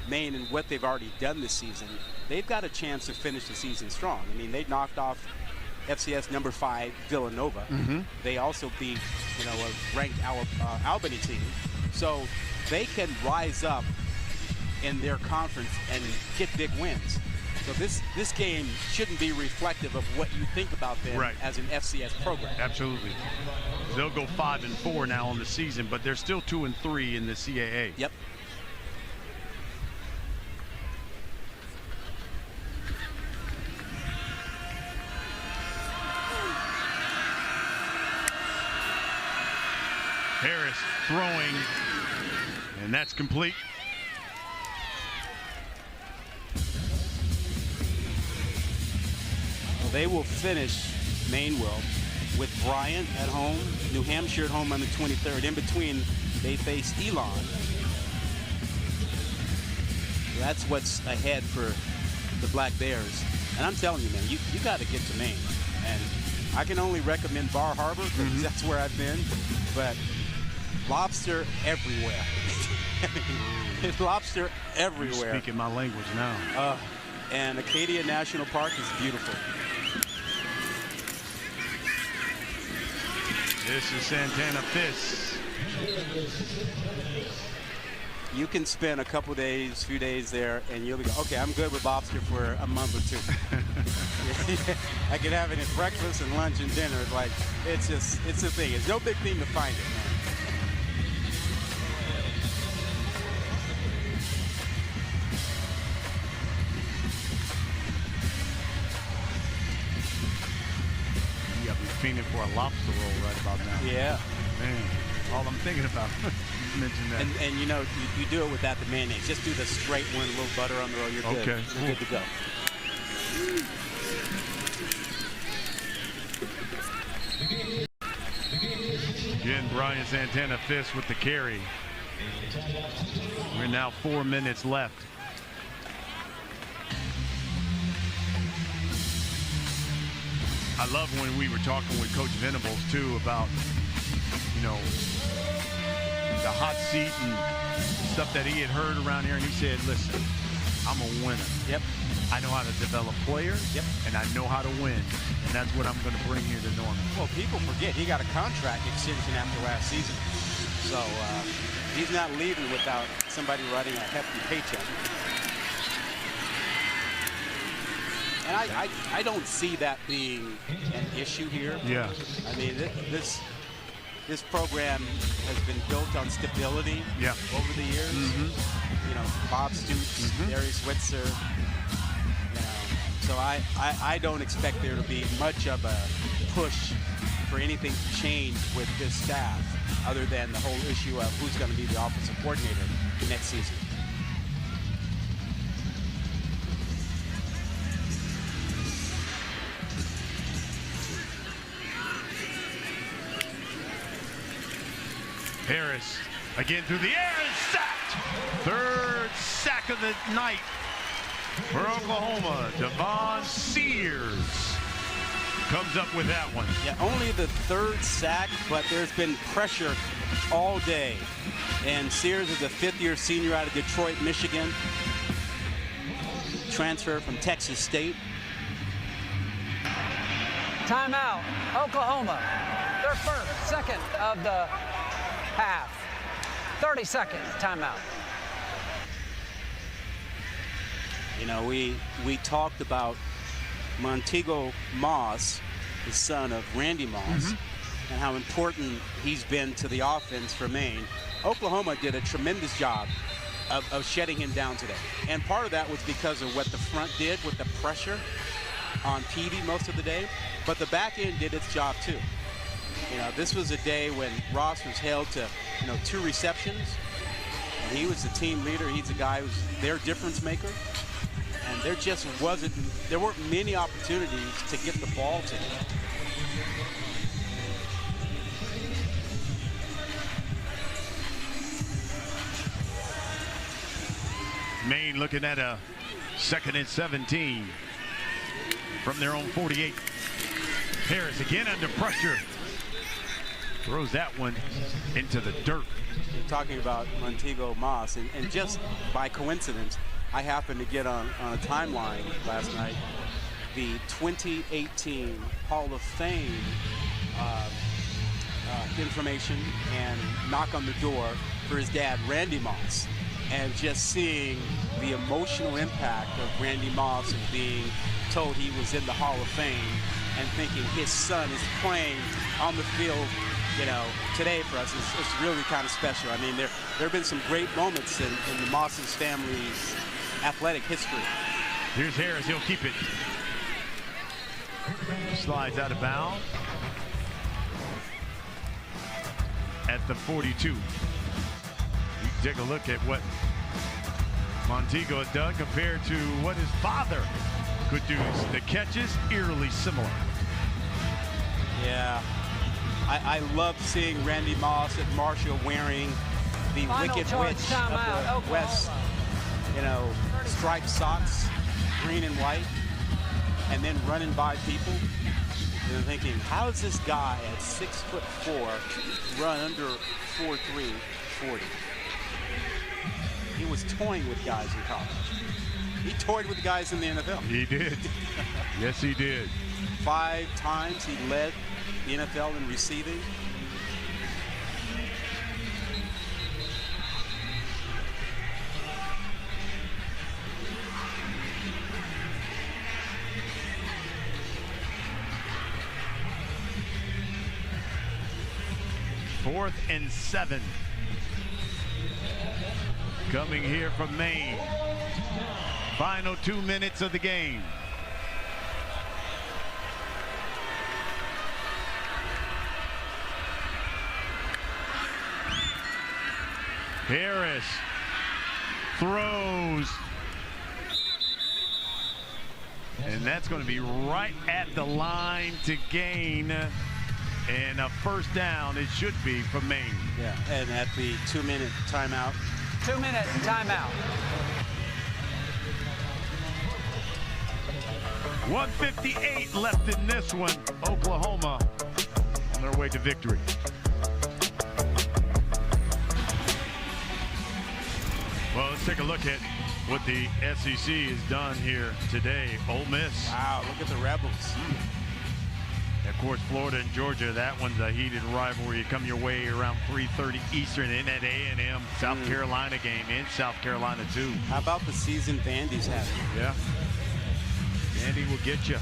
Maine and what they've already done this season. They've got a chance to finish the season strong. I mean, they knocked off FCS number 5 Villanova. Mm-hmm. They also beat, a ranked Albany team. So they can rise up in their conference and get big wins. So this game shouldn't be reflective of what you think about them as an FCS program. Absolutely. They'll go 5-4 now on the season, but they're still 2-3 in the CAA. Yep. Harris throwing, and that's complete. Well, they will finish, Maine will, with Bryant at home, New Hampshire at home on the 23rd. In between, they face Elon. That's what's ahead for the Black Bears. And I'm telling you, man, you got to get to Maine. And I can only recommend Bar Harbor because that's where I've been. But lobster everywhere. I mean, lobster everywhere. You're speaking my language now. And Acadia National Park is beautiful. This is Santana Fish. You can spend a couple days, few days there, and you'll be go, okay, I'm good with lobster for a month or two. I can have it at breakfast and lunch and dinner. Like, it's a thing. It's no big thing to find it, man. You got me fiending for a lobster roll right about now. Yeah. Man, all I'm thinking about. Mention that. And you know, you do it without the mayonnaise. Just do the straight one, a little butter on the roll. You're good. Okay. You're good to go. Again, Brian Santana Fish with the carry. We're now 4 minutes left. I love when we were talking with Coach Venables too about, you know, the hot seat and stuff that he had heard around here, and he said, listen, I'm a winner. Yep. I know how to develop players. Yep. And I know how to win. And that's what I'm going to bring here to Norman. Well, people forget he got a contract extension after last season. So he's not leaving without somebody writing a hefty paycheck. And I don't see that being an issue here. Yeah. I mean, this program has been built on stability over the years. You know, Bob Stoops, Darius Switzer. You know, so I don't expect there to be much of a push for anything to change with this staff, other than the whole issue of who's going to be the offensive coordinator next season. Harris again through the air and sacked. Third sack of the night for Oklahoma. Devon Sears comes up with that one. Yeah, only the third sack, but there's been pressure all day. And Sears is a fifth-year senior out of Detroit, Michigan. Transfer from Texas State. Timeout, Oklahoma. Their second of the half. 30-second timeout. You know, we talked about Montego Moss, the son of Randy Moss, and how important he's been to the offense for Maine. Oklahoma did a tremendous job of shutting him down today. And part of that was because of what the front did with the pressure on Petey most of the day. But the back end did its job too. You know, this was a day when Ross was held to, 2 receptions. And he was the team leader. He's a guy who's their difference maker. And there weren't many opportunities to get the ball to him. Maine looking at a 2nd and 17 from their own 48. Harris again under pressure. Throws that one into the dirt. You're talking about Montego Moss, and just by coincidence, I happened to get on a timeline last night the 2018 Hall of Fame information and knock on the door for his dad, Randy Moss, and just seeing the emotional impact of Randy Moss and being told he was in the Hall of Fame and thinking his son is playing on the field, today for us is really kind of special. I mean, there have been some great moments in the Moss's family's athletic history. Here's Harris, he'll keep it. Slides out of bounds at left of 42. You take a look at what Montego had done compared to what his father could do. The catches eerily similar. Yeah, I love seeing Randy Moss at Marshall wearing the Final Wicked charge, Witch timeout, of the West, you know, striped socks, green and white, and then running by people. And thinking, how does this guy at 6'4" run under 4'3", 40? He was toying with guys in college. He toyed with guys in the NFL. He did. Yes, he did. 5 times he led the NFL in receiving. Fourth and 7. Coming here from Maine. Final 2 minutes of the game. Harris throws. And that's going to be right at the line to gain. And a first down, it should be from Maine. Yeah, and at the 2-minute timeout. 2-minute timeout. 1:58 left in this one. Oklahoma on their way to victory. Well, let's take a look at what the SEC has done here today. Ole Miss. Wow, look at the Rebels. Of course, Florida and Georgia, that one's a heated rivalry. You come your way around 3:30 Eastern in that A&M South Carolina game in South Carolina, too. How about the season Vandy's having? Yeah. Vandy will get you.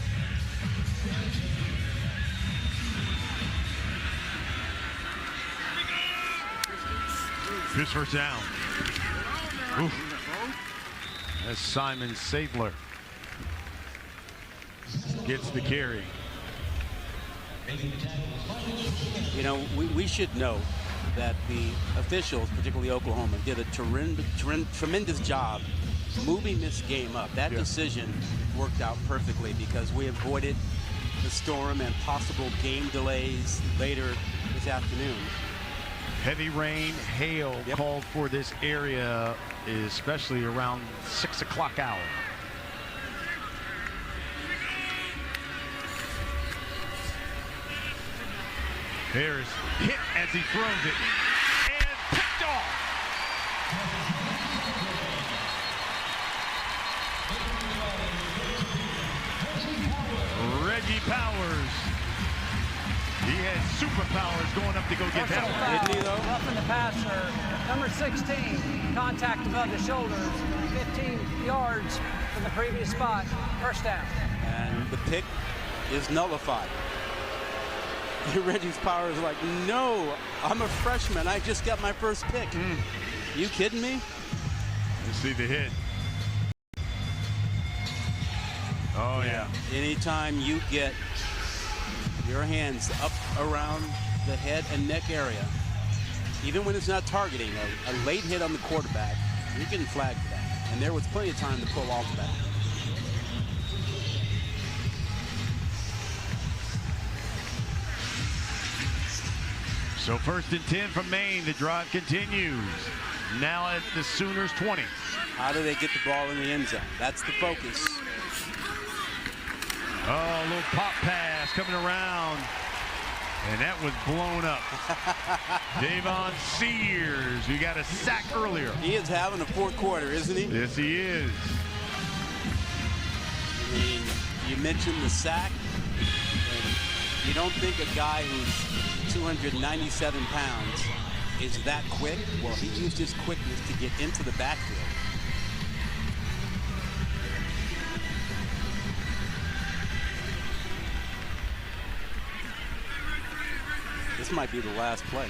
Here's first down. Oof. That's Simon Sadler. Gets the carry. You know, we should know that the officials, particularly Oklahoma, did a tremendous job moving this game up. That decision worked out perfectly because we avoided the storm and possible game delays later this afternoon. Heavy rain, hail called for this area, especially around 6 o'clock hour. Harris hit as he throws it and picked off. Reggie Powers. He had superpowers going up to go get that one. Didn't he, though? Roughing the passer. Number 16, contact above the shoulders, 15 yards from the previous spot. First down. And the pick is nullified. Reggie's Power is like, no, I'm a freshman. I just got my first pick. You kidding me? You see the hit. Oh, yeah. Anytime you get your hands up around the head and neck area, even when it's not targeting, a late hit on the quarterback, you're getting flagged for that. And there was plenty of time to pull off that. So first and 10 from Maine. The drive continues. Now at the Sooners 20. How do they get the ball in the end zone? That's the focus. Oh, a little pop pass coming around. And that was blown up. Davon Sears, who got a sack earlier. He is having a fourth quarter, isn't he? Yes, he is. I mean, you mentioned the sack. And you don't think a guy who's 297 pounds is that quick? Well, he used his quickness to get into the backfield. This might be the last play.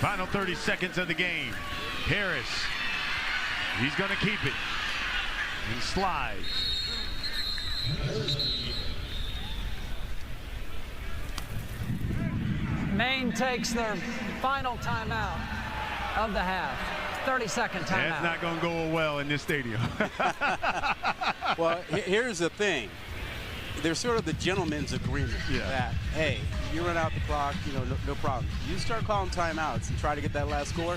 Final 30 seconds of the game. Harris, he's going to keep it and slide. Maine takes their final timeout of the half. 30-second timeout. That's not going to go well in this stadium. Well, here's the thing. There's sort of the gentleman's agreement that, hey, you run out the clock, no problem. You start calling timeouts and try to get that last score,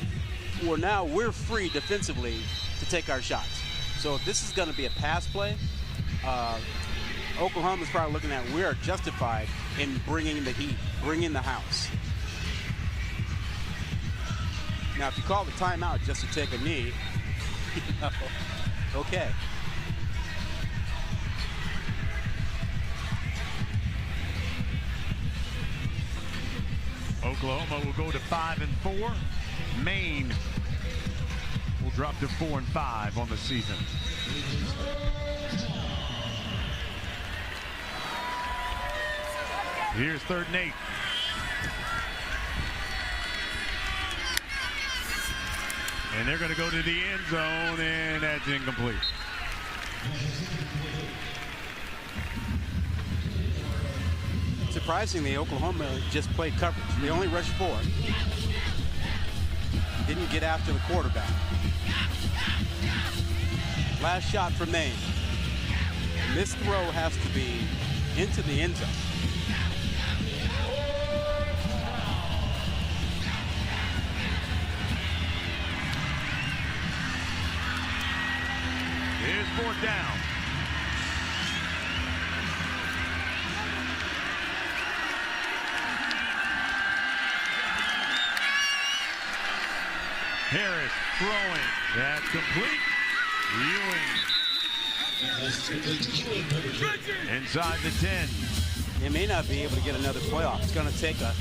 well, now we're free defensively to take our shots. So if this is going to be a pass play, Oklahoma's probably looking at we are justified in bringing the heat, bringing the house. Now, if you call the timeout just to take a knee, okay. Oklahoma will go to 5-4. Maine will drop to 4-5 on the season. Here's 3rd and 8. And they're going to go to the end zone, and that's incomplete. Surprisingly, Oklahoma just played coverage. They only rushed 4. Didn't get after the quarterback. Last shot for Maine. And this throw has to be into the end zone. Here's 4th down. Harris throwing. That's complete. Ewing. Inside the 10. They may not be able to get another playoff. It's going to take a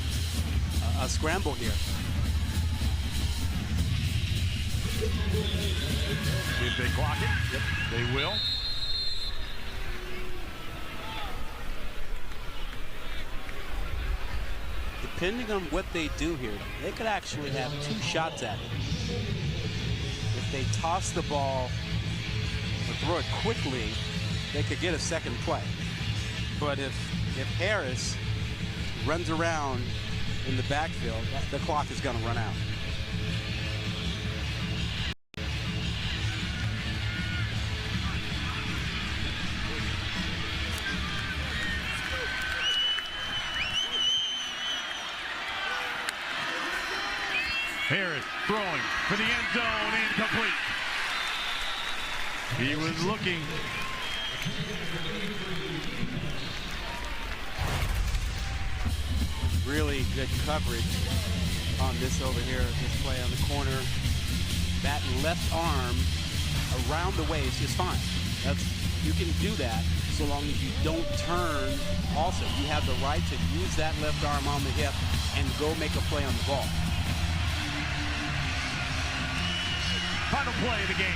scramble here. If they clock it, they will. Depending on what they do here, they could actually have 2 shots at it. If they toss the ball or throw it quickly, they could get a second play. But if Harris runs around in the backfield, the clock is going to run out. Harris throwing for the end zone, incomplete. He was looking. Really good coverage on this over here, this play on the corner. That left arm around the waist is fine. You can do that so long as you don't turn. Also, you have the right to use that left arm on the hip and go make a play on the ball. Final play of the game.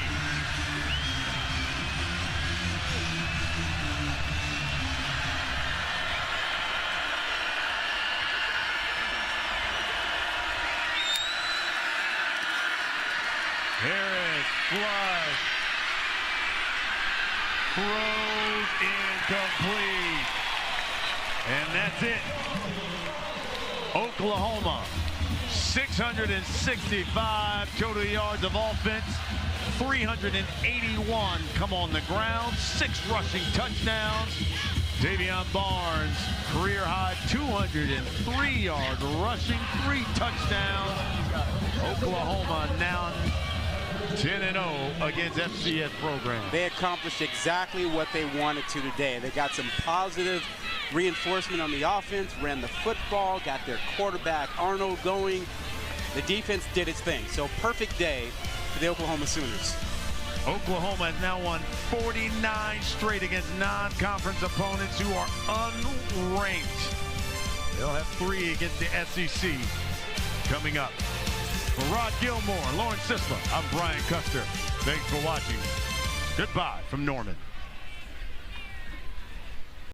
Harris flush. Throws incomplete. And that's it. Oklahoma, 665 total yards of offense, 381 come on the ground, 6 rushing touchdowns. Davion Barnes, career high 203 yards rushing, 3 touchdowns. Oklahoma now 10-0 against FCS program. They accomplished exactly what they wanted to today. They got some positive reinforcement on the offense, ran the football, got their quarterback Arnold going. The defense did its thing. So perfect day for the Oklahoma Sooners. Oklahoma has now won 49 straight against non-conference opponents who are unranked. They'll have 3 against the SEC coming up. For Rod Gilmore, Lauren Sisler, I'm Brian Custer. Thanks for watching. Goodbye from Norman.